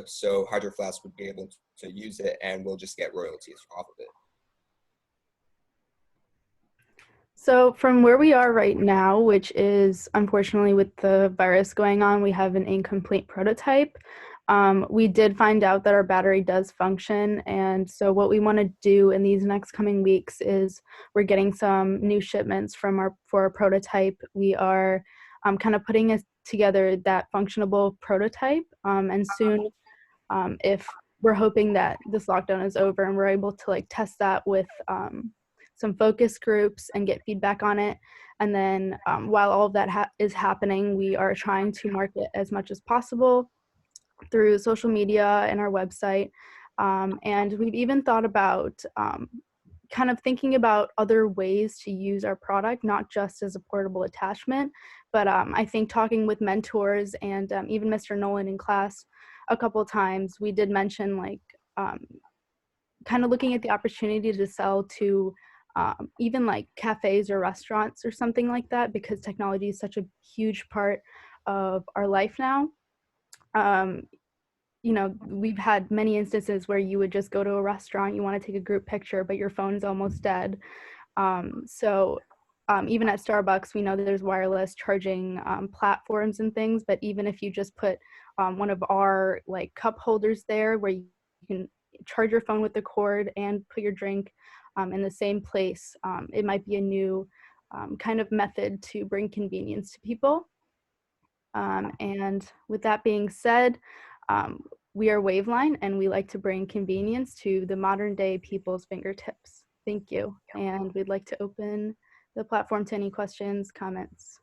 so Hydro Flask would be able to use it, and we'll just get royalties off of it. So from where we are right now, which is unfortunately with the virus going on, we have an incomplete prototype. We did find out that our battery does function. And so what we want to do in these next coming weeks is we're getting some new shipments for our prototype. We are kind of putting together that functionable prototype. And soon, if we're hoping that this lockdown is over and we're able to like test that with some focus groups and get feedback on it. And then while all of that is happening, we are trying to market as much as possible through social media and our website. And we've even thought about kind of thinking about other ways to use our product, not just as a portable attachment, but I think talking with mentors and even Mr. Nolan in class a couple of times, we did mention like kind of looking at the opportunity to sell to even like cafes or restaurants or something like that, because technology is such a huge part of our life now. You know, we've had many instances where you would just go to a restaurant, you want to take a group picture, but your phone's almost dead. Even at Starbucks, we know that there's wireless charging platforms and things, but even if you just put one of our like cup holders there where you can charge your phone with the cord and put your drink in the same place, it might be a new kind of method to bring convenience to people. And with that being said, we are Waveline, and we like to bring convenience to the modern day people's fingertips. Thank you. And we'd like to open the platform to any questions, comments.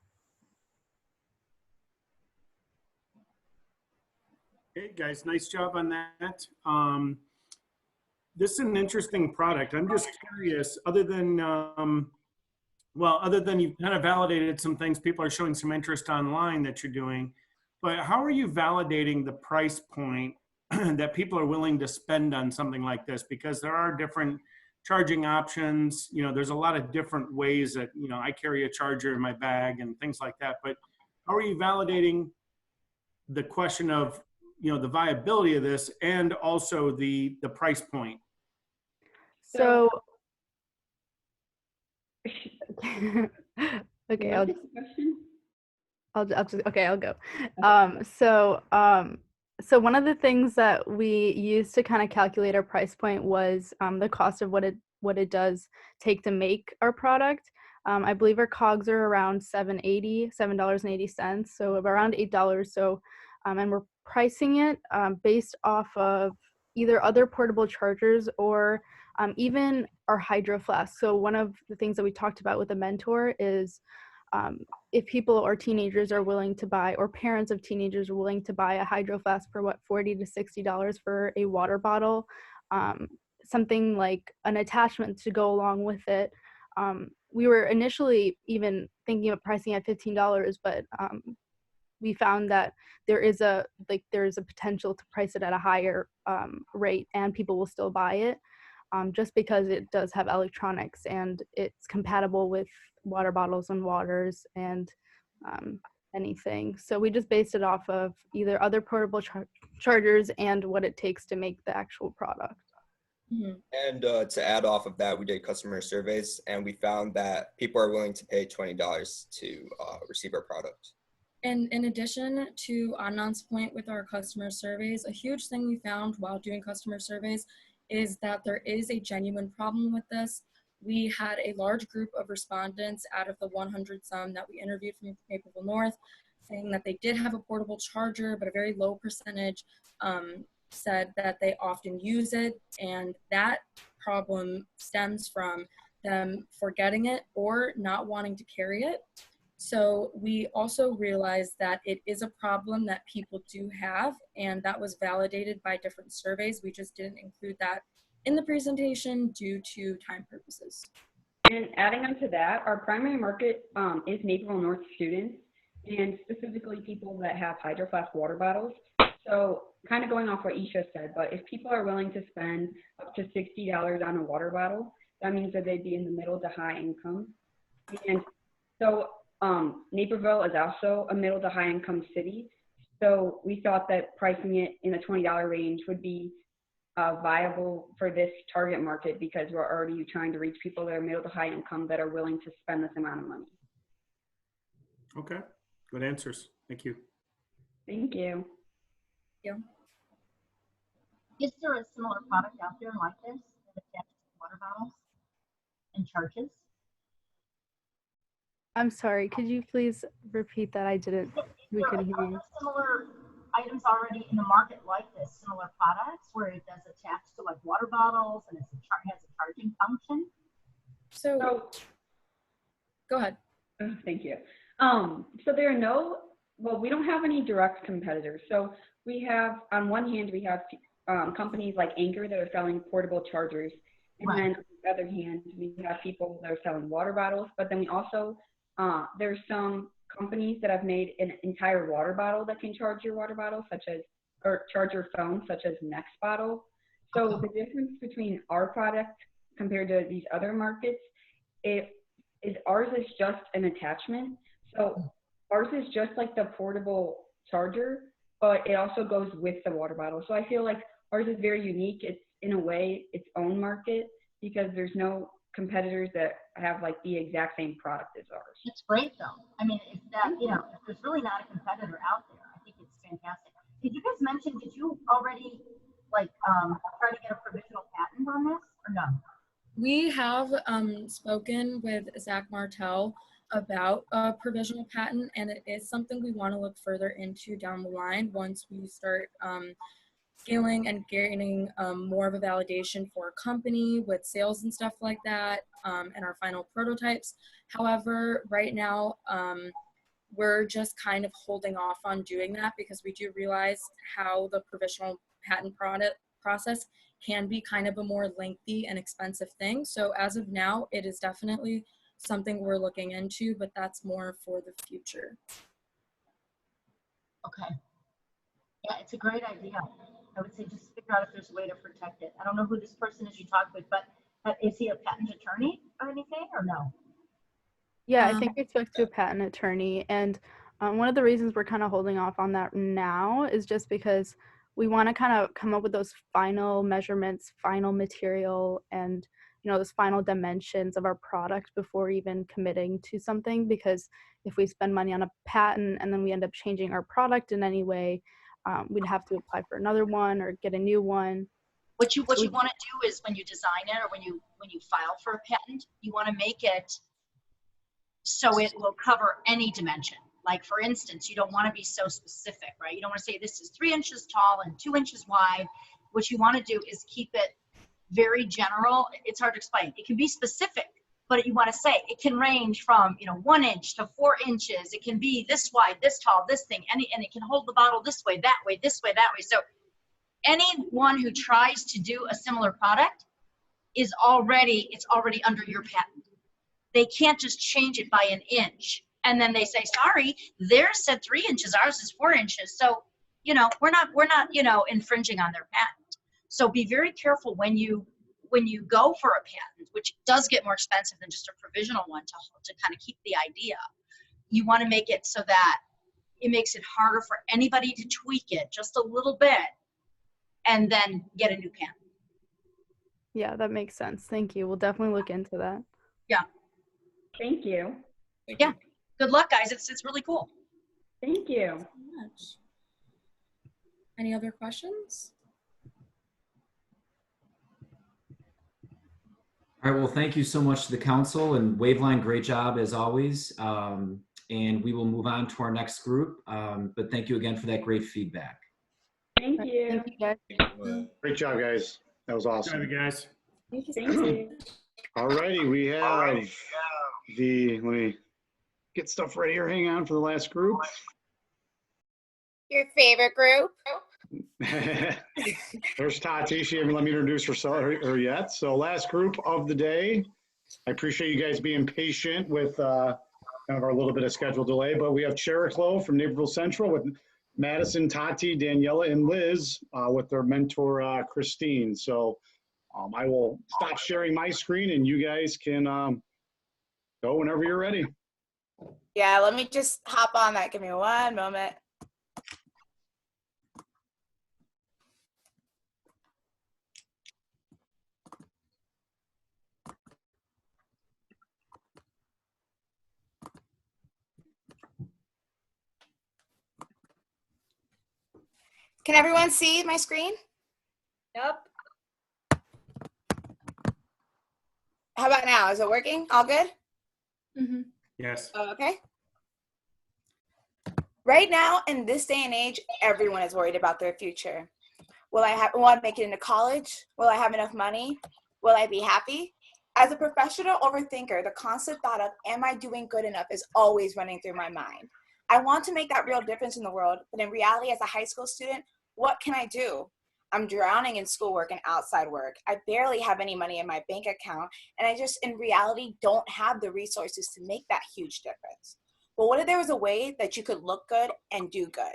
Hey guys, nice job on that. This is an interesting product. I'm just curious, other than you've kind of validated some things, people are showing some interest online that you're doing, but how are you validating the price point that people are willing to spend on something like this? Because there are different charging options. You know, there's a lot of different ways that, you know, I carry a charger in my bag and things like that, but how are you validating the question of, you know, the viability of this and also the price point? So, okay, I'll go. So one of the things that we used to kind of calculate our price point was the cost of what it does take to make our product. I believe our COGS are around $7.80, so around $8. So, and we're pricing it based off of either other portable chargers or even our Hydro Flask. So one of the things that we talked about with a mentor is if people or teenagers are willing to buy, or parents of teenagers are willing to buy a Hydro Flask for what, $40 to $60 for a water bottle, something like an attachment to go along with it. We were initially even thinking of pricing at $15, but we found that there is a potential to price it at a higher rate, and people will still buy it just because it does have electronics and it's compatible with water bottles and waters and anything. So we just based it off of either other portable chargers and what it takes to make the actual product. Mm-hmm. And to add off of that, we did customer surveys, and we found that people are willing to pay $20 to receive our product. And in addition to Adnan's point with our customer surveys, a huge thing we found while doing customer surveys is that there is a genuine problem with this. We had a large group of respondents out of the 100 some that we interviewed from Naperville North saying that they did have a portable charger, but a very low percentage said that they often use it. And that problem stems from them forgetting it or not wanting to carry it. So we also realized that it is a problem that people do have, and that was validated by different surveys. We just didn't include that in the presentation due to time purposes. And adding on to that, our primary market is Naperville North students, and specifically people that have Hydro Flask water bottles. So kind of going off what Isha said, but if people are willing to spend up to $60 on a water bottle, that means that they'd be in the middle to high income. And so Naperville is also a middle to high income city. So we thought that pricing it in the $20 range would be viable for this target market, because we're already trying to reach people that are middle to high income that are willing to spend this amount of money. Okay, good answers. Thank you. Thank you. Yeah. Is there a similar product out there like this that attaches to water bottles and charges? I'm sorry, could you please repeat that? We couldn't hear you. Similar items already in the market like this, similar products where it does attach to like water bottles and it's has a charging function? So go ahead. Thank you. So there are we don't have any direct competitors. So we have, on one hand, we have companies like Anchor that are selling portable chargers. And then on the other hand, we have people that are selling water bottles. But then we also, there's some companies that have made an entire water bottle that can charge your water bottle, or charge your phone, such as Nextbottle. So the difference between our product compared to these other markets, ours is just an attachment. So ours is just like the portable charger, but it also goes with the water bottle. So I feel like ours is very unique. It's in a way its own market, because there's no competitors that have like the exact same product as ours. It's great though. I mean, if that, if there's really not a competitor out there, I think it's fantastic. Did you guys mention, did you already like try to get a provisional patent on this or no? We have spoken with Zach Martell about a provisional patent, and it is something we want to look further into down the line once we start scaling and gaining more of a validation for a company with sales and stuff like that, and our final prototypes. However, right now, we're just kind of holding off on doing that because we do realize how the provisional patent process can be kind of a more lengthy and expensive thing. So as of now, it is definitely something we're looking into, but that's more for the future. Okay. Yeah, it's a great idea. I would say just figure out if there's a way to protect it. I don't know who this person is you talked with, but is he a patent attorney or anything, or no? Yeah, I think we spoke to a patent attorney, and one of the reasons we're kind of holding off on that now is just because we want to kind of come up with those final measurements, final material, and those final dimensions of our product before even committing to something. Because if we spend money on a patent and then we end up changing our product in any way, we'd have to apply for another one or get a new one. What you want to do is when you design it or when you file for a patent, you want to make it so it will cover any dimension. Like for instance, you don't want to be so specific, right? You don't want to say this is 3 inches tall and 2 inches wide. What you want to do is keep it very general. It's hard to explain. It can be specific, but you want to say it can range from 1 inch to 4 inches. It can be this wide, this tall, this thing, and it can hold the bottle this way, that way, this way, that way. So anyone who tries to do a similar product it's already under your patent. They can't just change it by an inch. And then they say, sorry, theirs said 3 inches, ours is 4 inches. So, we're not, infringing on their patent. So be very careful when you go for a patent, which does get more expensive than just a provisional one to kind of keep the idea. You want to make it so that it makes it harder for anybody to tweak it just a little bit and then get a new patent. Yeah, that makes sense. Thank you. We'll definitely look into that. Yeah. Thank you. Yeah. Good luck, guys. It's really cool. Thank you. Thank you so much. Any other questions? All right, well, thank you so much to the council, and Waveline, great job as always. And we will move on to our next group. But thank you again for that great feedback. Thank you. Thank you, guys. Great job, guys. That was awesome. Good job, guys. Thank you. All righty, we have let me get stuff ready here. Hang on for the last group. Your favorite group? There's Tati. She hasn't let me introduce her yet. So last group of the day. I appreciate you guys being patient with kind of our little bit of schedule delay, but we have Chericlo from Naperville Central with Madison, Tati, Daniela, and Liz with their mentor, Christine. So I will stop sharing my screen and you guys can go whenever you're ready. Yeah, let me just hop on that. Give me one moment. Can everyone see my screen? Yep. How about now? Is it working? All good? Mm-hmm. Yes. Okay. Right now, in this day and age, everyone is worried about their future. Will I make it into college? Will I have enough money? Will I be happy? As a professional overthinker, the constant thought of, am I doing good enough, is always running through my mind. I want to make that real difference in the world, but in reality, as a high school student, what can I do? I'm drowning in schoolwork and outside work. I barely have any money in my bank account, and I just, in reality, don't have the resources to make that huge difference. But what if there was a way that you could look good and do good?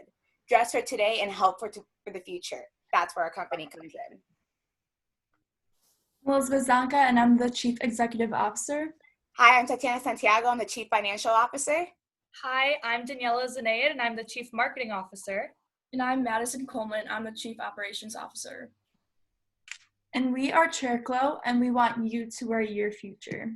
Dress for today and help for the future. That's where our company comes in. Elizabeth Zanka, and I'm the Chief Executive Officer. Hi, I'm Tatiana Santiago. I'm the Chief Financial Officer. Hi, I'm Daniela Zanaid, and I'm the Chief Marketing Officer. And I'm Madison Coleman. I'm the Chief Operations Officer. And we are Chericlo, and we want you to wear your future.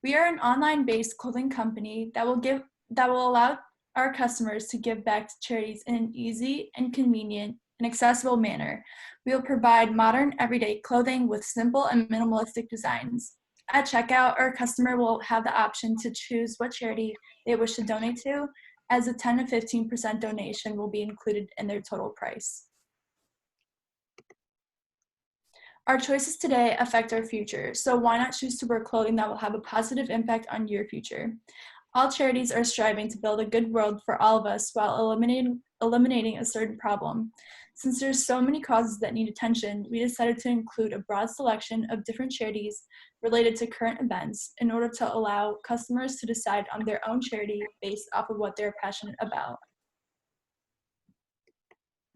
We are an online-based clothing company that will allow our customers to give back to charities in an easy and convenient and accessible manner. We will provide modern, everyday clothing with simple and minimalistic designs. At checkout, our customer will have the option to choose what charity they wish to donate to, as a 10 to 15% donation will be included in their total price. Our choices today affect our future, so why not choose to wear clothing that will have a positive impact on your future? All charities are striving to build a good world for all of us while eliminating a certain problem. Since there's so many causes that need attention, we decided to include a broad selection of different charities related to current events in order to allow customers to decide on their own charity based off of what they're passionate about.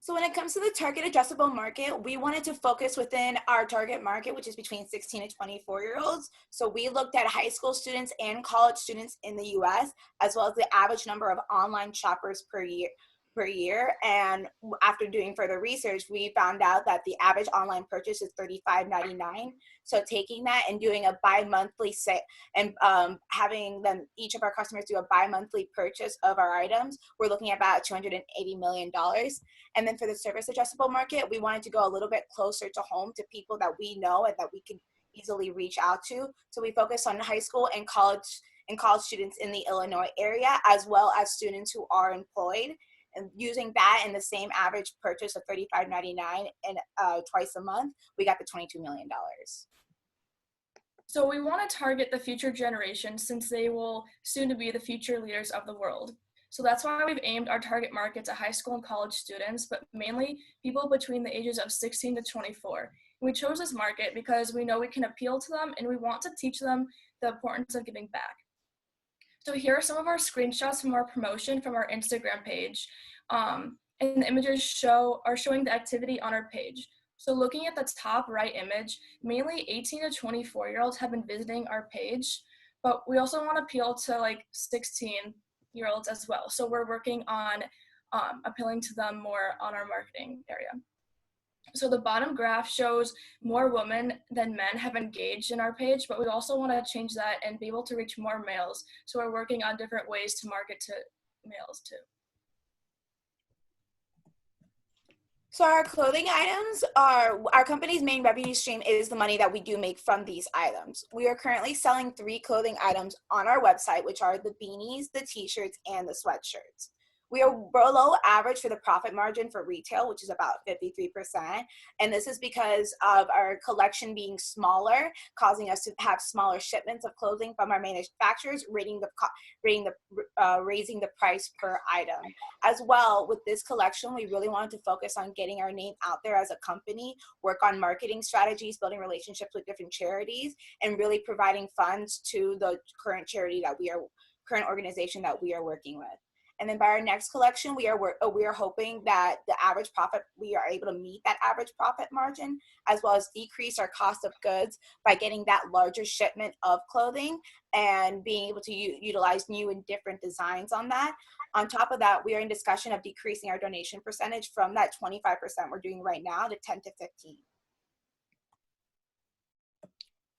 So when it comes to the target addressable market, we wanted to focus within our target market, which is between 16 to 24-year-olds. So we looked at high school students and college students in the US, as well as the average number of online shoppers per year. And after doing further research, we found out that the average online purchase is $35.99. So taking that and doing a bi-monthly set and having them, each of our customers do a bi-monthly purchase of our items, we're looking at about $280 million. And then for the service addressable market, we wanted to go a little bit closer to home to people that we know and that we can easily reach out to. So we focus on high school and college students in the Illinois area, as well as students who are employed. And using that in the same average purchase of $35.99 and twice a month, we got the $22 million. So we want to target the future generation since they will soon to be the future leaders of the world. So that's why we've aimed our target market to high school and college students, but mainly people between the ages of 16 to 24. And we chose this market because we know we can appeal to them and we want to teach them the importance of giving back. So here are some of our screenshots from our promotion from our Instagram page. And the images are showing the activity on our page. So looking at the top right image, mainly 18 to 24-year-olds have been visiting our page, but we also want to appeal to like 16-year-olds as well. So we're working on appealing to them more on our marketing area. So the bottom graph shows more women than men have engaged in our page, but we also want to change that and be able to reach more males. So we're working on different ways to market to males too. So our clothing items our company's main revenue stream is the money that we do make from these items. We are currently selling 3 clothing items on our website, which are the beanies, the t-shirts, and the sweatshirts. We are below average for the profit margin for retail, which is about 53%. And this is because of our collection being smaller, causing us to have smaller shipments of clothing from our manufacturers, raising the price per item. As well, with this collection, we really wanted to focus on getting our name out there as a company, work on marketing strategies, building relationships with different charities, and really providing funds to the current current organization that we are working with. And then by our next collection, we are hoping that we are able to meet that average profit margin, as well as decrease our cost of goods by getting that larger shipment of clothing and being able to utilize new and different designs on that. On top of that, we are in discussion of decreasing our donation percentage from that 25% we're doing right now to 10 to 15.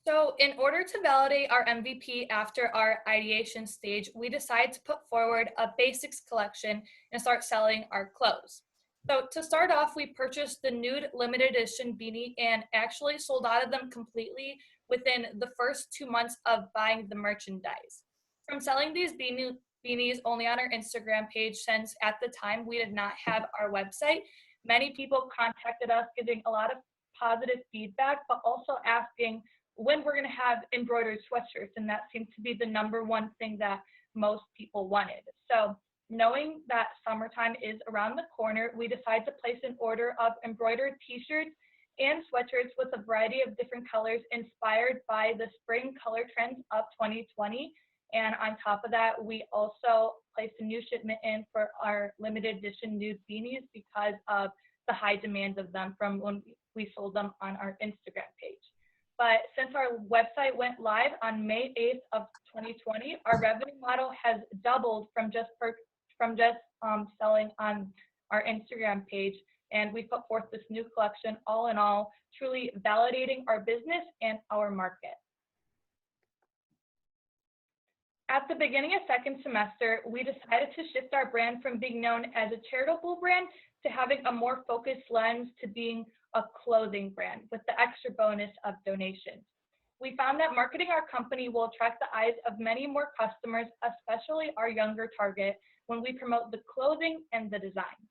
So in order to validate our MVP after our ideation stage, we decided to put forward a basics collection and start selling our clothes. So to start off, we purchased the nude limited edition beanie and actually sold out of them completely within the first 2 months of buying the merchandise. From selling these beanies only on our Instagram page, since at the time we did not have our website, many people contacted us giving a lot of positive feedback, but also asking when we're going to have embroidered sweatshirts, and that seemed to be the #1 thing that most people wanted. So knowing that summertime is around the corner, we decided to place an order of embroidered t-shirts and sweatshirts with a variety of different colors inspired by the spring color trends of 2020. And on top of that, we also placed a new shipment in for our limited edition nude beanies because of the high demand of them from when we sold them on our Instagram page. But since our website went live on May 8th of 2020, our revenue model has doubled from just selling on our Instagram page, and we put forth this new collection. All in all, truly validating our business and our market. At the beginning of second semester, we decided to shift our brand from being known as a charitable brand to having a more focused lens to being a clothing brand with the extra bonus of donations. We found that marketing our company will attract the eyes of many more customers, especially our younger target, when we promote the clothing and the design.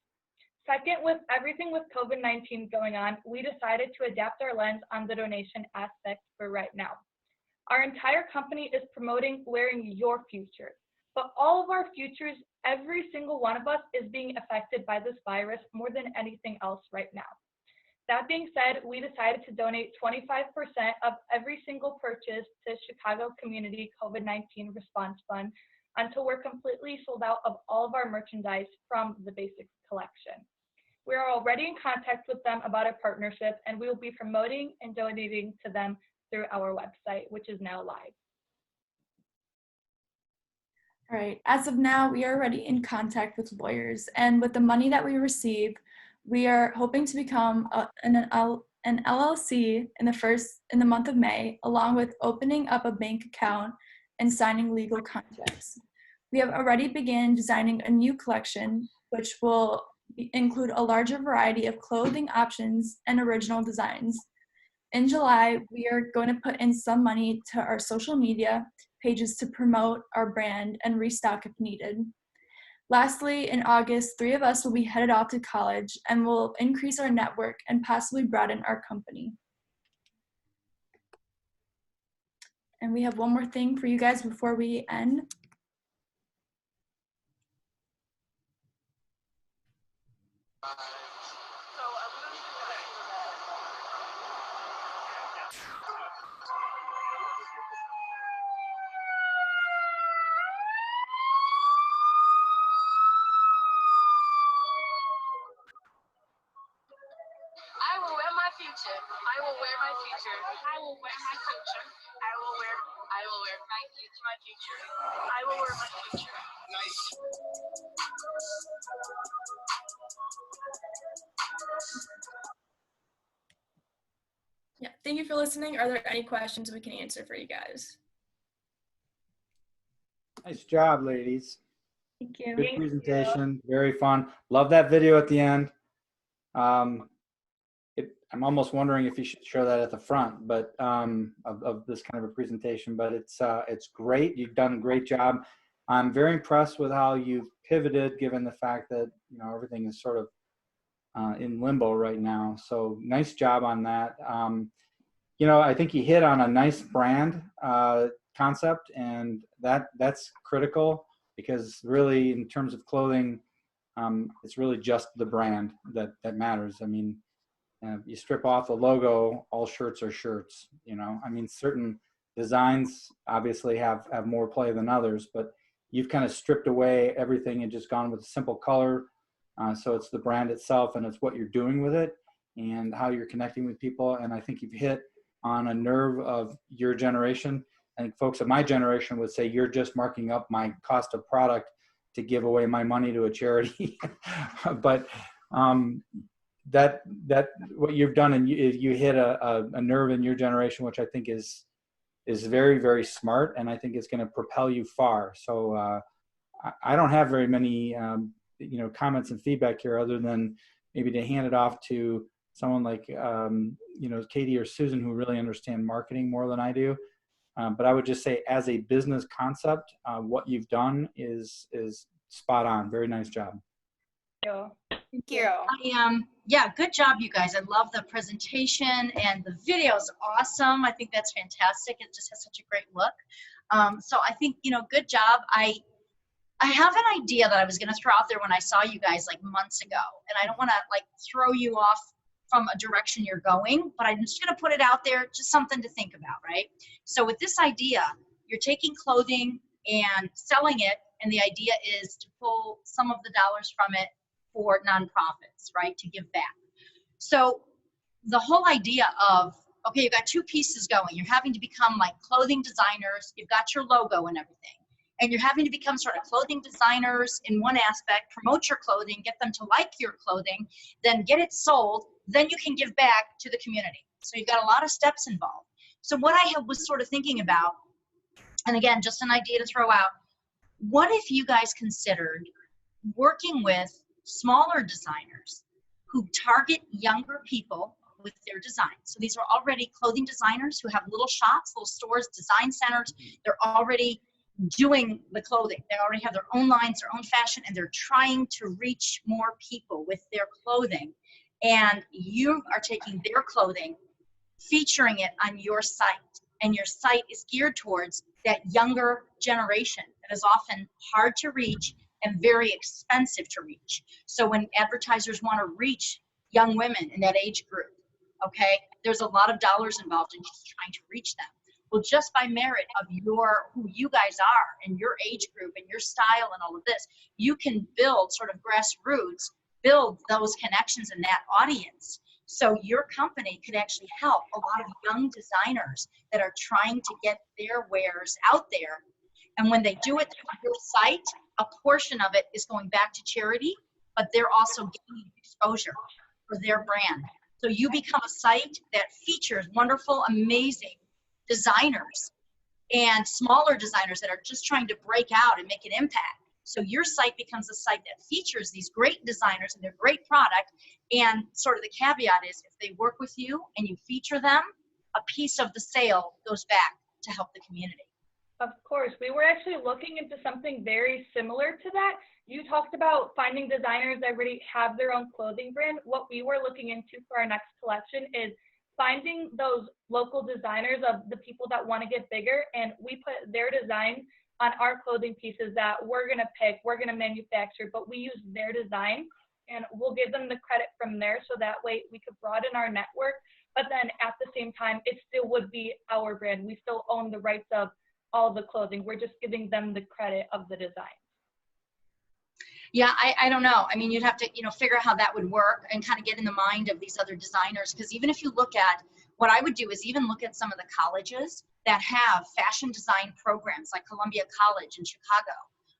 Second, with everything with COVID-19 going on, we decided to adapt our lens on the donation aspect for right now. Our entire company is promoting wearing your future, but all of our futures, every single one of us is being affected by this virus more than anything else right now. That being said, we decided to donate 25% of every single purchase to Chicago Community COVID-19 Response Fund until we're completely sold out of all of our merchandise from the basics collection. We are already in contact with them about a partnership, and we will be promoting and donating to them through our website, which is now live. All right, as of now, we are already in contact with lawyers, and with the money that we receive, we are hoping to become an LLC in the month of May, along with opening up a bank account and signing legal contracts. We have already begun designing a new collection, which will include a larger variety of clothing options and original designs. In July, we are going to put in some money to our social media pages to promote our brand and restock if needed. Lastly, in August, 3 of us will be headed off to college and will increase our network and possibly broaden our company. And we have one more thing for you guys before we end. I will wear my future. I will wear my future. I will wear my future. I will wear my future. Nice. Yeah, thank you for listening. Are there any questions we can answer for you guys? Nice job, ladies. Thank you. Good presentation. Very fun. Love that video at the end. I'm almost wondering if you should show that at the front, but of this kind of a presentation. But it's great. You've done a great job. I'm very impressed with how you've pivoted, given the fact that, you know, everything is sort of in limbo right now. So nice job on that. You know, I think you hit on a nice brand concept, and that's critical, because really, in terms of clothing, it's really just the brand that matters. I mean, you strip off the logo, all shirts are shirts. You know, I mean, certain designs obviously have more play than others, but you've kind of stripped away everything and just gone with a simple color. So it's the brand itself, and it's what you're doing with it and how you're connecting with people. And I think you've hit on a nerve of your generation. I think folks of my generation would say, you're just marking up my cost of product to give away my money to a charity. But that what you've done, and you hit a nerve in your generation, which I think is very, very smart, and I think it's going to propel you far. So I don't have very many you know, comments and feedback here, other than maybe to hand it off to someone like you know, Katie or Susan, who really understand marketing more than I do. But I would just say, as a business concept, what you've done is spot on. Very nice job. Thank you. Yeah, good job, you guys. I love the presentation, and the video is awesome. I think that's fantastic. It just has such a great look. So I think, you know, good job. I have an idea that I was going to throw out there when I saw you guys like months ago, and I don't want to like throw you off from a direction you're going, but I'm just going to put it out there, just something to think about, right? So with this idea, you're taking clothing and selling it, and the idea is to pull some of the dollars from it for nonprofits, right, to give back. So the whole idea of, okay, you've got two pieces going. You're having to become like clothing designers. You've got your logo and everything. And you're having to become sort of clothing designers in one aspect, promote your clothing, get them to like your clothing, then get it sold, then you can give back to the community. So you've got a lot of steps involved. So what I was sort of thinking about, and again, just an idea to throw out, what if you guys considered working with smaller designers who target younger people with their designs? So these are already clothing designers who have little shops, little stores, design centers. They're already doing the clothing. They already have their own lines, their own fashion, and they're trying to reach more people with their clothing. And you are taking their clothing, featuring it on your site, and your site is geared towards that younger generation that is often hard to reach and very expensive to reach. So when advertisers want to reach young women in that age group, okay, there's a lot of dollars involved in just trying to reach them. Well, just by merit of who you guys are and your age group and your style and all of this, you can build sort of grassroots, build those connections in that audience. So your company could actually help a lot of young designers that are trying to get their wares out there. And when they do it through your site, a portion of it is going back to charity, but they're also gaining exposure for their brand. So you become a site that features wonderful, amazing designers and smaller designers that are just trying to break out and make an impact. So your site becomes a site that features these great designers and their great product. And sort of the caveat is, if they work with you and you feature them, a piece of the sale goes back to help the community. Of course, we were actually looking into something very similar to that. You talked about finding designers that already have their own clothing brand. What we were looking into for our next collection is finding those local designers of the people that want to get bigger, and we put their design on our clothing pieces that we're going to pick, we're going to manufacture, but we use their design, and we'll give them the credit from there, so that way we could broaden our network, but then at the same time, it still would be our brand. We still own the rights of all the clothing. We're just giving them the credit of the design. Yeah, I don't know. I mean, you'd have to, figure out how that would work and kind of get in the mind of these other designers. Because even if you look at, what I would do is even look at some of the colleges that have fashion design programs, like Columbia College in Chicago.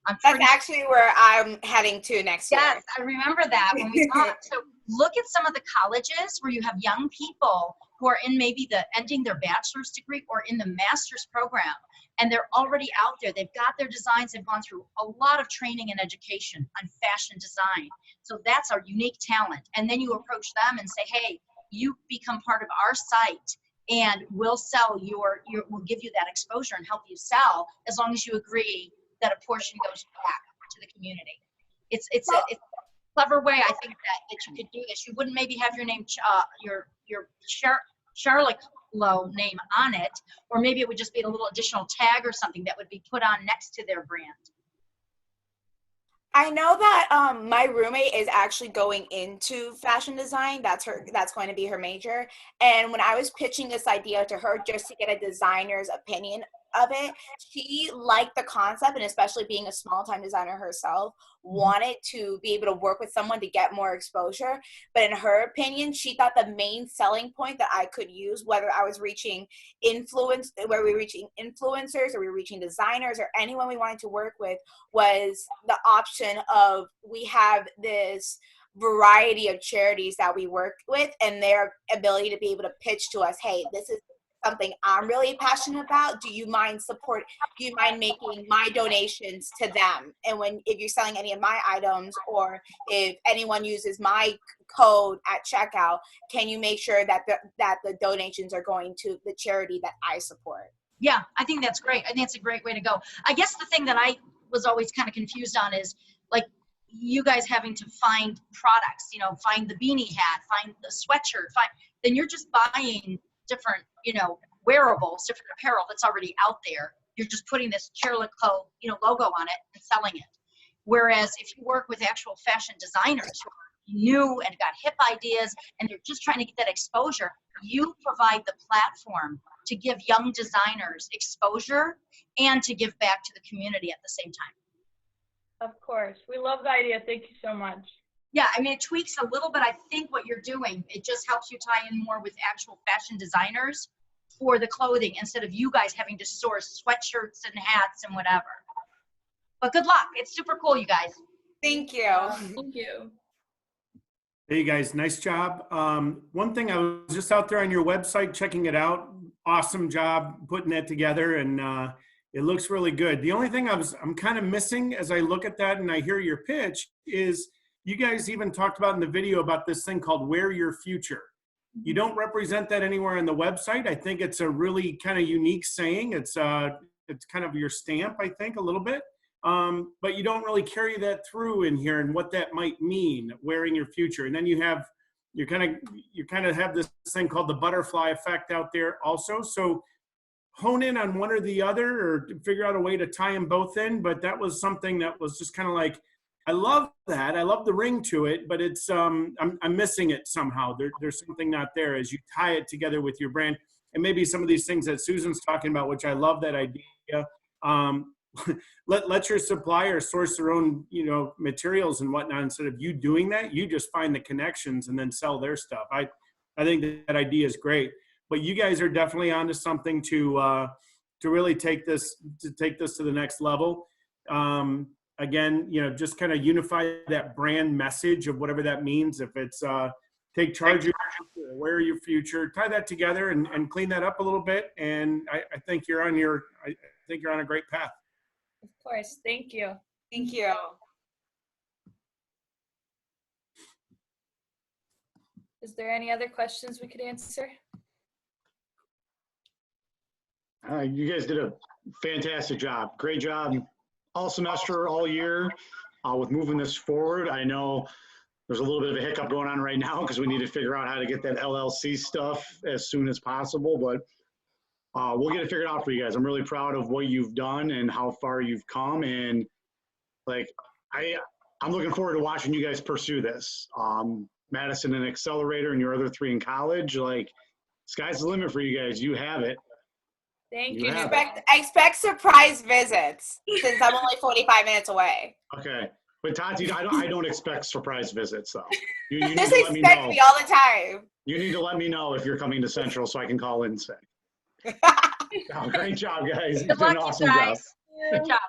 That's actually where I'm heading to next year. Yes, I remember that when we talked. So look at some of the colleges where you have young people who are in maybe ending their bachelor's degree or in the master's program, and they're already out there. They've got their designs. They've gone through a lot of training and education on fashion design. So that's our unique talent. And then you approach them and say, hey, you become part of our site, and we'll sell we'll give you that exposure and help you sell, as long as you agree that a portion goes back to the community. It's a clever way, I think, that you could do this. You wouldn't maybe have your name, your Charlotte Low name on it, or maybe it would just be a little additional tag or something that would be put on next to their brand. I know that my roommate is actually going into fashion design. That's going to be her major. And when I was pitching this idea to her just to get a designer's opinion of it, she liked the concept, and especially being a small-time designer herself, wanted to be able to work with someone to get more exposure. But in her opinion, she thought the main selling point that I could use, whether I was reaching influencers, or we were reaching designers, or anyone we wanted to work with, was the option of, we have this variety of charities that we work with, and their ability to be able to pitch to us, hey, this is something I'm really passionate about. Do you mind making my donations to them? And if you're selling any of my items, or if anyone uses my code at checkout, can you make sure that the donations are going to the charity that I support? Yeah, I think that's great. I think it's a great way to go. I guess the thing that I was always kind of confused on is, like, you guys having to find products, find the beanie hat, find the sweatshirt, then you're just buying different, wearables, different apparel that's already out there. You're just putting this Charlotte Co, logo on it and selling it. Whereas if you work with actual fashion designers who are new and got hip ideas and they're just trying to get that exposure, you provide the platform to give young designers exposure and to give back to the community at the same time. Of course. We love the idea. Thank you so much. Yeah, I mean, it tweaks a little bit. I think what you're doing, it just helps you tie in more with actual fashion designers for the clothing, instead of you guys having to source sweatshirts and hats and whatever. But good luck. It's super cool, you guys. Thank you. Thank you. Hey guys, nice job. One thing, I was just out there on your website checking it out. Awesome job putting that together, and it looks really good. The only thing I'm kind of missing as I look at that and I hear your pitch is, you guys even talked about in the video about this thing called Wear Your Future. You don't represent that anywhere on the website. I think it's a really kind of unique saying. It's kind of your stamp, I think, a little bit. But you don't really carry that through in here and what that might mean, wearing your future. And then you kind of have this thing called the butterfly effect out there also. So hone in on one or the other, or figure out a way to tie them both in. But that was something that was just kind of like, I love that. I love the ring to it, but it's I'm missing it somehow. There's something not there as you tie it together with your brand. And maybe some of these things that Susan's talking about, which I love that idea. Let your supplier source their own, materials and whatnot. Instead of you doing that, you just find the connections and then sell their stuff. I think that idea is great. But you guys are definitely onto something to really take this to the next level. Again, just kind of unify that brand message of whatever that means. If it's take charge of your future, wear your future, tie that together and clean that up a little bit. And I think you're on a great path. Of course. Thank you. Thank you. Is there any other questions we could answer? You guys did a fantastic job. Great job all semester, all year with moving this forward. I know there's a little bit of a hiccup going on right now because we need to figure out how to get that LLC stuff as soon as possible, but we'll get it figured out for you guys. I'm really proud of what you've done and how far you've come. And I'm looking forward to watching you guys pursue this. Madison and Accelerator and your other 3 in college, sky's the limit for you guys. You have it. Thank you. Expect surprise visits, since I'm only 45 minutes away. Okay. But Tati, I don't expect surprise visits, though. You need Just to let me expect know. me all the time. You need to let me know if you're coming to Central so I can call in sick. Great job, guys. Good luck, Awesome you guys. job. Good job.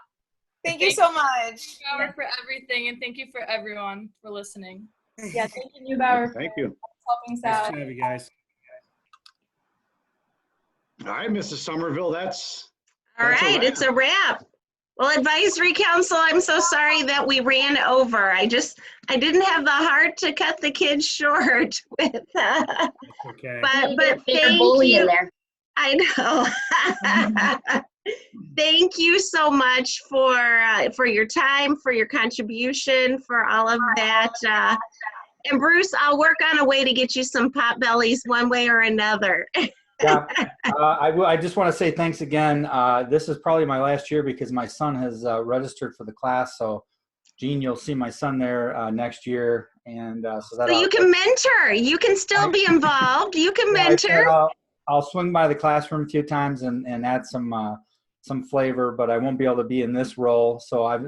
Thank you so much. For everything, and thank you for everyone for listening. Yeah, thank you, Neubauer. Thank you. Helping us Nice out. job, you guys. All right, Mrs. Somerville, that's All right, it's a wrap. Well, Advisory Council, I'm so sorry that we ran over. I didn't have the heart to cut the kids short with Okay. but Bigger thank bully you. in there. I know. Thank you so much for your time, for your contribution, for all of that. And Bruce, I'll work on a way to get you some pot bellies one way or another. Yeah, I just want to say thanks again. This is probably my last year because my son has registered for the class. So, Gene, you'll see my son there next year, and So you can mentor. You can still be involved. You can mentor. I'll swing by the classroom a few times and add some flavor, but I won't be able to be in this role. So I've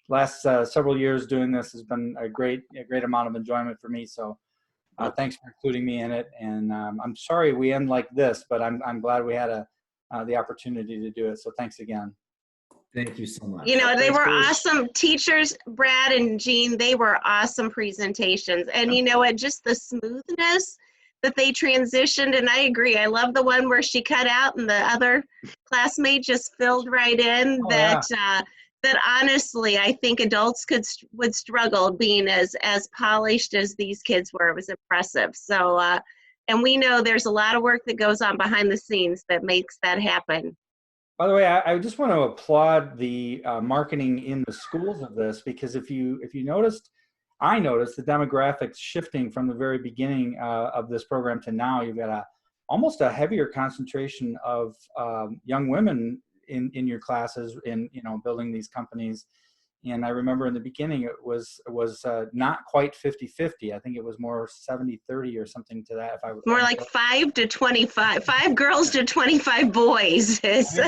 last several years doing this has been a great amount of enjoyment for me. So thanks for including me in it. And I'm sorry we end like this, but I'm glad we had the opportunity to do it. So thanks again. Thank you so much. You know, they were awesome teachers, Brad and Jean. They were awesome presentations. And you know what, just the smoothness that they transitioned. And I agree. I love the one where she cut out and the other classmate just filled right in. That honestly, I think adults would struggle being as polished as these kids were. It was impressive. So, and we know there's a lot of work that goes on behind the scenes that makes that happen. By the way, I just want to applaud the marketing in the schools of this, because if you noticed, I noticed the demographics shifting from the very beginning of this program to now. You've got almost a heavier concentration of young women in your classes in building these companies. And I remember in the beginning it was not quite 50-50. I think it was more 70-30 or something to that. If I more like 5 to 25, 5 girls to 25 boys. It's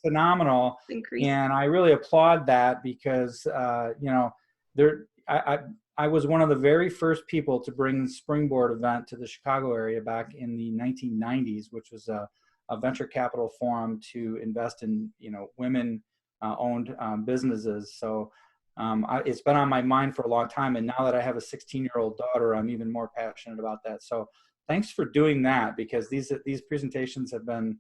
phenomenal, and I really applaud that because I was one of the very first people to bring the Springboard event to the Chicago area back in the 1990s, which was a venture capital forum to invest in women owned businesses. So it's been on my mind for a long time, and now that I have a 16-year-old daughter, I'm even more passionate about that. So thanks for doing that, because these presentations have been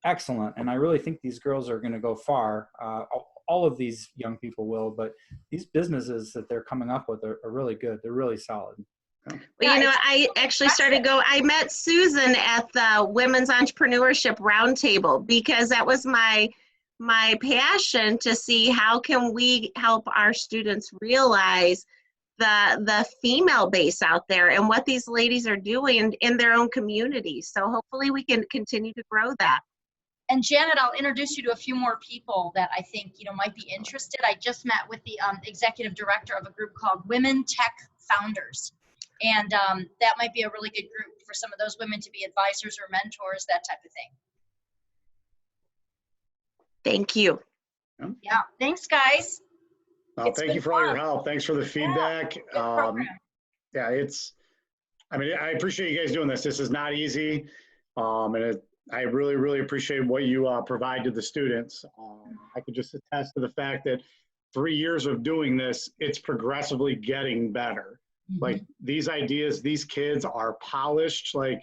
excellent, and I really think these girls are going to go far. All of these young people will, but these businesses that they're coming up with are really good. They're really solid. Well, you know, I actually I met Susan at the Women's Entrepreneurship Roundtable, because that was my passion to see how can we help our students realize the female base out there and what these ladies are doing in their own communities. So hopefully we can continue to grow that. And Janet, I'll introduce you to a few more people that I think might be interested. I just met with the executive director of a group called Women Tech Founders. And that might be a really good group for some of those women to be advisors or mentors, that type of thing. Thank you. Yeah, thanks, guys. Thank you for all your help. Thanks for the feedback. Yeah, I appreciate you guys doing this. This is not easy. I really, really appreciate what you provide to the students. I could just attest to the fact that 3 years of doing this, it's progressively getting better. Like these ideas, these kids are polished. Like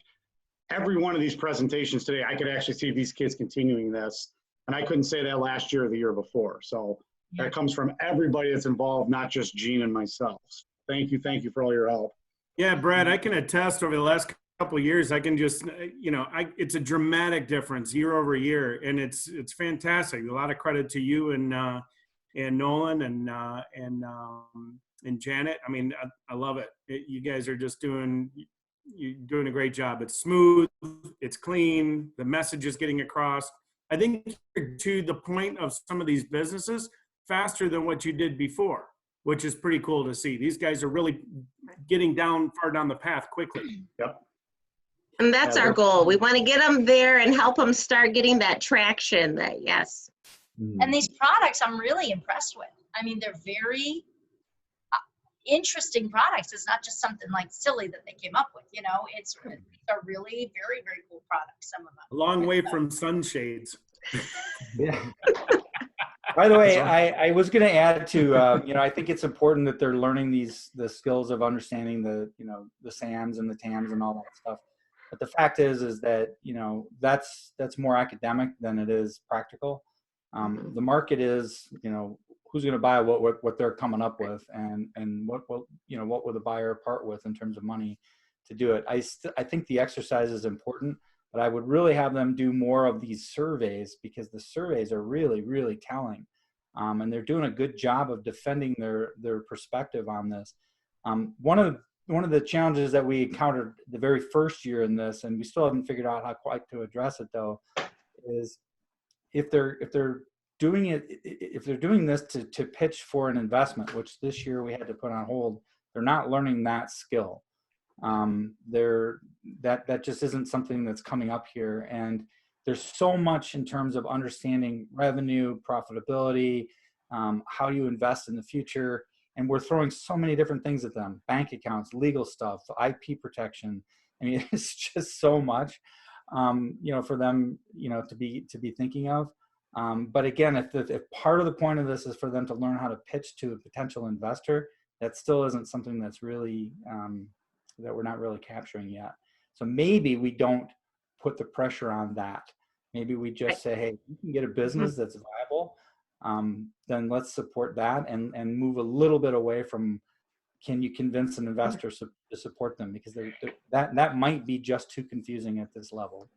every one of these presentations today, I could actually see these kids continuing this. And I couldn't say that last year or the year before. So that comes from everybody that's involved, not just Gene and myself. Thank you for all your help. Yeah, Brad, I can attest over the last couple of years, I can just, it's a dramatic difference year over year. And it's fantastic. A lot of credit to you and Nolan and Janet. I mean, I love it. You guys are just doing a great job. It's smooth, it's clean, the message is getting across. I think to the point of some of these businesses faster than what you did before, which is pretty cool to see. These guys are really getting far down the path quickly. Yep. And that's our goal. We want to get them there and help them start getting that traction. Yes. And these products I'm really impressed with. I mean, they're very interesting products. It's not just something like silly that they came up with, these are really very, very cool products, some of them. A long way from sunshades. Yeah. By the way, I was going to add to, I think it's important that they're learning the skills of understanding the SAMs and the TAMs and all that stuff. But the fact is that, that's more academic than it is practical. The market is, who's going to buy what they're coming up with, and what will the buyer part with in terms of money to do it. I think the exercise is important, But I would really have them do more of these surveys, because the surveys are really, really telling. And they're doing a good job of defending their perspective on this. One of the challenges that we encountered the very first year in this, and we still haven't figured out how quite to address it though, is if they're doing this to pitch for an investment, which this year we had to put on hold, they're not learning that skill. That just isn't something that's coming up here. And there's so much in terms of understanding revenue, profitability, how you invest in the future. And we're throwing so many different things at them: bank accounts, legal stuff, IP protection. I mean, it's just so much, for them, to be thinking of. But again, if part of the point of this is for them to learn how to pitch to a potential investor, that still isn't something that's really, that we're not really capturing yet. So maybe we don't put the pressure on that. Maybe we just say, hey, you can get a business that's viable, then let's support that and move a little bit away from, can you convince an investor to support them? Because that might be just too confusing at this level.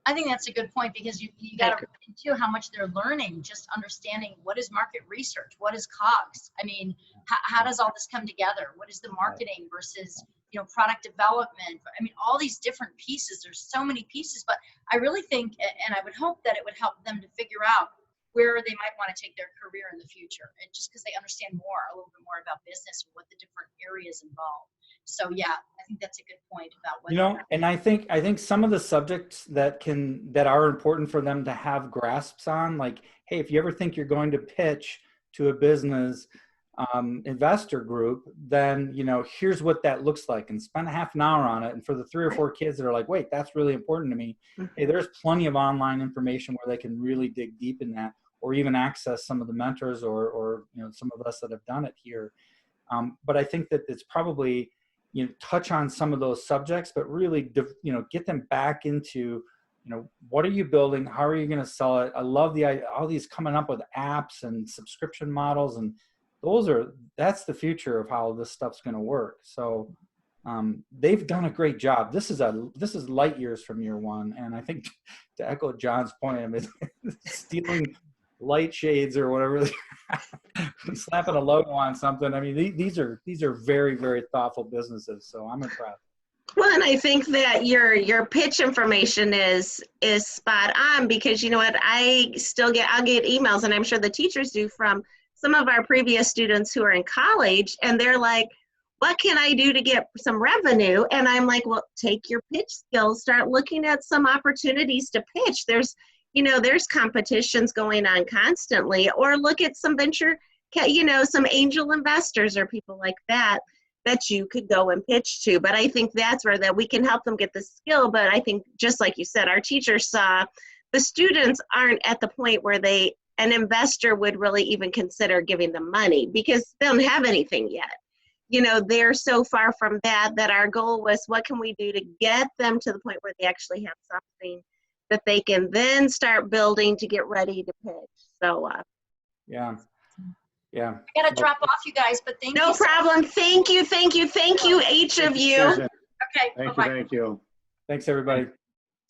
I think that's a good point, because you got to look into how much they're learning, just understanding what is market research, what is COGS. I mean, how does all this come together? What is the marketing versus, product development? I mean, all these different pieces. There's so many pieces, but I really think, and I would hope that it would help them to figure out where they might want to take their career in the future, and just because they understand a little bit more about business and what the different areas involved. So yeah, I think that's a good point about what and I think some of the subjects that are important for them to have grasps on, like, hey, if you ever think you're going to pitch to a business investor group, then here's what that looks like, and spend a half an hour on it. And for the 3 or 4 kids that are like, wait, that's really important to me, hey, there's plenty of online information where they can really dig deep in that, or even access some of the mentors or some of us that have done it here. But I think that it's probably, touch on some of those subjects, but really, get them back into, what are you building? How are you going to sell it? I love all these coming up with apps and subscription models, and that's the future of how this stuff's going to work. So they've done a great job. This is light years from year one. And I think, to echo John's point, I mean, stealing light shades or whatever, slapping a logo on something. I mean, these are very, very thoughtful businesses. So I'm impressed. Well, and I think that your pitch information is spot on, because you know what, I'll get emails, and I'm sure the teachers do, from some of our previous students who are in college, and they're like, what can I do to get some revenue? And I'm like, well, take your pitch skills, start looking at some opportunities to pitch. There's competitions going on constantly, or look at some venture, some angel investors or people like that you could go and pitch to. But I think that's where that we can help them get the skill. But I think, just like you said, our teachers saw the students aren't at the point where an investor would really even consider giving them money, because they don't have anything yet. They're so far from that our goal was, what can we do to get them to the point where they actually have something that they can then start building to get ready to pitch. So yeah. I gotta drop off, you guys, but thank you. No problem. Thank you, each of you. Okay. Thank you. Thanks, everybody.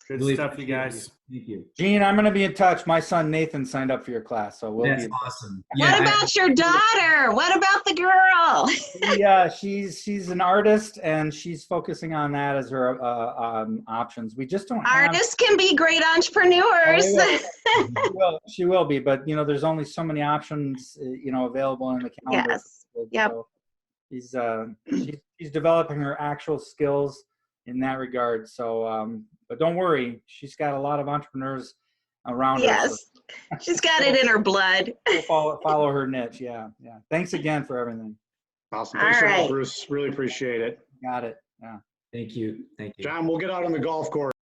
Good stuff, you guys. Thank you. Gene, I'm going to be in touch. My son Nathan signed up for your class, so we'll That's be awesome. What about your daughter? What about the girl? Yeah, she's an artist, and she's focusing on that as her options. We just don't have... Artists can be great entrepreneurs. She will be, but there's only so many options available in the calendar. Yes. Yep. So she's developing her actual skills in that regard. So but don't worry, she's got a lot of entrepreneurs around her. Yes, so she's got it in her blood. Follow her niche. Yeah. Thanks again for everything. Awesome. Thanks for that, Bruce. Really appreciate it. Got it. Yeah. Thank you. John, we'll get out on the golf course.